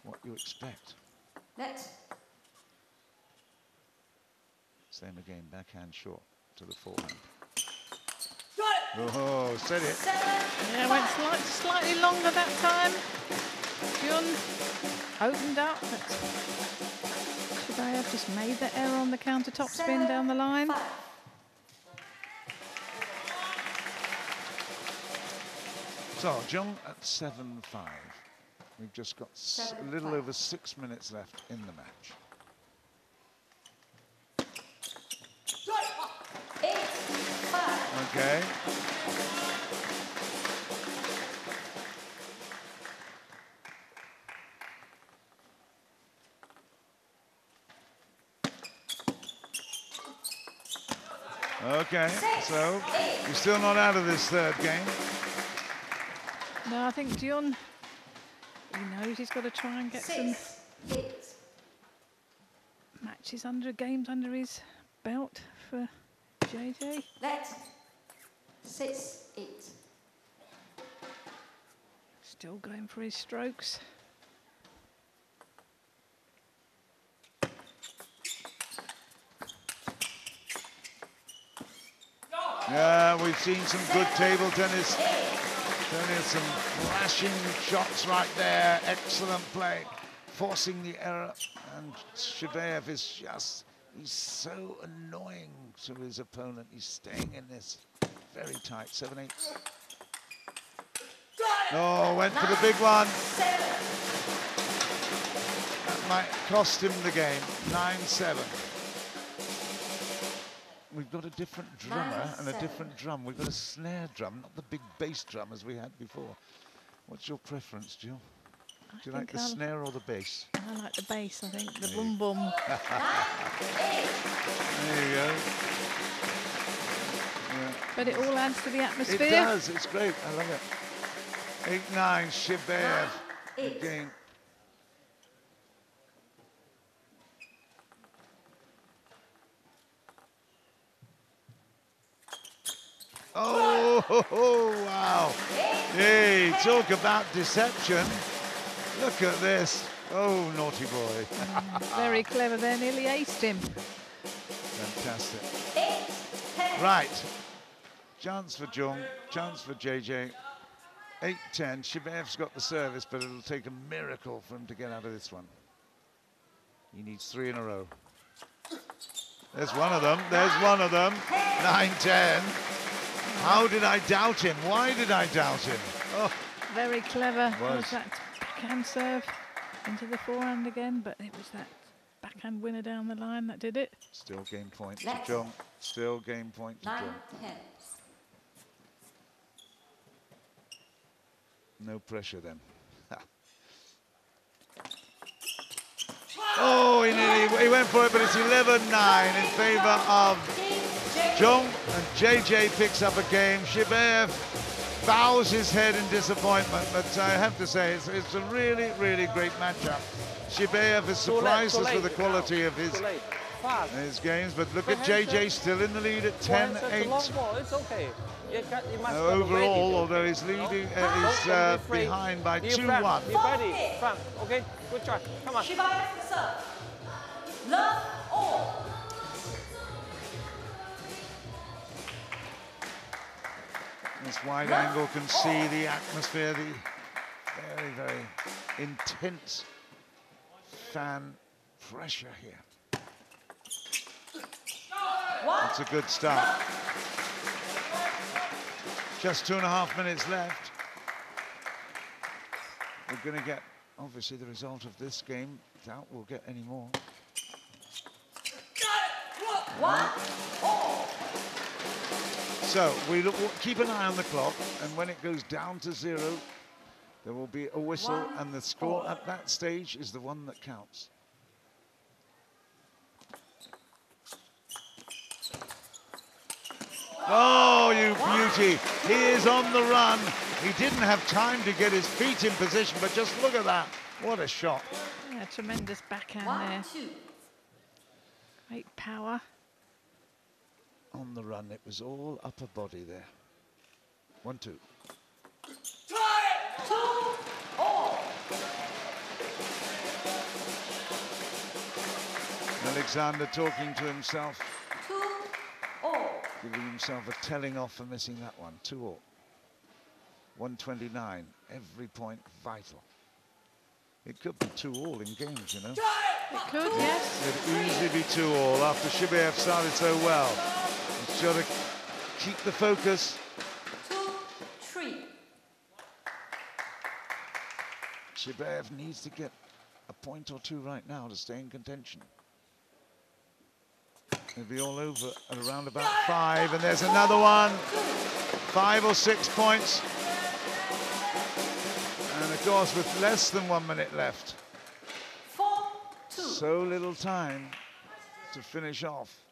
what you expect. Net. Same again, backhand short to the forehand. Oh, steady it. Yeah, went slightly longer that time. Joan opened up, but Shibaev just made the error on the countertop spin down the line. So, Joan at 7-5. We've just got a little over 6 minutes left in the match. 8-5. Okay. Okay, so you're still not out of this third game. No, I think Joan, he knows he's got to try and get some matches games under his belt for JJ. Let 6-8. Still going for his strokes. Yeah, we've seen some good table tennis. Some flashing shots right there. Excellent play. Forcing the error. And Shibaev is just, he's so annoying to his opponent. He's staying in this very tight. 7-8. Oh, went for the big one. That might cost him the game. 9-7. We've got a different drummer and a different drum. We've got a snare drum, not the big bass drum as we had before. What's your preference, Jill? Do you like the snare or the bass? I like the bass, I think. The boom boom. There you go. Yeah. But it all adds to the atmosphere. It does. It's great. I love it. 8-9, Shibaev again. Oh, wow. Hey, talk about deception. Look at this. Oh, naughty boy. Very clever there, nearly aced him. Fantastic. Right. Chance for Jung, chance for JJ. 8-10. Shibaev's got the service, but it'll take a miracle for him to get out of this one. He needs 3 in a row. There's one of them. There's one of them. 9-10. How did I doubt him? Why did I doubt him? Oh. Very clever. Was that backhand serve into the forehand again, but it was that backhand winner down the line that did it. Still game point to Jung. Still game point to Jung. 9-10. No pressure then. Oh, he went for it, but it's 11-9 in favor of Joan, and JJ picks up a game. Shibaev bows his head in disappointment, but I have to say it's a really, really great matchup. Shibaev has surprised us with the quality of his games, but look at JJ still in the lead at 10-8. It's okay. Overall, although he's leading, he's behind by 2-1. Be ready, Frank. Okay, good try. Come on. Shibaev serve. Love all. This wide angle can see the atmosphere, the very, very intense fan pressure here. That's a good start. Just 2.5 minutes left. We're going to get, obviously, the result of this game. Doubt we'll get any more. So we keep an eye on the clock, and when it goes down to 0, there will be a whistle, and the score at that stage is the one that counts. Oh, you beauty. He is on the run. He didn't have time to get his feet in position, but just look at that. What a shot. Yeah, tremendous backhand there. Great power. On the run, it was all upper body there. 1-2. Alexandra talking to himself. Giving himself a telling off for missing that one. 2-all. 129. Every point vital. It could be 2-all in games, you know. It could, yes. It could easily be 2-all after Shibaev started so well. He's got to keep the focus. 2-3. Shibaev needs to get a point or two right now to stay in contention. It'll be all over at around about 5, and there's another one. 5 or 6 points. And of course, with less than 1 minute left. 4-2. So little time to finish off.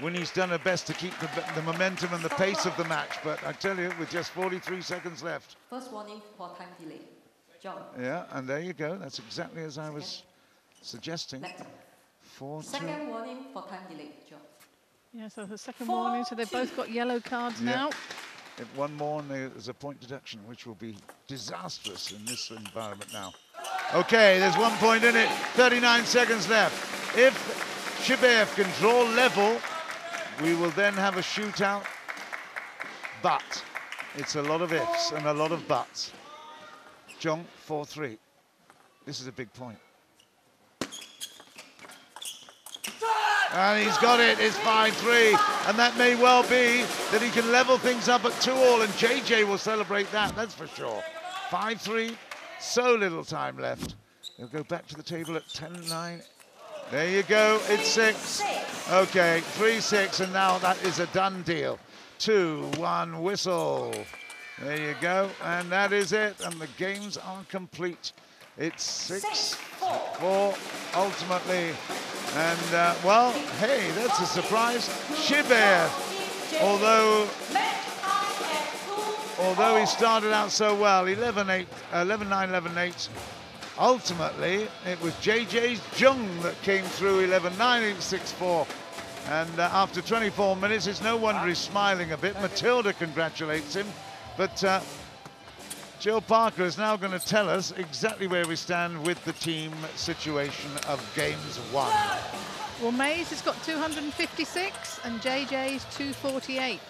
Winnie's done her best to keep the momentum and the pace of the match, but I tell you, with just 43 seconds left. First warning for time delay. Joan. Yeah, and there you go. That's exactly as I was suggesting. 4-2. Second warning for time delay, Joan. Yeah, so the second warning, so they've both got yellow cards now. If one more, and there's a point deduction, which will be disastrous in this environment now. Okay, there's 1 point in it. 39 seconds left. If Shibaev can draw level, we will then have a shootout. But it's a lot of ifs and a lot of buts. Joan, 4-3. This is a big point. And he's got it, it's 5-3. And that may well be that he can level things up at 2-all, and JJ will celebrate that, that's for sure. 5-3, so little time left. He'll go back to the table at 10-9. There you go, it's 6. Okay, 3-6, and now that is a done deal. 2-1 whistle. There you go, and that is it, and the games are complete. It's 6-4 ultimately. And, well, hey, that's a surprise. Shibaev, although he started out so well, 11-9, 11-8, ultimately, it was JJ's Jung that came through 11-9, 6-4. And after 24 minutes, it's no wonder he's smiling a bit. Matilda congratulates him. But Jill Parker is now going to tell us exactly where we stand with the team situation of games 1. Well, Mays has got 256 and JJ's 248.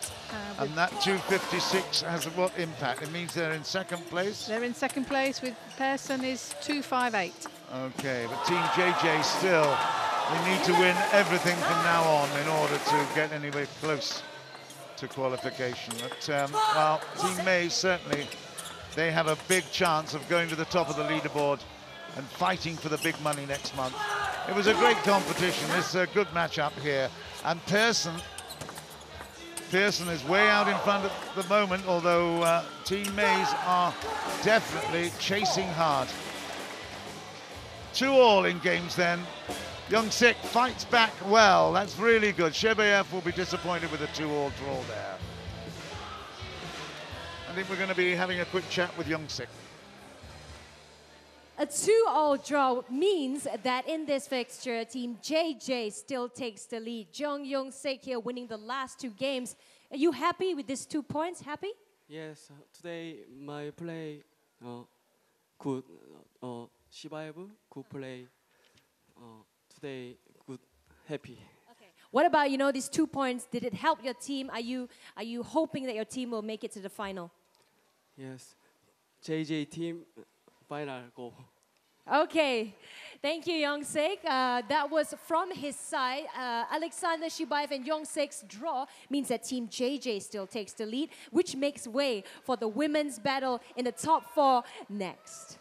And that 256 has what impact? It means they're in second place? They're in second place with Pearson is 258. Okay, but Team JJ still, they need to win everything from now on in order to get anywhere close to qualification. But, well, Team Mays certainly, they have a big chance of going to the top of the leaderboard and fighting for the big money next month. It was a great competition. It's a good matchup here. And Pearson is way out in front at the moment, although Team Mays are definitely chasing hard. 2-2 in games then. Yong-Sik fights back well. That's really good. Shebayev will be disappointed with a 2-2 draw there. I think we're going to be having a quick chat with Yong-Sik. A 2-2 draw means that in this fixture, Team JJ still takes the lead. Yong-Sik here winning the last 2 games. Are you happy with these 2 points? Happy? Yes. Today my play good. Shibaev good play. Today good, happy. Okay. What about these 2 points? Did it help your team? Are you hoping that your team will make it to the final? Yes. JJ team. Final goal. Okay, thank you, Yong-Sik. That was from his side. Alexandra, Shibaev, and Yong-Sik's draw means that Team JJ still takes the lead, which makes way for the women's battle in the top 4 next.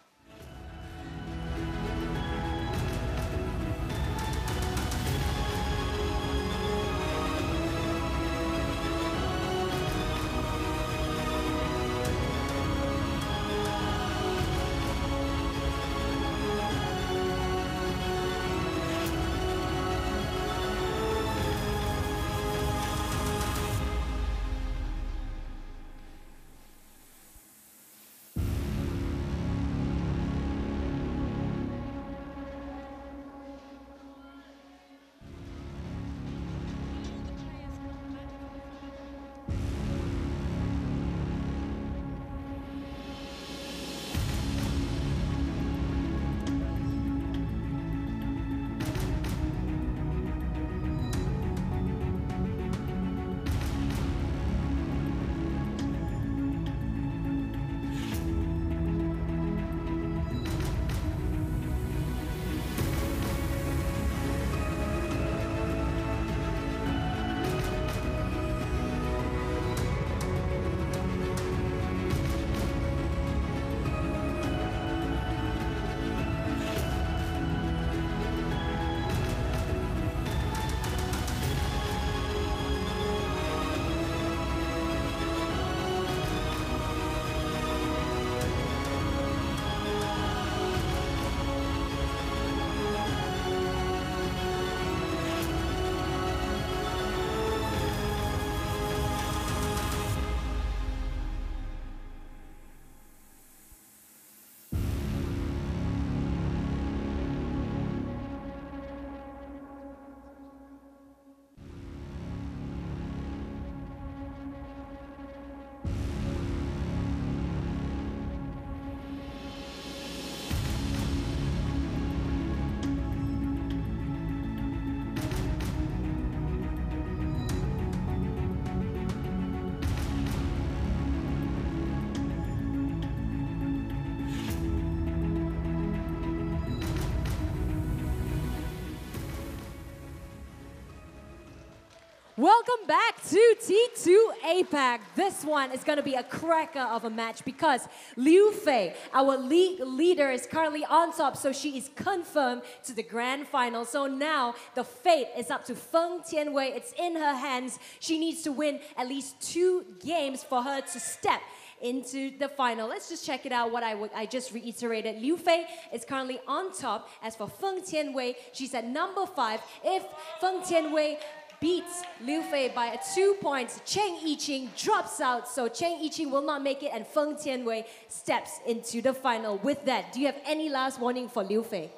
Welcome back to T2 APAC. This one is going to be a cracker of a match because Liu Fei, our league leader, is currently on top, so she is confirmed to the grand final. So now the fate is up to Feng Tianwei. It's in her hands. She needs to win at least 2 games for her to step into the final. Let's just check it out, what I just reiterated. Liu Fei is currently on top. As for Feng Tianwei, she's at number 5. If Feng Tianwei beats Liu Fei by 2 points, Cheng I-ching drops out, so Cheng I-ching will not make it, and Feng Tianwei steps into the final. With that, do you have any last warning for Liu Fei?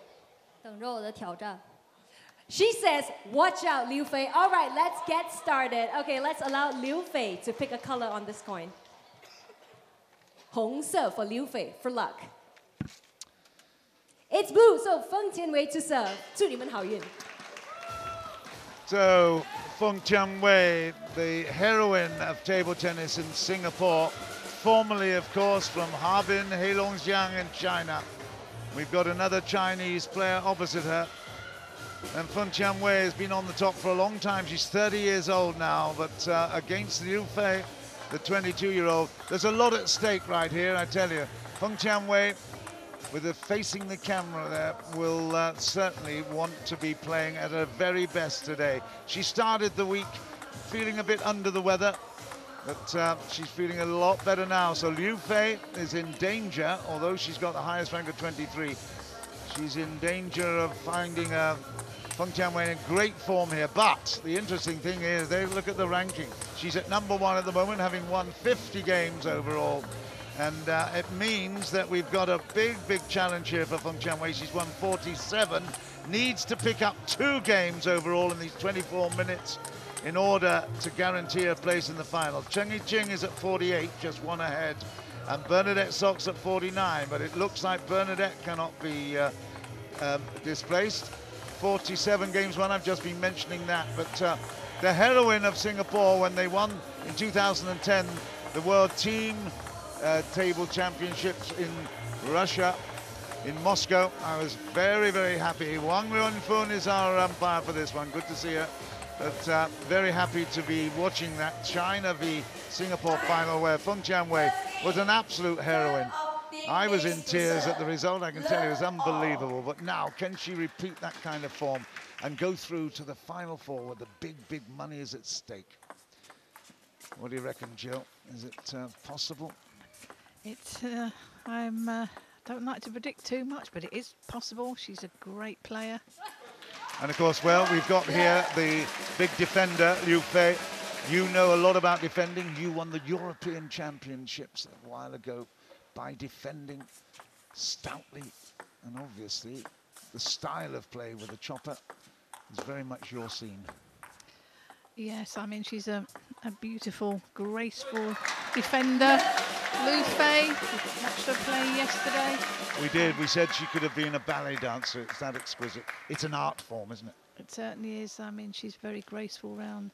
等着我的挑战。 She says, watch out, Liu Fei. All right, let's get started. Okay, let's allow Liu Fei to pick a color on this coin. 红色 for Liu Fei, for luck. It's blue, so Feng Tianwei to serve. 祝你们好运. So, Feng Tianwei, the heroine of table tennis in Singapore, formerly, of course, from Harbin, Heilongjiang in China. We've got another Chinese player opposite her. And Feng Tianwei has been on the top for a long time. She's 30 years old now, but against Liu Fei, the 22-year-old, there's a lot at stake right here, I tell you. Feng Tianwei, with her facing the camera there, will certainly want to be playing at her very best today. She started the week feeling a bit under the weather, but she's feeling a lot better now. So Liu Fei is in danger, although she's got the highest rank of 23. She's in danger of finding Feng Tianwei in great form here. But the interesting thing is, they look at the ranking. She's at #1 at the moment, having won 50 games overall. And it means that we've got a big challenge here for Feng Tianwei. She's won 47, needs to pick up 2 games overall in these 24 minutes in order to guarantee her place in the final. Cheng I-ching is at 48, just 1 ahead, and Bernadette Sox at 49, but it looks like Bernadette cannot be displaced. 47 games won, I've just been mentioning that, but the heroine of Singapore when they won in 2010 the World Team Table Championships in Russia, in Moscow. I was very happy. Wang Ryunfun is our umpire for this one. Good to see her. But very happy to be watching that China v Singapore final where Feng Tianwei was an absolute heroine. I was in tears at the result, I can tell you, it was unbelievable. But now, can she repeat that kind of form and go through to the Final Four where the big money is at stake? What do you reckon, Jill? Is it possible? It's, I don't like to predict too much, but it is possible. She's a great player. And of course, well, we've got here the big defender, Liu Fei. You know a lot about defending. You won the European Championships a while ago by defending stoutly. And obviously, the style of play with the chopper is very much your scene. Yes, I mean, she's a beautiful, graceful defender. Liu Fei, we watched her play yesterday. We did. We said she could have been a ballet dancer. It's that exquisite. It's an art form, isn't it? It certainly is. I mean, she's very graceful around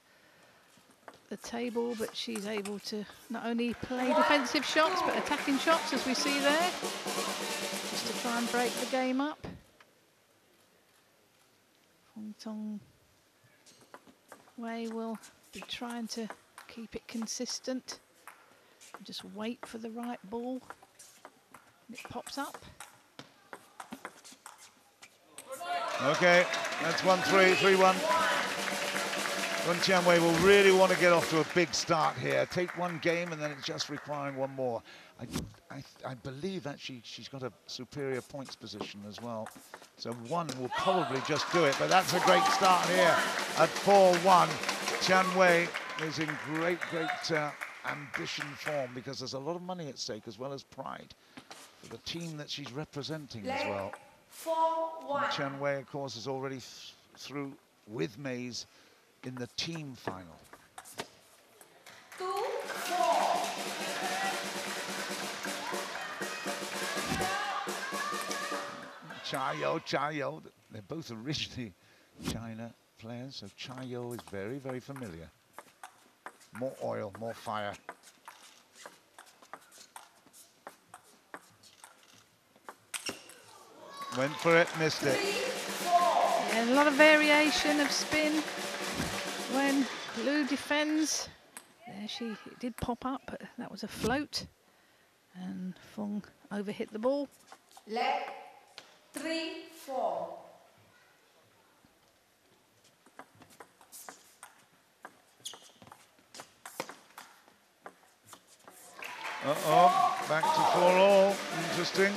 the table, but she's able to not only play defensive shots, but attacking shots, as we see there, just to try and break the game up. Feng Tianwei will be trying to keep it consistent. Just wait for the right ball. It pops up. Okay, that's 1-3, 3-1. Feng Tianwei will really want to get off to a big start here. Take one game and then it's just requiring one more. I believe actually she's got a superior points position as well. So one will probably just do it, but that's a great start here at 4-1. Tianwei is in great ambition form because there's a lot of money at stake as well as pride for the team that she's representing as well. Tianwei, of course, is already through with Mays in the team final. 2-4. Chayo. They're both originally China players, so Chayo is very familiar. More oil, more fire. Went for it, missed it. Yeah, a lot of variation of spin when Liu defends. There it did pop up, but that was a float. And Feng overhit the ball. Leg 3-4. Back to 4-all. Interesting.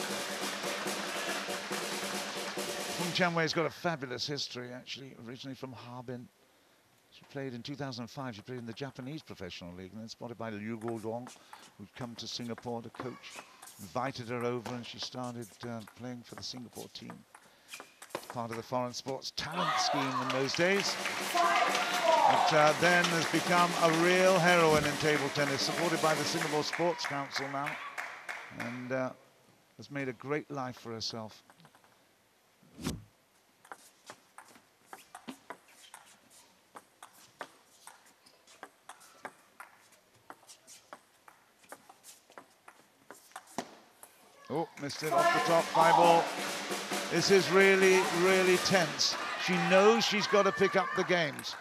Feng Tianwei's got a fabulous history, actually, originally from Harbin. She played in 2005. She played in the Japanese professional league, and then spotted by Liu Guodong, who'd come to Singapore to coach. Invited her over, and she started playing for the Singapore team. Part of the foreign sports talent scheme in those days. But then has become a real heroine in table tennis, supported by the Singapore Sports Council now, and has made a great life for herself. Oh, missed it off the top, 5-all. This is really tense. She knows she's got to pick up the games.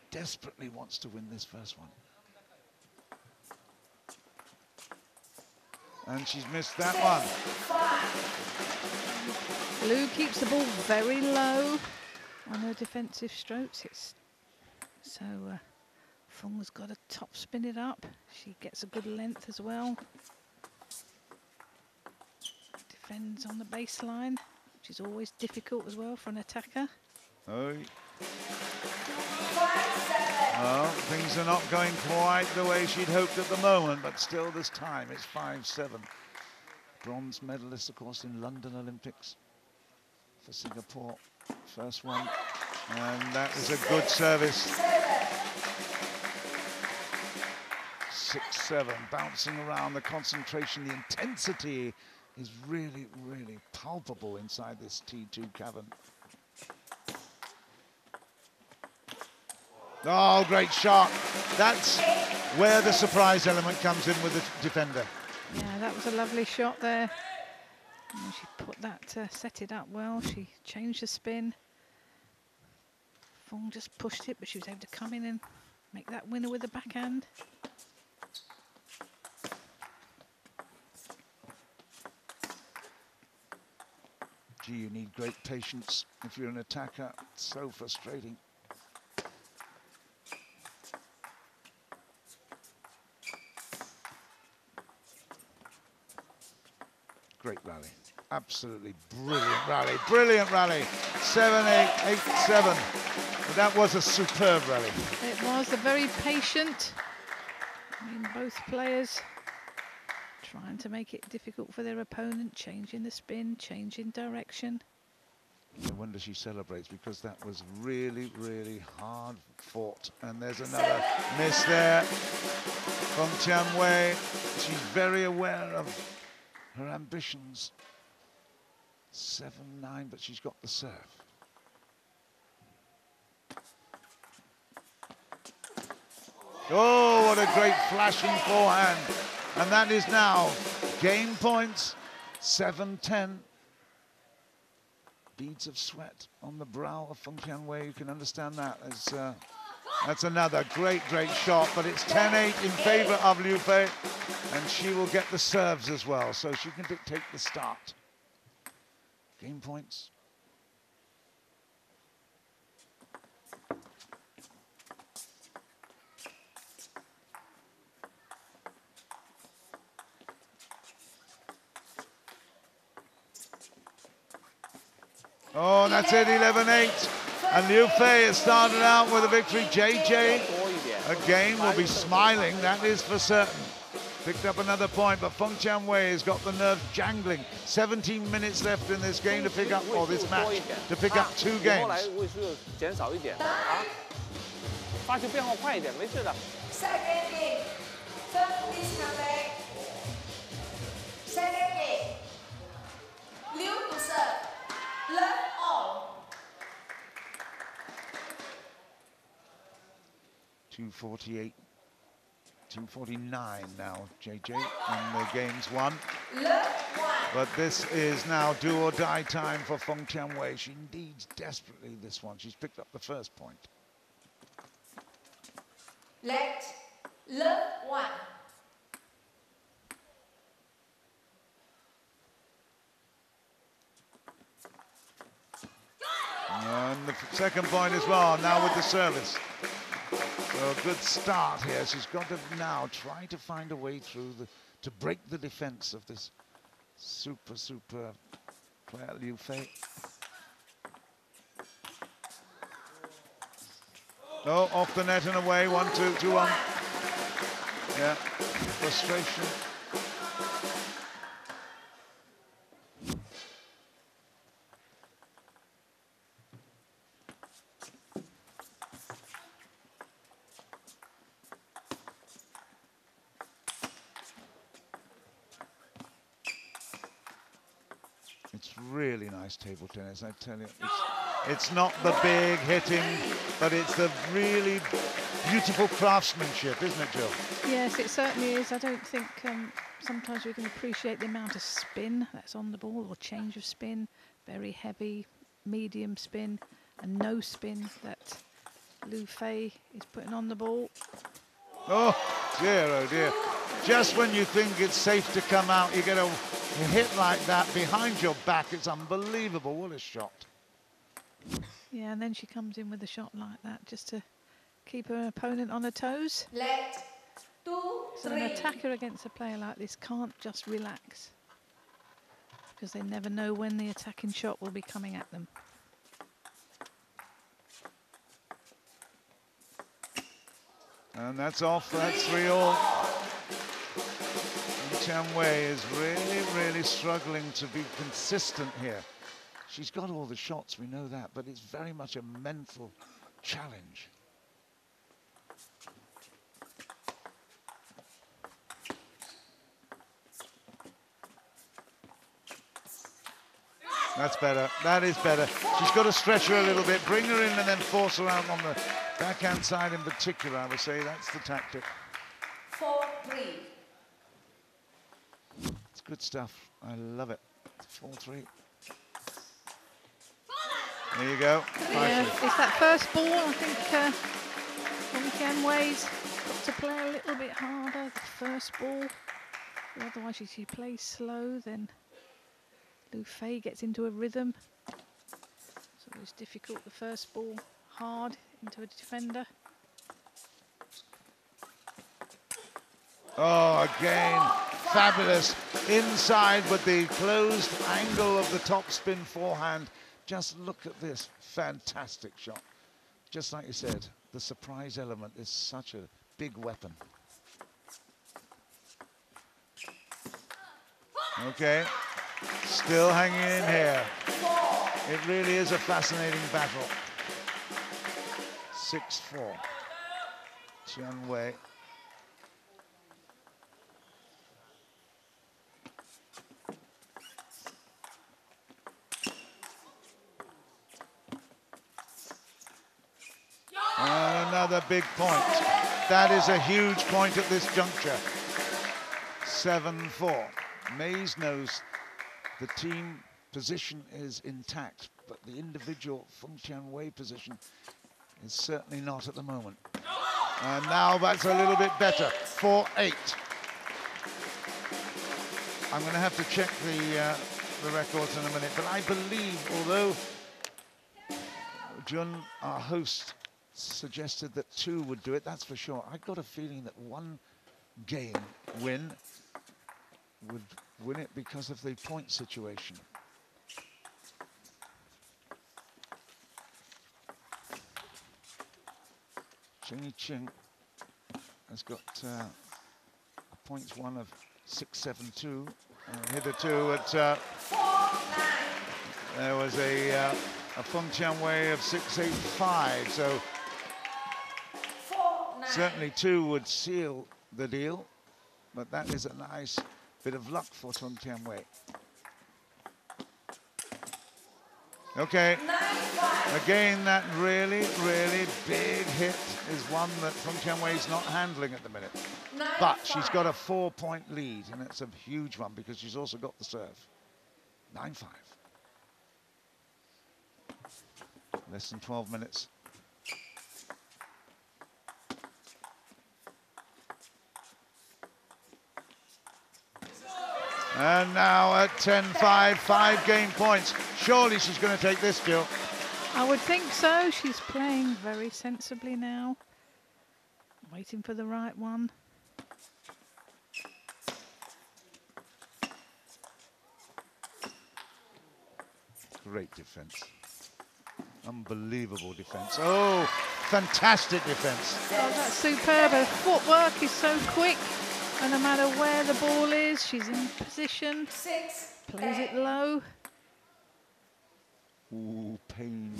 Desperately wants to win this first one. And she's missed that one. Liu keeps the ball very low on her defensive strokes. So Feng's got to top spin it up. She gets a good length as well. defends on the baseline, which is always difficult as well for an attacker. Oh. Well, things are not going quite the way she'd hoped at the moment, but still this time it's 5-7. Bronze medalist, of course, in London Olympics for Singapore. First one, and that is a good service. 6-7, bouncing around, the concentration, the intensity is really, really palpable inside this T2 cavern. Oh, great shot. That's where the surprise element comes in with the defender. Yeah, that was a lovely shot there. And she put that, set it up well. She changed the spin. Fong just pushed it, but she was able to come in and make that winner with the backhand. Gee, you need great patience if you're an attacker. It's so frustrating. Great rally. Absolutely brilliant rally. Brilliant rally. 7-8, 8-7. That was a superb rally. It was very patient. I mean, both players trying to make it difficult for their opponent, changing the spin, changing direction. No wonder she celebrates, because that was really, really hard fought. And there's another miss there from Tian Wei. She's very aware of her ambitions. 7-9, but she's got the serve. Oh, what a great flashing forehand. And that is now game points, 7-10. Beads of sweat on the brow of Feng Tianwei. You can understand that. That's another great, great shot, but it's 10-8 in favor of Liu Fei, and she will get the serves as well, so she can dictate the start. Game points. Oh, and that's it, 11-8. And Liu Fei has started out with a victory. JJ, again, will be smiling, that is for certain. Picked up another point, but Feng Tianwei has got the nerves jangling. 17 minutes left in this game to pick up, or this match, to pick up 2 games. Second game, please come back. Second game, Liu to serve. Love all. 2:48, 2:49 now, JJ, and the game's won. But this is now do or die time for Feng Tianwei. She needs desperately this one. She's picked up the first point. Let love one. And the second point as well, now with the service. So a good start here. She's got to now try to find a way through to break the defense of this super player, Liu Fei. Oh, off the net and away, 1-2, 2-1. Yeah, frustration. It's really nice table tennis, I tell you. It's not the big hitting, but it's the really beautiful craftsmanship, isn't it, Jill? Yes, it certainly is. I don't think sometimes we can appreciate the amount of spin that's on the ball, or change of spin, very heavy, medium spin, and no spin that Liu Fei is putting on the ball. Oh dear. Just when you think it's safe to come out, you get a hit like that behind your back. It's unbelievable. What a shot. Yeah, and then she comes in with a shot like that just to keep her opponent on her toes. Let 2, So 3. an attacker against a player like this can't just relax. because they never know when the attacking shot will be coming at them. And that's off, that's 3-all. Tian Wei is really struggling to be consistent here. She's got all the shots, we know that, but it's very much a mental challenge. That's better, that is better. She's got to stretch her a little bit, bring her in and then force her out on the backhand side in particular, I would say. That's the tactic. 4-3. It's good stuff, I love it. 4-3. There you go. Yeah, it's that first ball, I think Tian Wei's got to play a little bit harder, the first ball. Otherwise, if she plays slow, then Lu Fei gets into a rhythm. It's always difficult, the first ball hard into a defender. Oh, again, fabulous. Inside with the closed angle of the top spin forehand. Just look at this fantastic shot. Just like you said, the surprise element is such a big weapon. Okay, still hanging in here. It really is a fascinating battle. 6-4. Tian Wei. And another big point. That is a huge point at this juncture. 7-4. Mays knows the team position is intact, but the individual Feng Tian Wei position is certainly not at the moment. And now that's a little bit better. 4-8. I'm going to have to check the records in a minute, but I believe, although Joan, our host, suggested that 2 would do it, that's for sure. I got a feeling that 1 game win would win it because of the point situation. i-ching has got points 1 of 6-7-2. Hitherto at there was a Feng Tian Wei of 6-8-5, so certainly 2 would seal the deal, but that is a nice bit of luck for Feng Tian Wei. Okay, again, that really big hit is one that Feng Tian Wei is not handling at the minute. But she's got a 4-point lead, and it's a huge one because she's also got the serve. 9-5. Less than 12 minutes. And now at 10-5, 5 game points. Surely she's going to take this, Jill. I would think so. She's playing very sensibly now. Waiting for the right one. Great defense. Unbelievable defense. Oh, fantastic defense. Oh, that's superb. Her footwork is so quick. And no matter where the ball is, she's in position. Plays it low. Ooh, pain.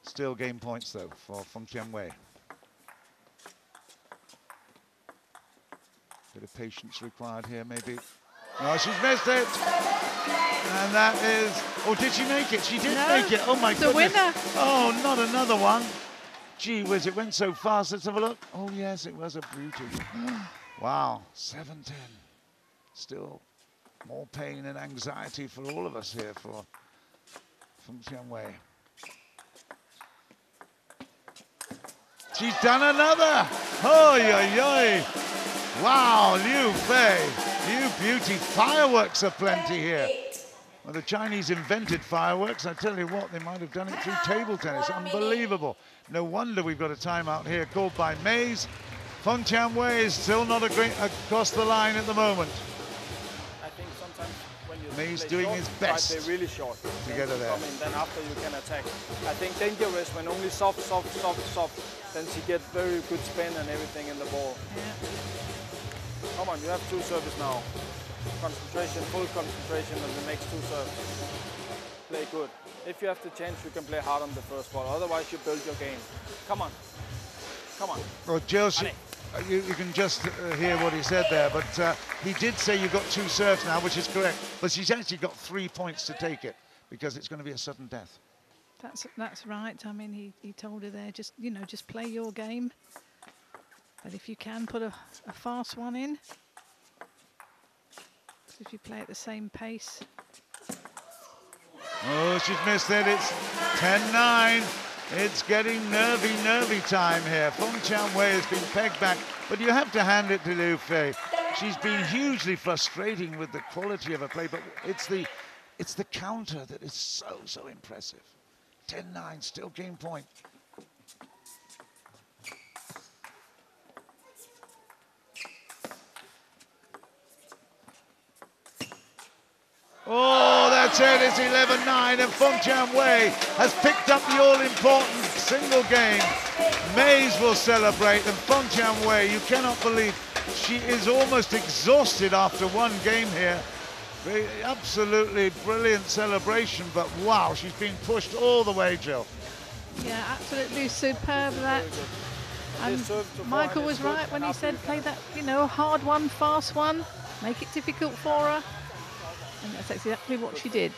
Still game points, though, for Feng Tian Wei. Bit of patience required here, maybe. Oh, she's missed it. And that is... Oh, did she make it? She did make it. Oh, my goodness. It's a winner. Oh, not another one. Gee whiz, it went so fast. Let's have a look. Oh, yes, it was a beauty. Wow, 7-10. Still more pain and anxiety for all of us here for Feng Tian Wei. She's done another. Oh, yoy. Wow, Liu Fei. You beauty. Fireworks aplenty here. Well, the Chinese invented fireworks. I tell you what, they might have done it through table tennis. Unbelievable. No wonder we've got a timeout here called by Mays. Feng Tian Wei is still not across the line at the moment. I think sometimes May's play doing short, his try to best play really short. to get her there. Come in, then after you can attack. I think dangerous when only soft, then she gets very good spin and everything in the ball. Yeah. Come on, you have 2 serves now. Concentration, full concentration on the next 2 serves. Play good. If you have the chance, you can play hard on the first ball. Otherwise, you build your game. Come on. Come on. Well, Jill, you can just hear what he said there, but he did say you've got 2 serves now, which is correct. But she's actually got 3 points to take it because it's going to be a sudden death. That's right. I mean, he told her there, just just play your game. But if you can put a fast one in, if you play at the same pace. Oh, she's missed it. It's 10-9. It's getting nervy time here. Feng Tianwei has been pegged back, but you have to hand it to Liu Fei. She's been hugely frustrating with the quality of her play, but it's the counter that is so impressive. 10-9, still game point. Oh, that's it, it's 11-9, and Feng Tianwei has picked up the all-important single game. Mays will celebrate, and Feng Tianwei, you cannot believe, she is almost exhausted after one game here. Absolutely brilliant celebration, but wow, she's been pushed all the way, Jill. Yeah, absolutely superb that. And Michael was right when he said play that, hard one, fast one, make it difficult for her. And that's exactly what she did.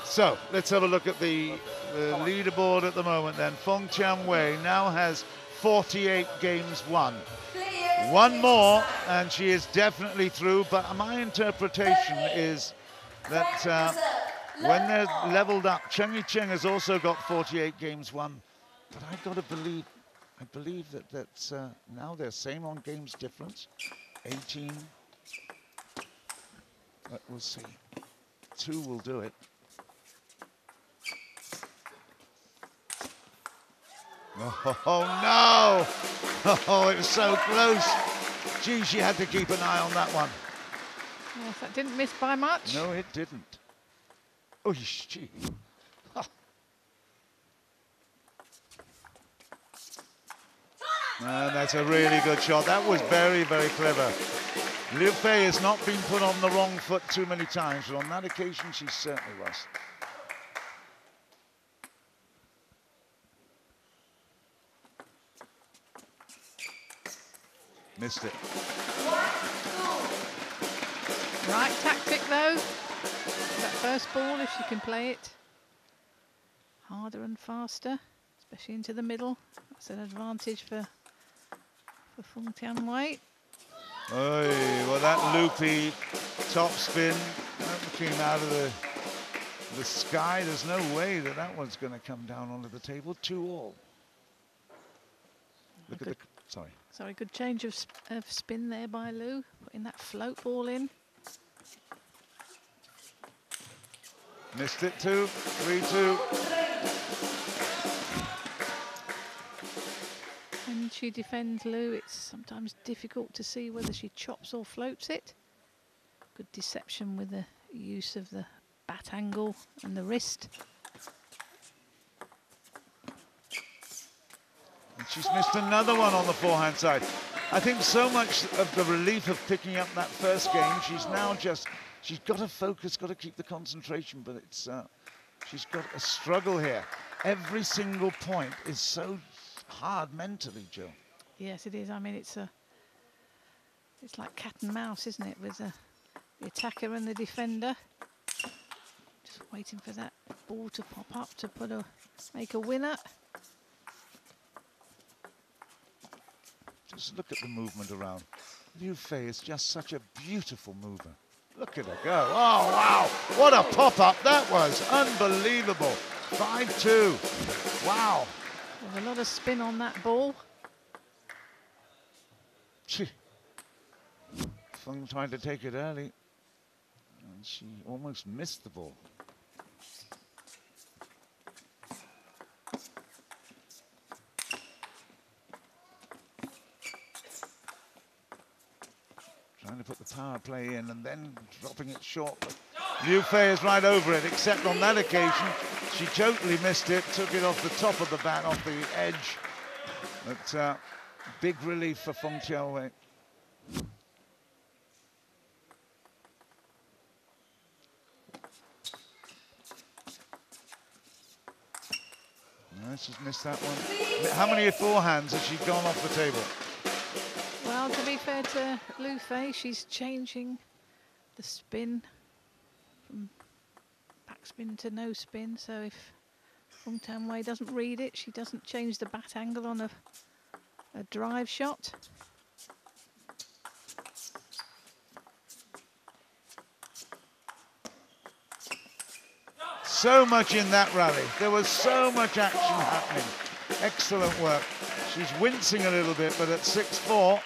So let's have a look at the leaderboard at the moment then. Feng Tianwei now has 48 games won. 1 more and she is definitely through, but my interpretation is that when they're leveled up, Cheng I-ching has also got 48 games won, but I believe that's now they're same on games difference, 18. But we'll see. 2 will do it. Oh no! Oh, it was so close. Gee, she had to keep an eye on that one. Yes, that didn't miss by much. No, it didn't. Oh, gee. Huh. And that's a really good shot. That was very clever. Liu Fei has not been put on the wrong foot too many times, but on that occasion she certainly was. Missed it. Right tactic though. That first ball, if she can play it harder and faster, especially into the middle, that's an advantage for Feng Tianwei. Oy, well, that loopy top spin that came out of the sky. There's no way that one's going to come down onto the table. 2-all. Look at the... Sorry, good change of spin there by Liu, putting that float ball in. Missed it too. 3-2. When she defends Liu, it's sometimes difficult to see whether she chops or floats it. Good deception with the use of the bat angle and the wrist. And she's missed another one on the forehand side. I think so much of the relief of picking up that first game, she's now just, she's got to focus, got to keep the concentration, but it's, she's got a struggle here. Every single point is so hard mentally, Jill. Yes, it is. I mean, it's like cat and mouse, isn't it, with the attacker and the defender. Just waiting for that ball to pop up to make a winner. Just look at the movement around. Liu Fei is just such a beautiful mover. Look at her go. Oh, wow. What a pop-up that was. Unbelievable. 5-2. Wow. There's a lot of spin on that ball. Feng tried to take it early, and she almost missed the ball. Trying to put the power play in and then dropping it short. But Liu Fei is right over it, except on that occasion, she totally missed it, took it off the top of the bat, off the edge. But big relief for Feng Tianwei. No, she's missed that one. How many forehands has she gone off the table? Well, to be fair to Liu Fei, she's changing the spin from backspin to no spin. So if Feng Tianwei doesn't read it, she doesn't change the bat angle on a drive shot. So much in that rally. There was so much action happening. Excellent work. She's wincing a little bit, but at 6-4,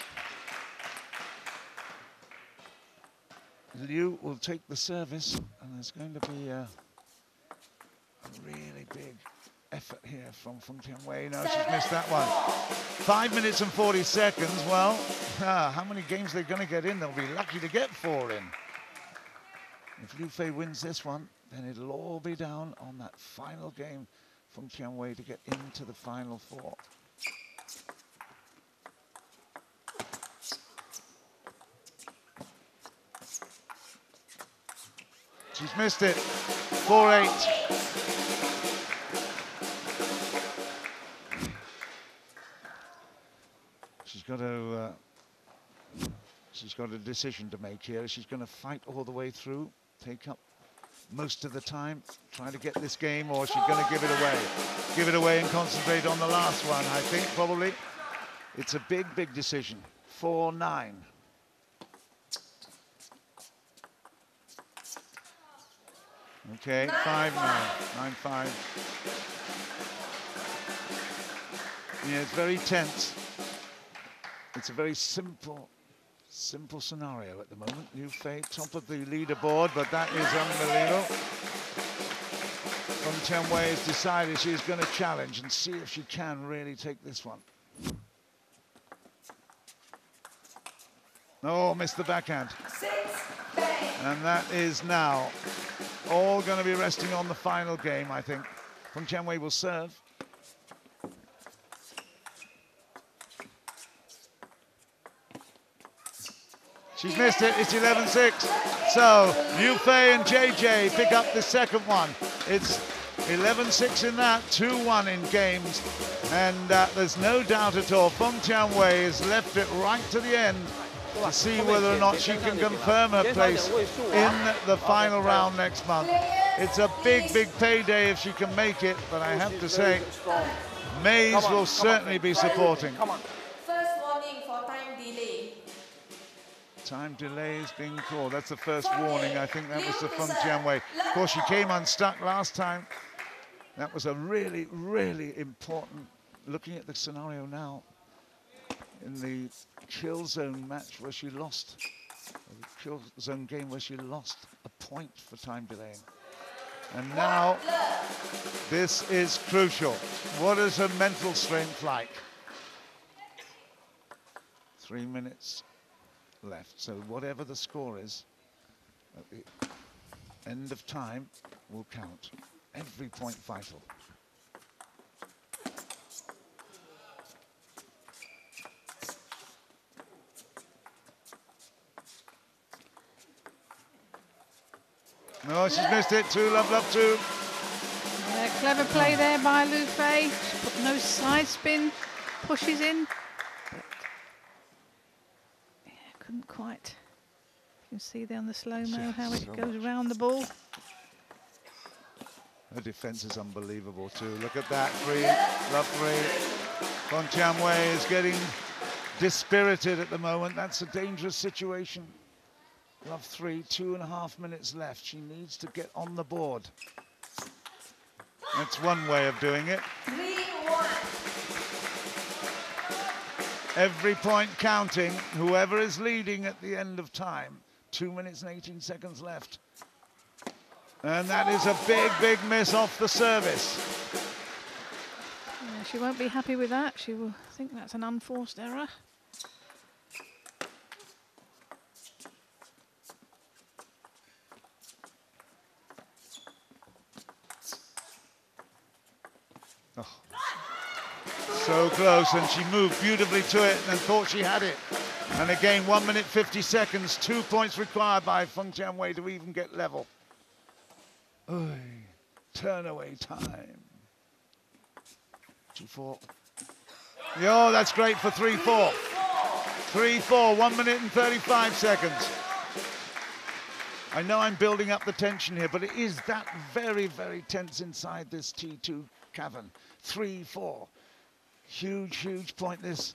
Liu will take the service, and there's going to be a really big effort here from Feng Tianwei. No, she's missed that one. 5 minutes and 40 seconds. Well, how many games they're going to get in? They'll be lucky to get 4 in. If Liu Fei wins this one, then it'll all be down on that final game. Feng Tianwei to get into the final 4. She's missed it. 4-8. She's got a decision to make here. She's going to fight all the way through, take up most of the time, try to get this game, or she's going to give it away. Give it away and concentrate on the last one, I think, probably. It's a big, big decision. 4-9. Okay, 5-9, 9-5. Yeah, it's very tense. It's a very simple scenario at the moment. Liu Fei, top of the leaderboard, but that is unbelievable. Feng Tianwei has decided she's going to challenge and see if she can really take this one. Oh, missed the backhand. And that is now all going to be resting on the final game, I think. Feng Tianwei will serve. She's missed it, it's 11-6. So Liu Fei and JJ pick up the second one. It's 11-6 in that, 2-1 in games. And there's no doubt at all, Feng Tianwei has left it right to the end to see whether or not she can confirm her place in the final round next month. It's a big, big payday if she can make it, but I have to say, Mays will certainly be supporting. First warning for time delay. Time delay is being called. That's the first warning. I think that was the Feng Tianwei. Of course, she came unstuck last time. That was a really, really important, looking at the scenario now, in the kill zone match where she lost, the kill zone game where she lost a point for time delaying. And now, this is crucial. What is her mental strength like? 3 minutes left, so whatever the score is at the end of time will count. Every point vital. No, she's missed it. 2, love, 2. Yeah, clever play there by Liu Fei. She put no side spin, pushes in. But yeah, couldn't quite. You can see there on the slow-mo how it goes around the ball. Her defense is unbelievable too. Look at that, 3, love 3. Feng Tianwei is getting dispirited at the moment. That's a dangerous situation. Love 3, 2.5 minutes left. She needs to get on the board. That's one way of doing it. 3-1. Every point counting. Whoever is leading at the end of time. 2 minutes and 18 seconds left. And that is a big, big miss off the service. Yeah, she won't be happy with that. She will think that's an unforced error. So close, and she moved beautifully to it and thought she had it. And again, 1 minute 50 seconds, 2 points required by Feng Tianwei to even get level. Oy, turn away time. 2-4. Yo, that's great for 3-4. 3-4, 1 minute and 35 seconds. I know I'm building up the tension here, but it is that very, very tense inside this T2 cavern. 3-4. Huge, huge point this.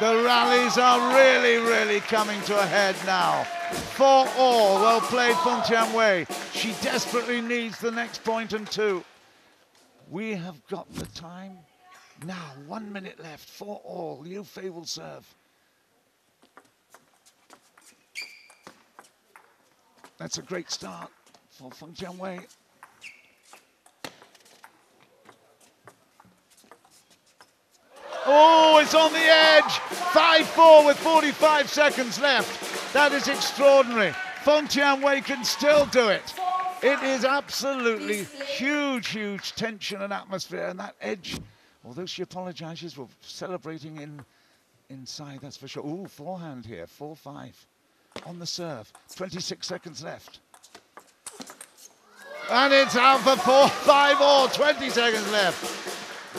The rallies are really, really coming to a head now. 4-all, well played Feng Tianwei. She desperately needs the next point and 2. We have got the time. Now, 1 minute left, 4-all. Liu Fei will serve. That's a great start for Feng Tianwei. Oh, it's on the edge. 5-4 with 45 seconds left. That is extraordinary. Feng Tianwei can still do it. It is absolutely huge, huge tension and atmosphere. And that edge, although she apologizes, we're celebrating inside, that's for sure. Ooh, forehand here, 4-5 on the serve. 26 seconds left. And it's out for 4-5-all, 20 seconds left.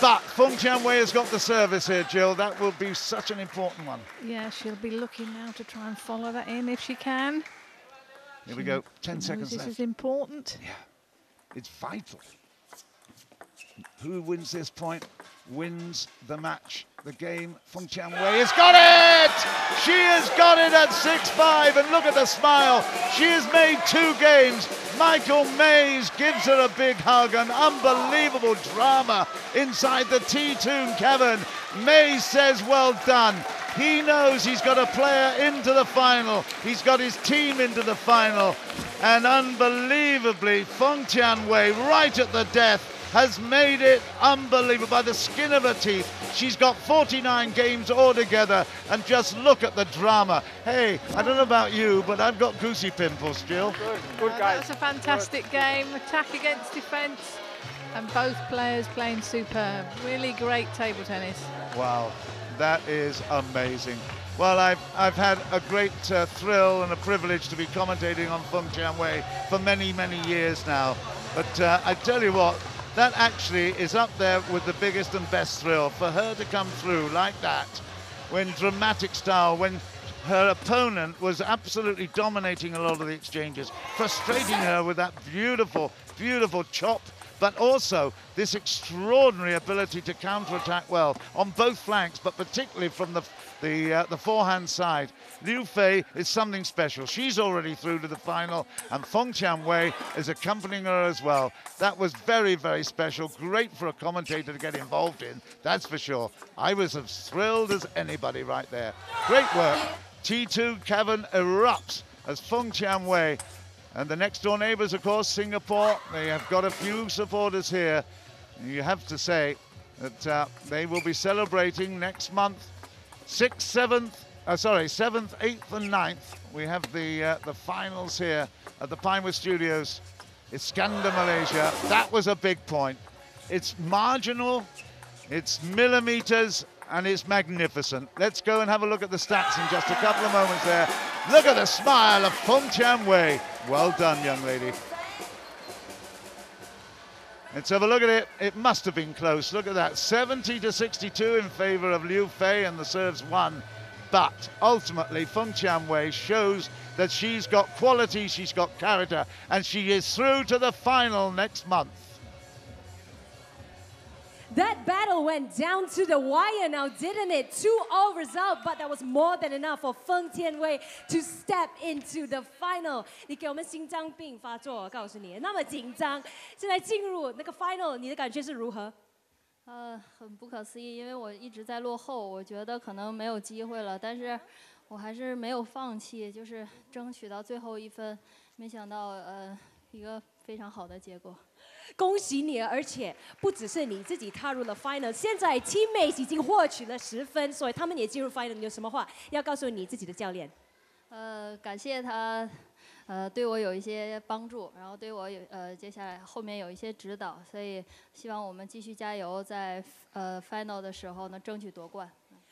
But Feng Tianwei has got the service here, Jill. That will be such an important one. Yeah, she'll be looking now to try and follow that in if she can. Here we go, 10 seconds left. This is important. Yeah, it's vital. Who wins this point wins the match, the game. Feng Tianwei has got it! She has got it at 6-5, and look at the smile. She has made 2 games. Michael Mays gives her a big hug, an unbelievable drama inside the T2 cavern. Mays says, well done. He knows he's got a player into the final. He's got his team into the final. And unbelievably, Feng Tianwei, right at the death, has made it unbelievable by the skin of her teeth. She's got 49 games altogether, and just look at the drama. Hey, I don't know about you, but I've got goosey pimples, Jill. Good guys. That's a fantastic game. Attack against defence, and both players playing superb. Really great table tennis. Wow, that is amazing. Well, I've had a great thrill and a privilege to be commentating on Feng Tianwei for many, many years now. But I tell you what, that actually is up there with the biggest and best thrill for her to come through like that, when dramatic style, when her opponent was absolutely dominating a lot of the exchanges, frustrating her with that beautiful, beautiful chop, but also this extraordinary ability to counterattack well on both flanks, but particularly from the forehand side. Liu Fei is something special. She's already through to the final, and Feng Tianwei is accompanying her as well. That was very, very special. Great for a commentator to get involved in, that's for sure. I was as thrilled as anybody right there. Great work. T2 cavern erupts as Feng Tianwei. And the next door neighbors, of course, Singapore, they have got a few supporters here. You have to say that they will be celebrating next month, 7th, 8th and 9th. We have the finals here at the Pinewood Studios. Iskandar, Malaysia. That was a big point. It's marginal, it's millimeters, and it's magnificent. Let's go and have a look at the stats in just a couple of moments there. Look at the smile of Feng Tianwei. Well done, young lady. Let's have a look at it. It must have been close. Look at that. 70-62 in favor of Liu Fei, and the serves won. But ultimately, Feng Tianwei shows that she's got quality, she's got character, and she is through to the final next month. That battle went down to the wire now, didn't it? 2-all result, but that was more than enough for Feng Tianwei to step into the final. 你给我们心脏病发作，我告诉你，那么紧张。现在进入那个 final， 你的感觉是如何？很不可思议，因为我一直在落后，我觉得可能没有机会了，但是我还是没有放弃，就是争取到最后1分。没想到一个非常好的结果。恭喜你，而且不只是你自己踏入了 final， 现在 teammates 已经获取了10分，所以他们也进入 final。你有什么话要告诉你自己的教练？感谢他，对我有一些帮助，然后对我接下来后面有一些指导，所以希望我们继续加油，在final 的时候呢争取夺冠。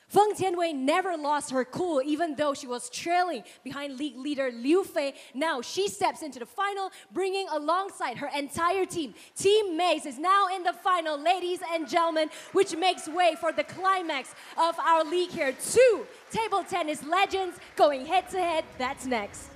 Feng Tianwei never lost her cool, even though she was trailing behind league leader Liu Fei. Now she steps into the final, bringing alongside her entire team. Team Mace is now in the final, ladies and gentlemen, which makes way for the climax of our league here. 2 table tennis legends going head-to-head. That's next.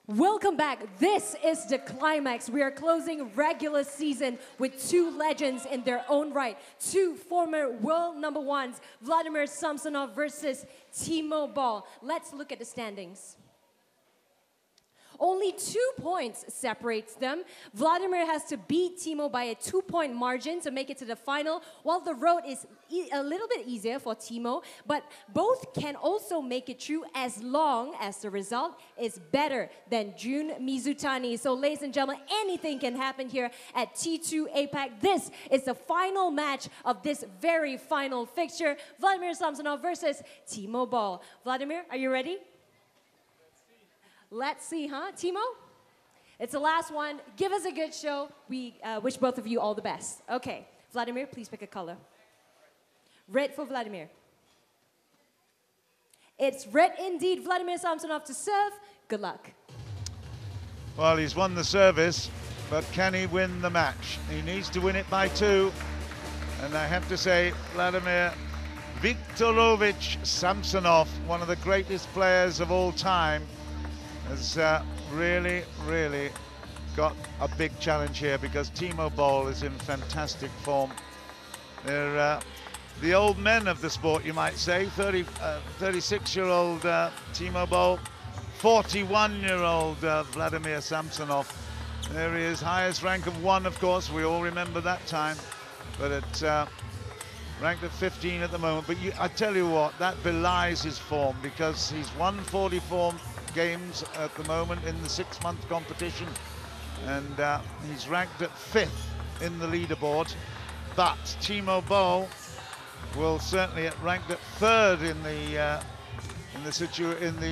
Welcome back. This is the climax. We are closing regular season with 2 legends in their own right. 2 former world #1s, Vladimir Samsonov versus Timo Boll. Let's look at the standings. Only 2 points separates them. Vladimir has to beat Timo by a 2-point margin to make it to the final, while the road is a little bit easier for Timo, but both can also make it through as long as the result is better than Jun Mizutani. So ladies and gentlemen, anything can happen here at T2 APAC. This is the final match of this very final fixture. Vladimir Samsonov versus Timo Boll. Vladimir, are you ready? Let's see, huh, Timo? It's the last one. Give us a good show. We wish both of you all the best. Okay, Vladimir, please pick a color. Red for Vladimir. It's red indeed. Vladimir Samsonov to serve. Good luck. Well, he's won the service, but can he win the match? He needs to win it by 2. And I have to say, Vladimir Viktorovich Samsonov, one of the greatest players of all time, has really got a big challenge here because Timo Boll is in fantastic form. They're the old men of the sport, you might say. 36-year-old Timo Boll, 41-year-old Vladimir Samsonov. There he is, highest rank of 1, of course. We all remember that time, but it's ranked at 15 at the moment. But I tell you what, that belies his form because he's won 44 games at the moment in the 6-month competition, and he's ranked at 5th in the leaderboard. But Timo Boll will certainly ranked at 3rd in the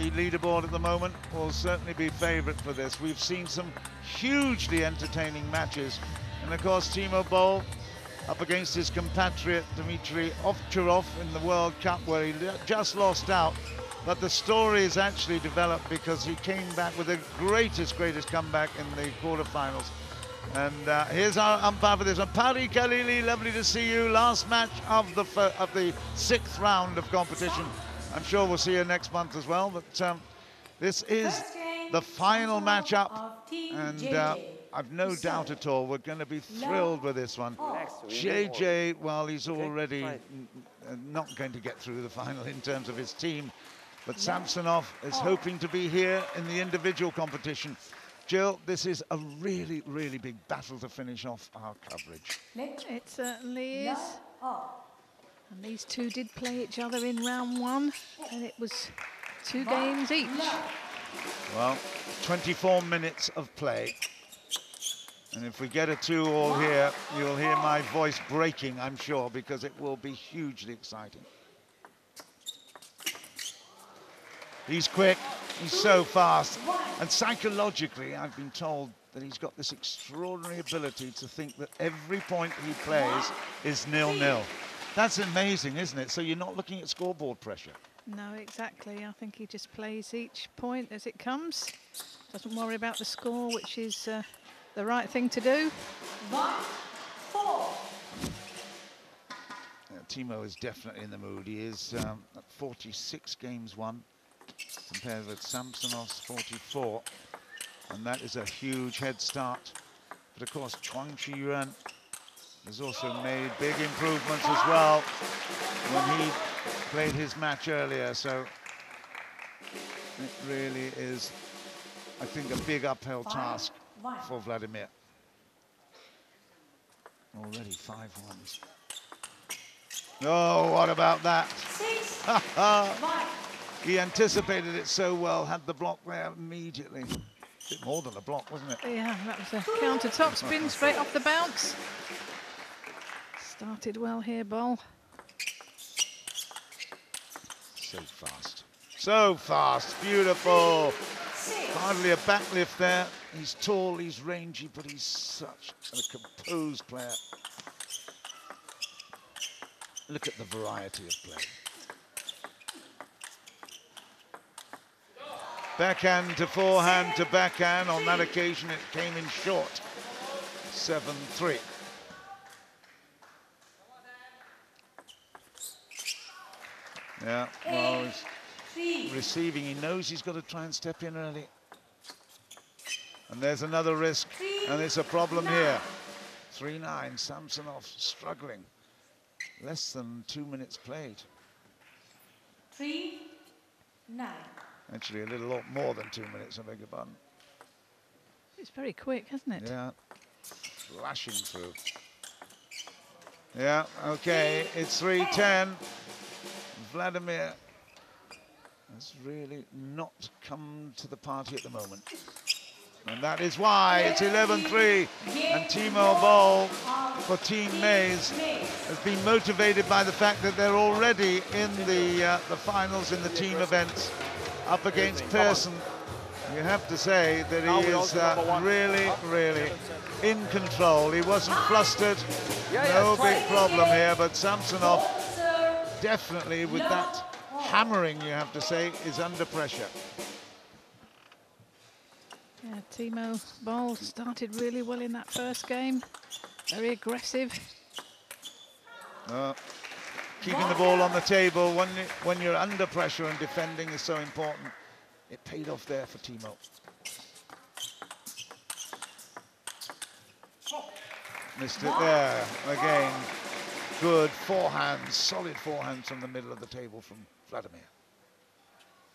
leaderboard at the moment. Will certainly be favourite for this. We've seen some hugely entertaining matches, and of course Timo Boll up against his compatriot Dmitry Ovcharov in the World Cup, where he just lost out. But the story is actually developed because he came back with the greatest comeback in the quarterfinals. And here's our umpire for this one. Pari Khalili, lovely to see you. Last match of the 6th round of competition. I'm sure we'll see you next month as well. But this is the final matchup. And I've no doubt at all we're going to be thrilled with this one. JJ, well, he's already not going to get through the final in terms of his team. But Samsonov is hoping to be here in the individual competition. Jill, this is a really, really big battle to finish off our coverage. It certainly is. And these two did play each other in round 1, and it was 2 games each. Well, 24 minutes of play. And if we get a 2-all here, you'll hear my voice breaking, I'm sure, because it will be hugely exciting. He's quick, he's so fast. And psychologically, I've been told that he's got this extraordinary ability to think that every point he plays is 0-0. That's amazing, isn't it? So you're not looking at scoreboard pressure. No, exactly. I think he just plays each point as it comes. Doesn't worry about the score, which is the right thing to do. 1-4. Timo is definitely in the mood. He is at 46 games won, compared with Samsonov's 44. And that is a huge head start. But of course, Yuan has also made big improvements as well when he played his match earlier. So it really is, I think, a big uphill task for Vladimir. Already 5-1. Oh, what about that? He anticipated it so well, had the block there immediately. A bit more than a block, wasn't it? Yeah, that was a counter-top spin straight off the bounce. Started well here, Bol. So fast. So fast, beautiful. Hardly a backlift there. He's tall, he's rangy, but he's such a composed player. Look at the variety of play. Backhand to forehand to backhand. On that occasion, it came in short. 7-3. Yeah, well, he's receiving. He knows he's got to try and step in early. And there's another risk, and it's a problem here. 3-9, Samsonov struggling. Less than 2 minutes played. 3-9. Actually, a little lot more than 2 minutes, I beg your pardon. It's very quick, isn't it? Yeah, flashing through. Yeah, okay, it's 3-10. Vladimir has really not come to the party at the moment. And that is why it's 11-3. And Timo Boll for Team Mays has been motivated by the fact that they're already in the finals in the team events up against Pearson. You have to say that he is really, really in control. He wasn't flustered. No big problem here, but Samsonov definitely, with that hammering, you have to say, is under pressure. Yeah, Timo Boll started really well in that first game. Very aggressive. Keeping the ball on the table when you're under pressure and defending is so important. It paid off there for Timo. Missed it there again. Good forehands, solid forehands from the middle of the table from Vladimir.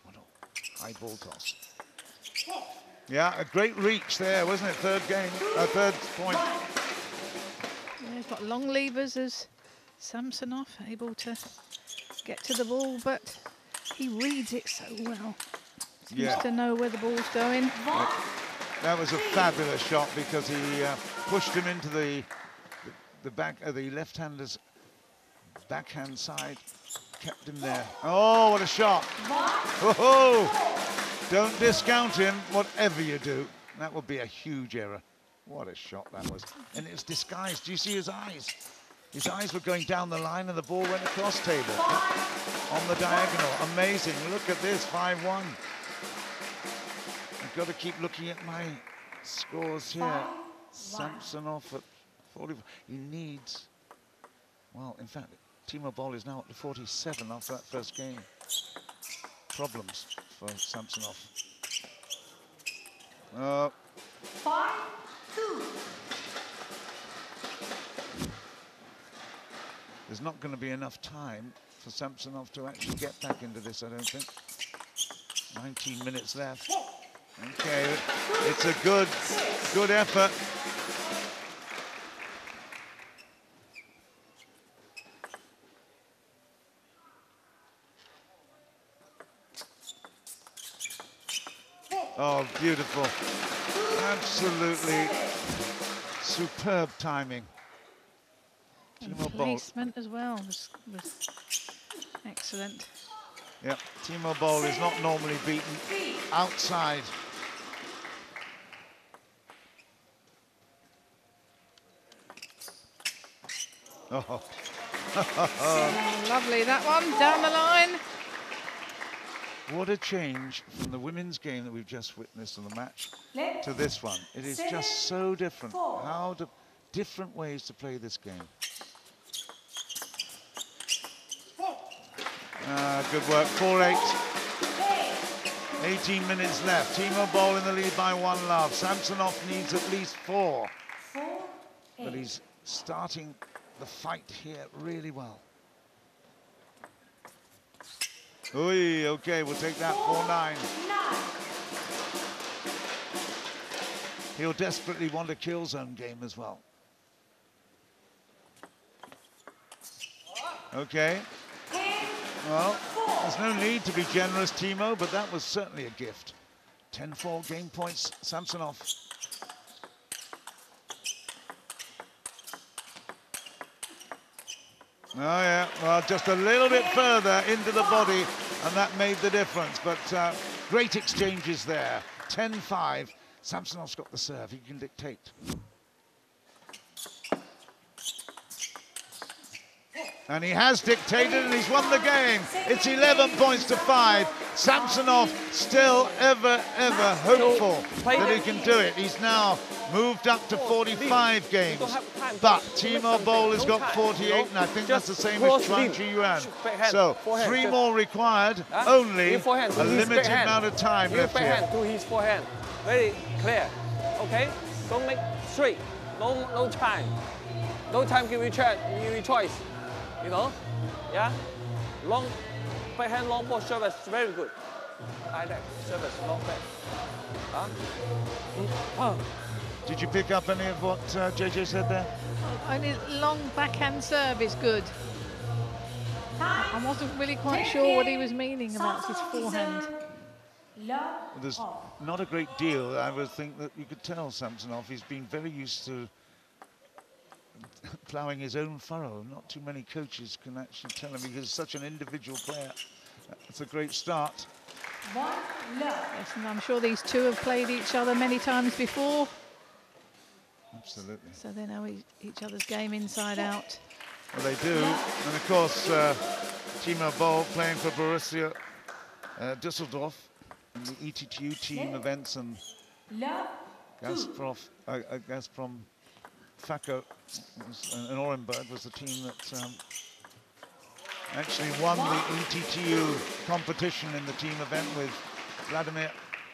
What a high ball toss. Yeah, a great reach there, wasn't it? Third point. Yeah, he's got long levers as Samsonov, able to get to the ball, but he reads it so well. Seems to know where the ball's going. Yeah. That was a fabulous shot because he pushed him into the left-hander's backhand side, kept him there. Oh, what a shot! Oh, don't discount him, whatever you do. That would be a huge error. What a shot that was. And it was disguised. Do you see his eyes? His eyes were going down the line and the ball went across table on the diagonal. Amazing. Look at this, 5-1. I've got to keep looking at my scores here. Samsonov at 40. He needs, well, in fact, Timo Boll is now up to 47 after that first game. Problems for Samsonov. 5-2. There's not going to be enough time for Samsonov to actually get back into this, I don't think. 19 minutes left. Okay, it's a good effort. Oh, beautiful. Absolutely superb timing. And Timo Boll. placement as well was excellent. Yep, Timo Boll is not normally beaten outside. Oh. Lovely, that one, down the line. What a change from the women's game that we've just witnessed in the match to this one. It is just so different. How different ways to play this game. Good work, 4-8. 18 minutes left. Timo Boll in the lead by 1 love. Samsonov needs at least 4. But he's starting the fight here really well. Oi, okay, we'll take that, 4-9. He'll desperately want a kill zone game as well. Okay. Well, there's no need to be generous, Timo, but that was certainly a gift. 10-4 game points, Samsonov. Oh yeah, well, just a little bit further into the body, and that made the difference. But great exchanges there. 10-5. Samsonov's got the serve. He can dictate. And he has dictated, and he's won the game. It's 11 points to 5. Samsonov still ever hopeful that he can do it. He's now moved up to 45 games. But Timo Boll has got 48, and I think that's the same as chien-an. So 3 more required, only a limited amount of time left here. To his forehand. Very clear. Okay? Don't make straight. No time. No time give you choice. You know? Yeah? Long backhand, long ball service, very good. I like service, long back. Did you pick up any of what JJ said there? Only long backhand serve is good. I wasn't really quite sure what he was meaning about his forehand. There's not a great deal. I would think that you could tell Samsonov, he's been very used to ploughing his own furrow. Not too many coaches can actually tell him, because he's such an individual player. It's a great start. Yes, and I'm sure these two have played each other many times before. Absolutely. So they know each other's game inside out. Well, they do. And of course, Timo Boll playing for Borussia Düsseldorf in the ETTU team events, and Gazprom Faco in Orenburg was the team that actually won the ETTU competition in the team event with Vladimir,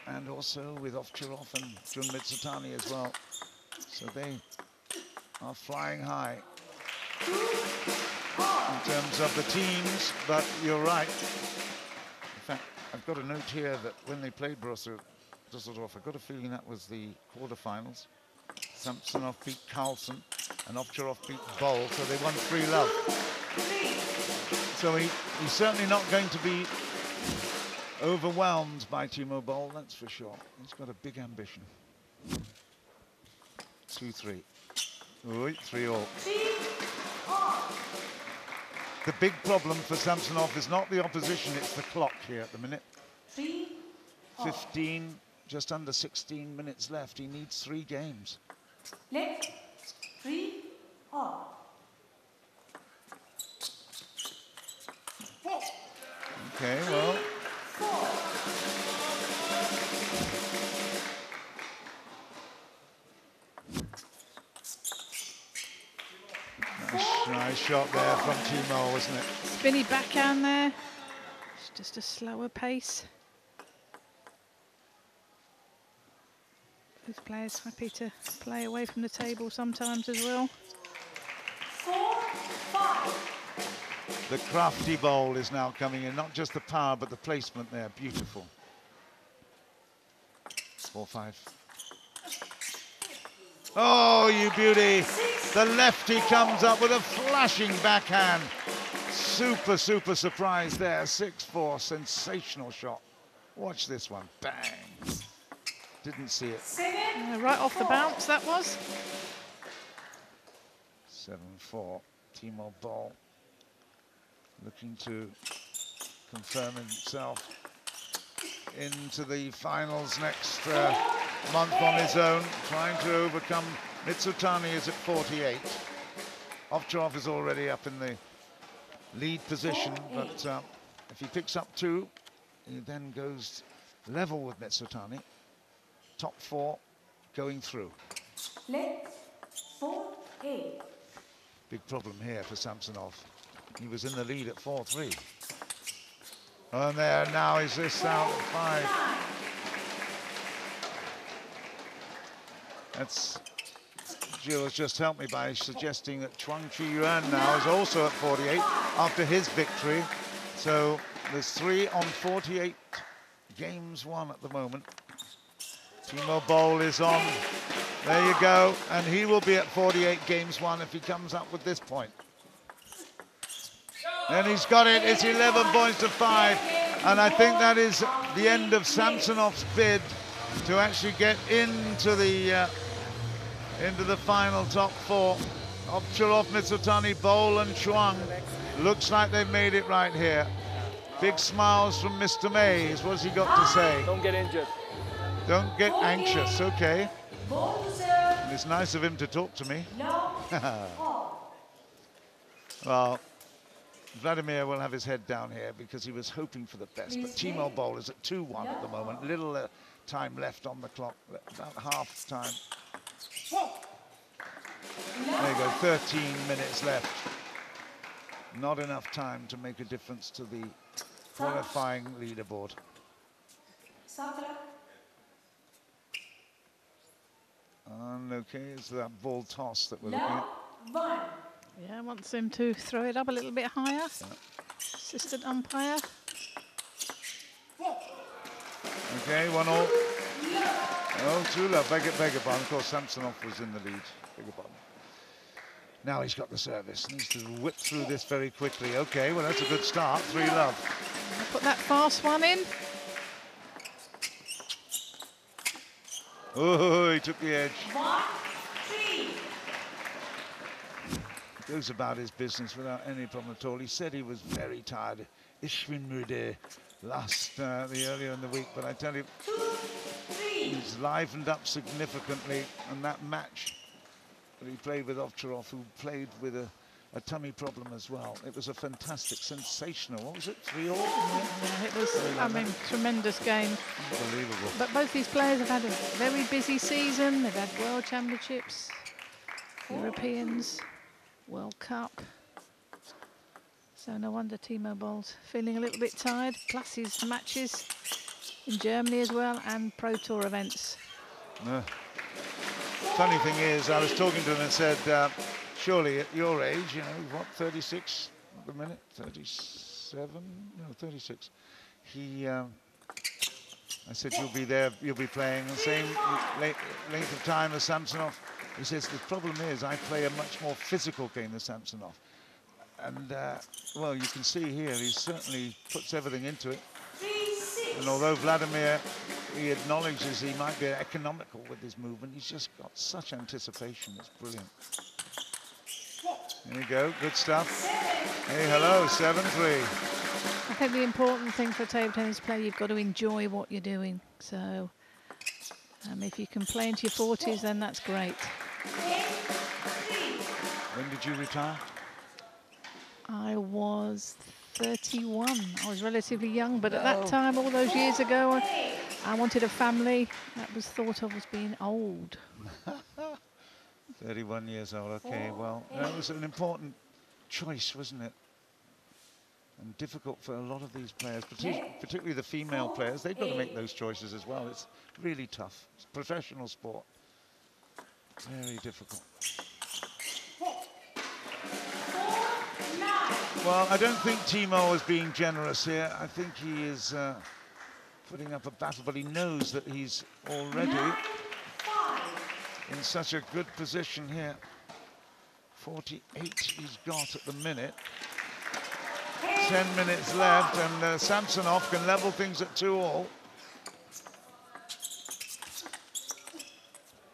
and also with Ovcharov and Joan Mitsutani as well. So they are flying high in terms of the teams, but you're right. In fact, I've got a note here that when they played Borussia Düsseldorf, I've got a feeling that was the quarterfinals. Samsonov beat Carlsen and Ovcharov beat Boll, so they won 3-love. So he's certainly not going to be overwhelmed by Timo Boll, that's for sure. He's got a big ambition. 2-3. 3-all. The big problem for Samsonov is not the opposition, it's the clock here at the minute. 15, just under 16 minutes left. He needs 3 games. Left, 3-all. Okay, well. shot there from Timo, wasn't it? Spinny backhand there. It's just a slower pace. These players happy to play away from the table sometimes as well. 4-5. The crafty bowl is now coming in, not just the power, but the placement there. Beautiful. 4-5. Oh, you beauty. The lefty comes up with a flashing backhand. Super, super surprise there. 6-4, sensational shot. Watch this one, bang. Didn't see it. Right off the bounce, that was. 7-4, Timo Boll looking to confirm himself into the finals next month on his own, trying to overcome. Mitsutani is at 48. Ovcharov is already up in the lead position, but if he picks up 2, he then goes level with Mitsutani. Top 4 going through. Left 4-8. Big problem here for Samsonov. He was in the lead at 4-3. And there now is this out at 5. That's Jill has just helped me by suggesting that chien-an now is also at 48 after his victory. So there's 3 on 48 games won at the moment. Timo Boll is on. There you go. And he will be at 48 games won if he comes up with this point. And he's got it. It's 11 points to 5. And I think that is the end of Samsonov's bid to actually get into the final top 4. Ovcharov, Mitsutani, Boll and Chuang. Looks like they've made it right here. Big smiles from Mr. Mays. What's he got to say? Don't get injured. Don't get anxious, okay. And it's nice of him to talk to me. Well, Vladimir will have his head down here because he was hoping for the best. But Timo Boll is at 2-1 at the moment. Little time left on the clock, about half time. There you go, 13 minutes left. Not enough time to make a difference to the qualifying leaderboard. And okay, it's that ball toss that we're looking at. Yeah, wants him to throw it up a little bit higher. Yeah. Assistant umpire. Okay, 1-all. Oh, 2-love, beg your pardon. Of course, Samsonov was in the lead. Beg your pardon. Now he's got the service. Needs to whip through this very quickly. Okay, well, that's a good start. 3-love. Put that fast one in. Oh, he took the edge. Goes about his business without any problem at all. He said he was very tired. Ich bin müde earlier in the week, but I tell you, he's livened up significantly. And that match that he played with Ovcharov, who played with a tummy problem as well. It was a fantastic, sensational, what was it, 3-all? Yeah, it was, I mean, tremendous game. Unbelievable. But both these players have had a very busy season. They've had World Championships, Europeans, World Cup. So no wonder Timo Boll's feeling a little bit tired, plus his matches in Germany as well, and Pro Tour events. Funny thing is, I was talking to him and said, surely at your age, you know, what, 36 at the minute? 37? No, 36. I said, you'll be there, you'll be playing the same length of time as Samsonov. He says, the problem is I play a much more physical game than Samsonov. And, well, you can see here, he certainly puts everything into it. And although Vladimir, he acknowledges he might be economical with his movement, he's just got such anticipation, it's brilliant. There you go, good stuff. Hey, hello, 7-3. I think the important thing for a table tennis player, you've got to enjoy what you're doing. So if you can play into your 40s, then that's great. When did you retire? I was 31. I was relatively young, but at that time, all those years ago, I wanted a family. That was thought of as being old. 31 years old, okay, well, that was an important choice, wasn't it? And difficult for a lot of these players, particularly the female players. They've got to make those choices as well. It's really tough. It's a professional sport. Very difficult. Well, I don't think Timo is being generous here. I think he is putting up a battle, but he knows that he's already in such a good position here. 48 he's got at the minute. 10 minutes left, and Samsonov can level things at 2-all.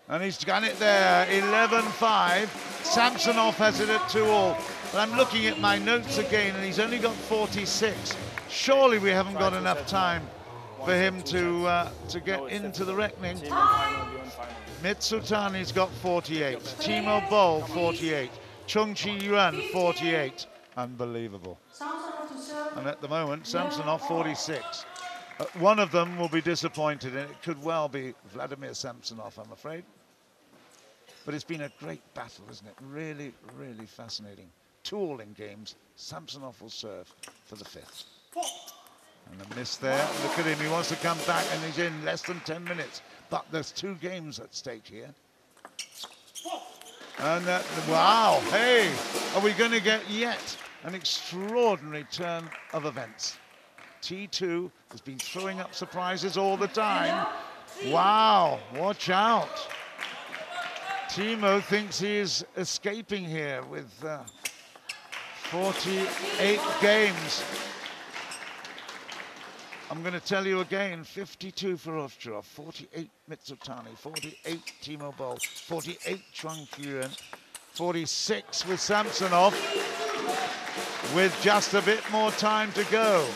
And he's done it there, 11-5. Samsonov has it at 2-all. But I'm looking at my notes again, and he's only got 46. Surely we haven't got enough time for him to get into the reckoning. Mitsutani's got 48. Timo Boll, 48. Chung Chi-yuan, 48. Unbelievable. And at the moment, Samsonov, 46. One of them will be disappointed, and it could well be Vladimir Samsonov, I'm afraid. But it's been a great battle, isn't it? Really, really fascinating. 2-all in games. Samsonov will serve for the 5th. And a miss there. Look at him, he wants to come back, and he's in less than 10 minutes. But there's 2 games at stake here. And wow, hey, are we going to get yet an extraordinary turn of events? T2 has been throwing up surprises all the time. Wow, watch out. Timo thinks he is escaping here with 48 games. I'm going to tell you again, 52 for Ovcharov, 48 Mitsutani, 48 Timo Boll, 48 Chung Chi-yuan, 46 with Samsonov, with just a bit more time to go.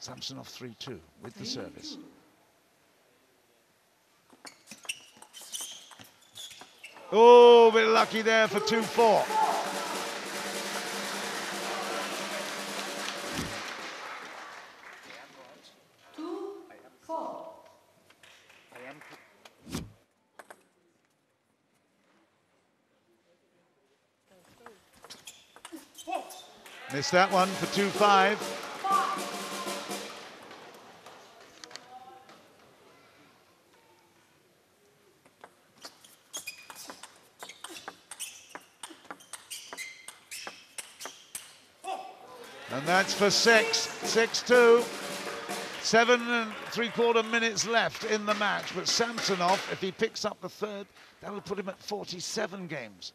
Samsonov 3-2 with the service. Oh, a bit lucky there for 2-4. Missed that one for 2-5. And that's for 6, 6-2. 7 3/4 minutes left in the match, but Samsonov, if he picks up the 3rd, that will put him at 47 games.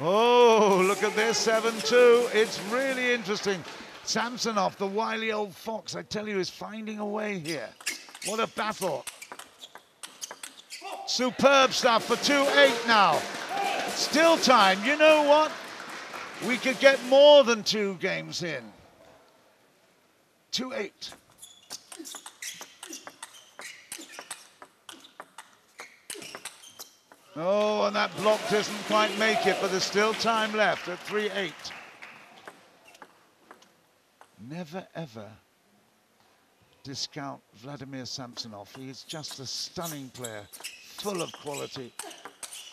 Oh, look at this, 7-2. It's really interesting. Samsonov, the wily old fox, I tell you, is finding a way here. What a battle. Superb stuff for 2-8 now. Still time. You know what? We could get more than 2 games in. 2-8. Oh, and that block doesn't quite make it, but there's still time left at 3-8. Never, ever discount Vladimir Samsonov. He is just a stunning player, full of quality.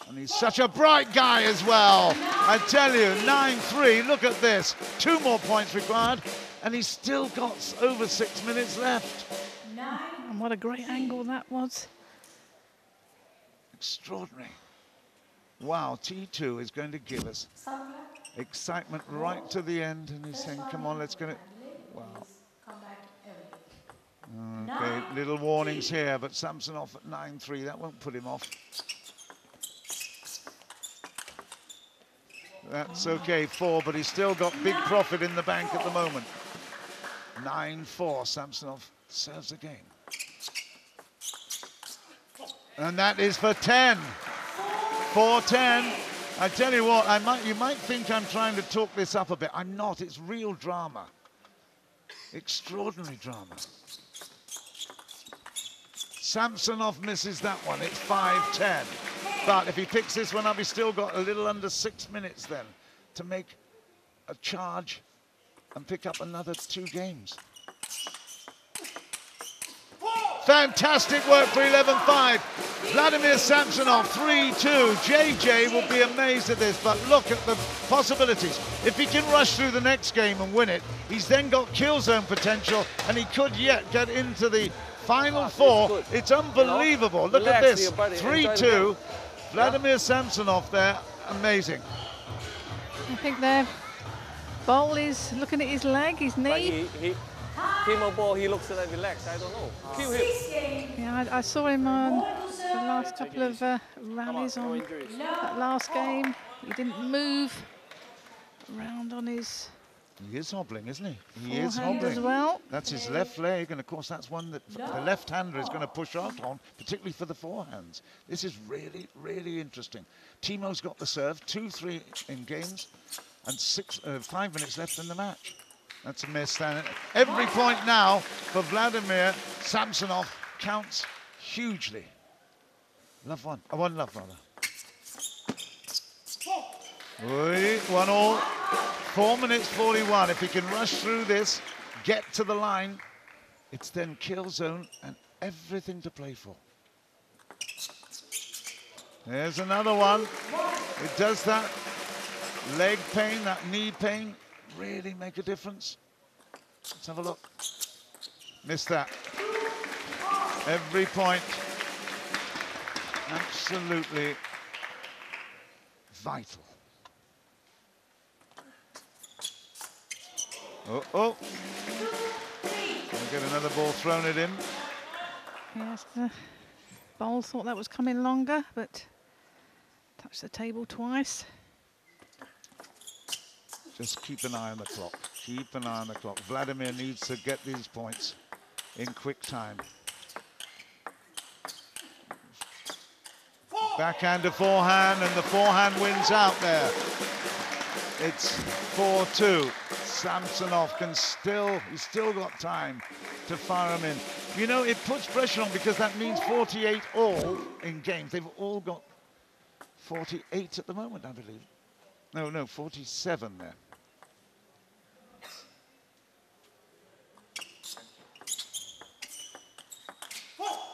And he's such a bright guy as well. I tell you, 9-3, look at this. 2 more points required, and he's still got over 6 minutes left. And what a great angle that was. Extraordinary. Wow, T2 is going to give us excitement right to the end, and he's saying, come on, let's get it. Wow. Okay, little warnings here, but Samsonov at 9-3, that won't put him off. That's okay, 4, but he's still got big profit in the bank at the moment. 9-4, Samsonov serves again. And that is for 10. 4-10. I tell you what, you might think I'm trying to talk this up a bit. I'm not, it's real drama. Extraordinary drama. Samsonov misses that one, it's 5-10. But if he picks this one up, he's still got a little under 6 minutes then to make a charge and pick up another 2 games. Fantastic work for 11-5. Vladimir Samsonov, 3-2. JJ will be amazed at this, but look at the possibilities. If he can rush through the next game and win it, he's then got kill zone potential, and he could yet get into the final four. It's unbelievable. Look at this, 3-2. Vladimir Samsonov there, amazing. I think their bowl is looking at his leg, his knee. Timo Boll, he looks like relaxed. I don't know. Kill him. Yeah, I saw him on the last couple of rallies on that last game. He didn't move around on his. He is hobbling, isn't he? He is hobbling as well. That's his left leg, and of course that's one that the left-hander is going to push out on, particularly for the forehands. This is really, really interesting. Timo's got the serve, 2-3 in games, and 5 minutes left in the match. That's a miss. Every point now for Vladimir Samsonov counts hugely. Love one. One love, rather. 1-1. 4 minutes 41. If he can rush through this, get to the line, it's then kill zone and everything to play for. There's another one. It does that. Leg pain, that knee pain, really make a difference. Let's have a look. Missed that. Every point absolutely vital. Oh, we'll get another ball thrown at him. Yes, the bowl thought that was coming longer, but touched the table twice. Just keep an eye on the clock. Keep an eye on the clock. Vladimir needs to get these points in quick time. Backhand to forehand, and the forehand wins out there. It's 4-2. Samsonov he's still got time to fire him in. You know, it puts pressure on because that means 48 all in games. They've all got 48 at the moment, I believe. No, 47 there.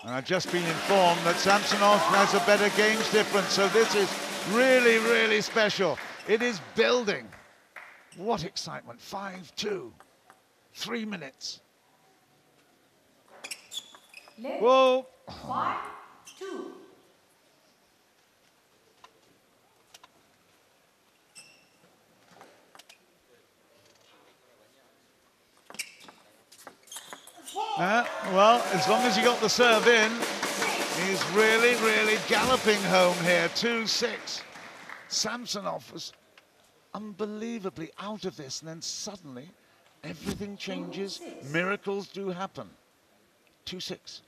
And I've just been informed that Samsonov has a better games difference, so this is really, really special. It is building. What excitement. 5-2. 3 minutes. Whoa. 5-2. Well, as long as he got the serve in, he's really, really galloping home here. 2-6. Samsonov was unbelievably out of this, and then suddenly everything changes. Miracles do happen. 2-6.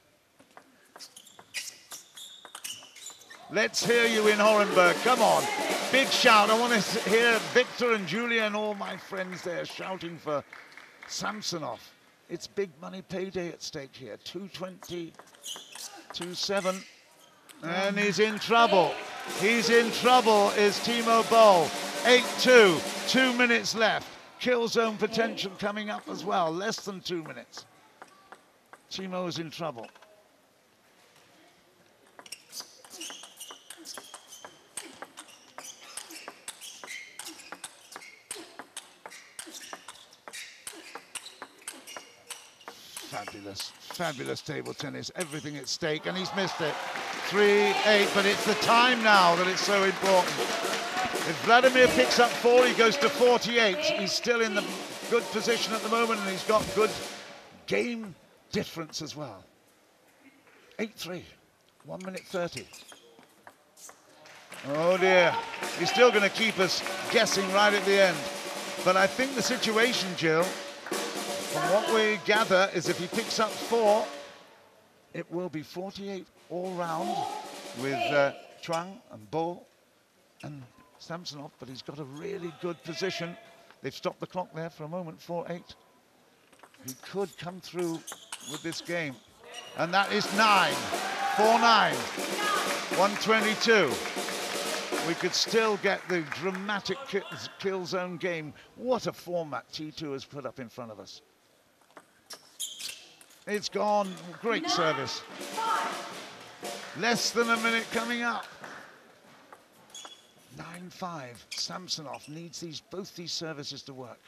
Let's hear you in Horenberg. Come on. Big shout. I want to hear Victor and Julia and all my friends there shouting for Samsonov. It's big money payday at stake here. 220, 2-7. And he's in trouble. He's in trouble, is Timo Boll. 8-2, 2 minutes left. Kill zone potential coming up as well. Less than 2 minutes. Timo is in trouble. Fabulous, fabulous table tennis. Everything at stake, and he's missed it. 3-8, but it's the time now that it's so important. If Vladimir picks up 4, he goes to 48. He's still in the good position at the moment, and he's got good game difference as well. 8-3, 1 minute 30. Oh dear, he's still going to keep us guessing right at the end. But I think the situation, Jill, from what we gather, is if he picks up 4, it will be 48 all round with Chuang and Bo and Samsonov, but he's got a really good position. They've stopped the clock there for a moment, 4-8. He could come through with this game. And that is 9, 4-9, 122. We could still get the dramatic kill zone game. What a format T2 has put up in front of us. It's gone. Great service. Less than a minute coming up. 9-5. Samsonov needs both these services to work.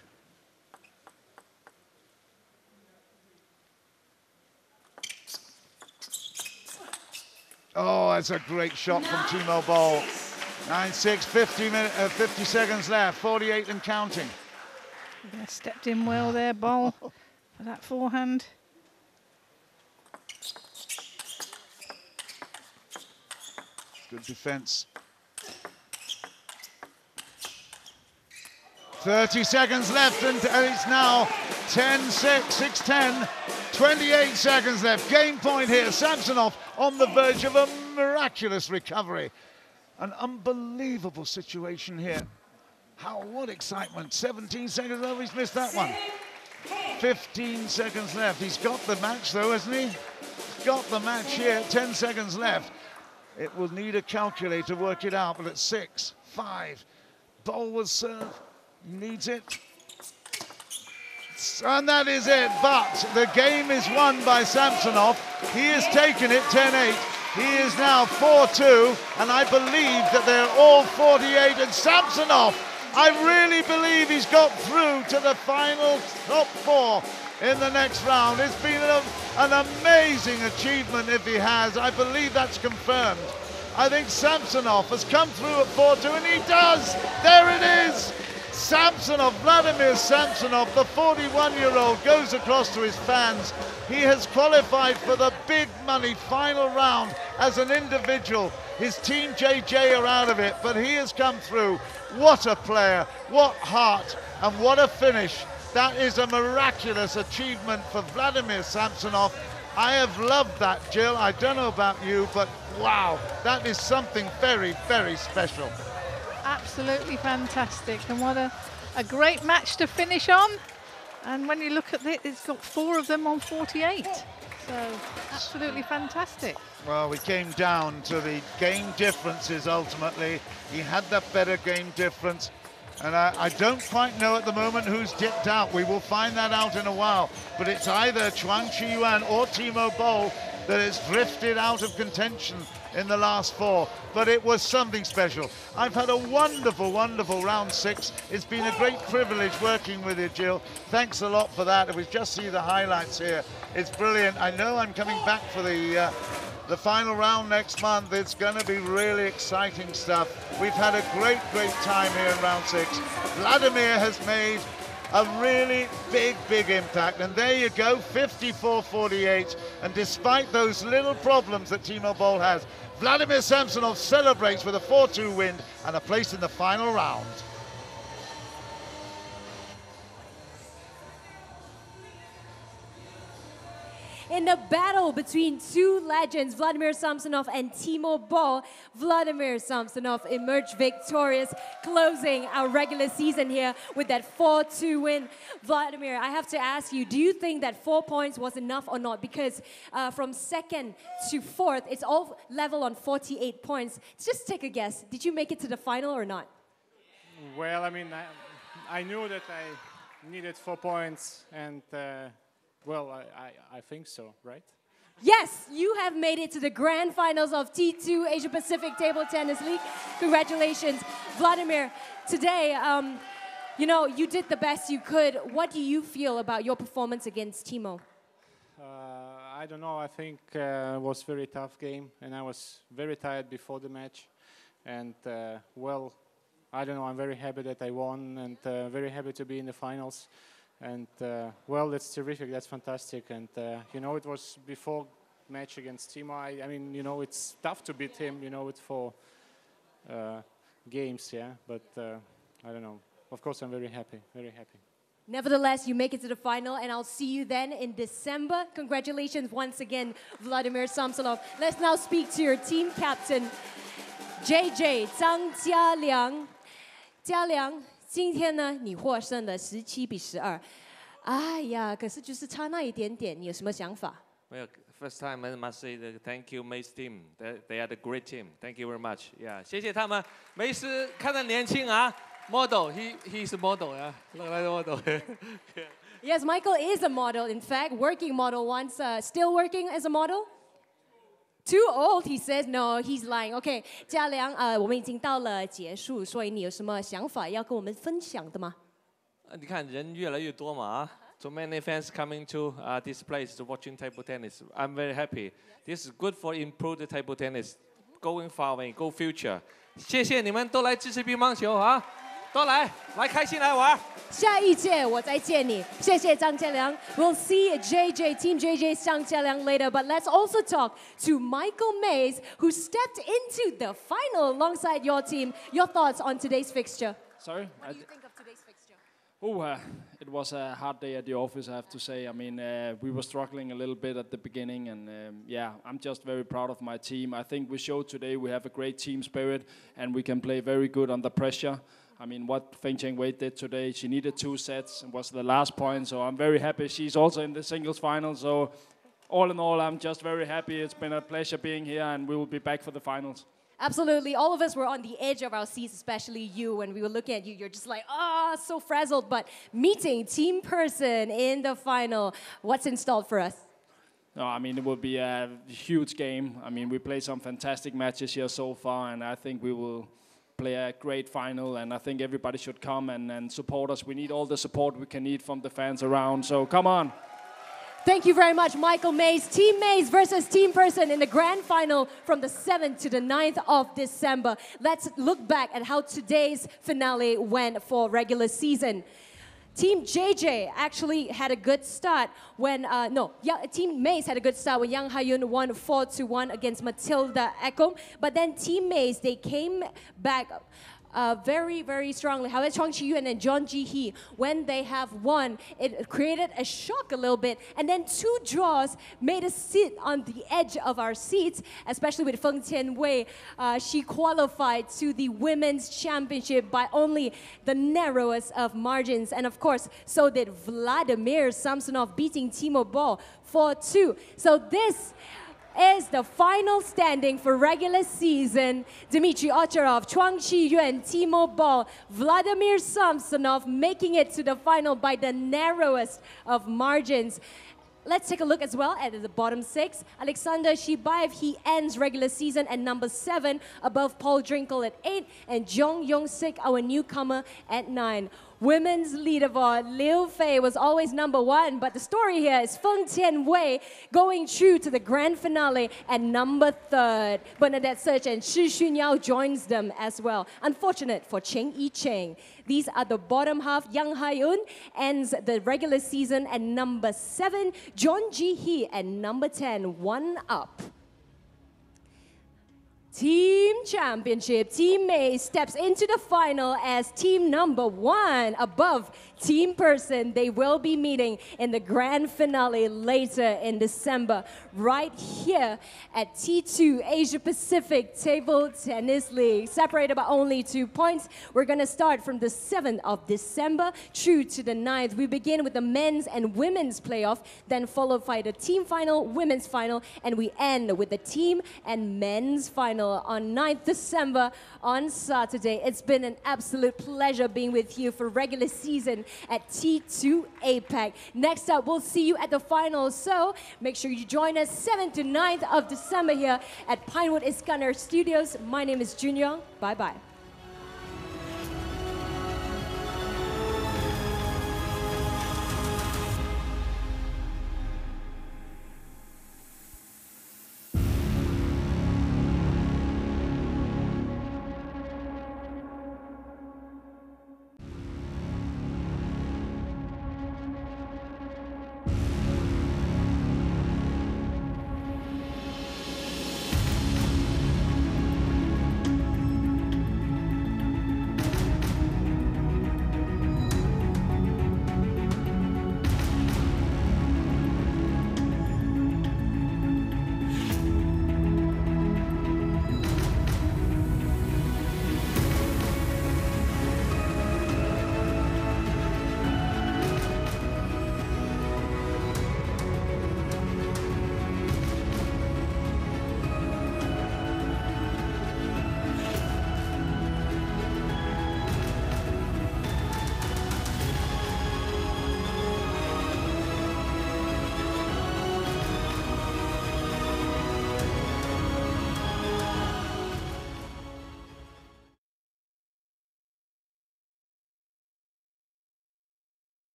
Oh, that's a great shot from Timo Boll. 9-6, 50 seconds left, 48 and counting. Yeah, stepped in well there, Boll, for that forehand. Good defense. 30 seconds left, and it's now 10-6, 6-10, 28 seconds left. Game point here. Samsonov on the verge of a miraculous recovery. An unbelievable situation here. What excitement. 17 seconds left, he's missed that one. 15 seconds left. He's got the match though, hasn't he? He's got the match here, 10 seconds left. It will need a calculator to work it out, but at 6, 5, Boll will serve. Needs it. And that is it, but the game is won by Samsonov. He has taken it 10-8. He is now 4-2, and I believe that they're all 48. And Samsonov, I really believe he's got through to the final top 4 in the next round. It's been an amazing achievement if he has. I believe that's confirmed. I think Samsonov has come through at 4-2, and he does. There it is. Samsonov, Vladimir Samsonov, the 41-year-old, goes across to his fans. He has qualified for the big money final round as an individual. His team JJ are out of it, but he has come through. What a player, what heart, and what a finish. That is a miraculous achievement for Vladimir Samsonov. I have loved that, Jill. I don't know about you, but wow, that is something very, very special. Absolutely fantastic, and what a great match to finish on. And when you look at it, it's got 4 of them on 48. So absolutely fantastic. Well, we came down to the game differences ultimately. He had the better game difference. And I don't quite know at the moment who's dipped out. We will find that out in a while. But it's either Chuang Chi-yuan or Timo Boll that has drifted out of contention in the last 4, but it was something special. I've had a wonderful, wonderful round 6. It's been a great privilege working with you, Jill. Thanks a lot for that. If we just see the highlights here, it's brilliant. I know I'm coming back for the final round next month. It's going to be really exciting stuff. We've had a great, great time here in round 6. Vladimir has made a really big, big impact. And there you go, 54-48. And despite those little problems that Timo Boll has, Vladimir Samsonov celebrates with a 4-2 win and a place in the final round. In the battle between 2 legends, Vladimir Samsonov and Timo Boll, Vladimir Samsonov emerged victorious, closing our regular season here with that 4-2 win. Vladimir, I have to ask you, do you think that 4 points was enough or not? Because from 2nd to 4th, it's all level on 48 points. Just take a guess. Did you make it to the final or not? Well, I mean, I knew that I needed 4 points, and well, I think so, right? Yes, you have made it to the grand finals of T2 Asia Pacific Table Tennis League. Congratulations. Vladimir, today, you know, you did the best you could. What do you feel about your performance against Timo? I don't know, I think it was a very tough game, and I was very tired before the match. And, well, I don't know, I'm very happy that I won, and very happy to be in the finals. And, well, that's terrific, that's fantastic. And, you know, it was before match against Timo. I mean, you know, it's tough to beat him, you know, it's for games, yeah. But, I don't know. Of course, I'm very happy, very happy. Nevertheless, you make it to the final, and I'll see you then in December. Congratulations once again, Vladimir Samsonov. Let's now speak to your team captain, JJ 张嘉良。嘉良，今天呢，你获胜了17-12。哎呀，可是就是差那一点点，你有什么想法？ Well, first time I must say that thank you, May's team. They are the great team. Thank you very much. Yeah, 谢谢他们。梅斯看得年轻啊 ，model. He's a model. Yeah, look like a model. Yes, Michael is a model, in fact, working model once. Still working as a model? Too old, he says. No, he's lying. Okay, 嘉良，我们已经到了结束，所以你有什么想法要跟我们分享的吗？你看人越来越多嘛啊 ，so many fans coming to this place to watching table tennis. I'm very happy. This is good for improved table tennis, going forward, go future. 谢谢你们都来支持乒乓球啊，都来开心来玩。下一届我再见你，谢谢张嘉良。We'll see JJ, Team JJ, 张嘉良 later, but let's also talk to Michael Mays, who stepped into the final alongside your team. Your thoughts on today's fixture? Sorry? What do you think of today's fixture? It was a hard day at the office, I have to say. I mean, we were struggling a little bit at the beginning, and yeah, I'm just very proud of my team. I think we showed today we have a great team spirit, and we can play very good under pressure. I mean, what Feng Cheng-Wei did today, she needed 2 sets and was the last point, so I'm very happy. She's also in the singles final, so all in all, I'm just very happy. It's been a pleasure being here, and we will be back for the finals. Absolutely. All of us were on the edge of our seats, especially you. When we were looking at you, you're just like, so frazzled. But meeting team person in the final, what's installed for us? No, I mean, it will be a huge game. I mean, we played some fantastic matches here so far, and I think we will play a great final, and I think everybody should come and support us. We need all the support we can need from the fans around, so come on. Thank you very much, Michael Mays. Team Mays versus Team Person in the grand final from the 7th to the 9th of December. Let's look back at how today's finale went for regular season. Team JJ actually had a good start when, Team Mays had a good start when Yang Ha-yun won 4-1 against Matilda Ekholm. But then Team Mays, they came back very, very strongly. However, Chong Chi-yuen and John Ji-hee, when they have won, it created a shock a little bit. And then 2 draws made us sit on the edge of our seats, especially with Feng Tian-Wei. She qualified to the Women's Championship by only the narrowest of margins. And of course, so did Vladimir Samsonov, beating Timo Boll 4-2. So this is the final standing for regular season. Dmitry Ocharov, Chuang Chi-yuen, Timo Boll, Vladimir Samsonov making it to the final by the narrowest of margins. Let's take a look as well at the bottom 6. Alexander Shibaev, he ends regular season at number 7, above Paul Drinkel at 8, and Yong-Sik, our newcomer, at 9. Women's leaderboard, Liu Fei was always number 1, but the story here is Feng Tian-Wei going through to the grand finale at number 3rd. Bernadette Search and Shi Xunyao joins them as well. Unfortunate for Cheng I-ching. These are the bottom half. Yang Ha-yun ends the regular season at number 7. John Ji-hee at number 10, 1 up. Team Championship, Team Mays steps into the final as team number 1 above Team Person. They will be meeting in the grand finale later in December, right here at T2 Asia Pacific Table Tennis League. Separated by only 2 points. We're going to start from the 7th of December through to the 9th. We begin with the men's and women's playoff, then followed by the team final, women's final, and we end with the team and men's final on 9th December on Saturday. It's been an absolute pleasure being with you for regular season at T2 APAC. Next up, we'll see you at the finals, so make sure you join us 7th to 9th of December here at Pinewood Iskander Studios. My name is Jun Young. Bye-bye.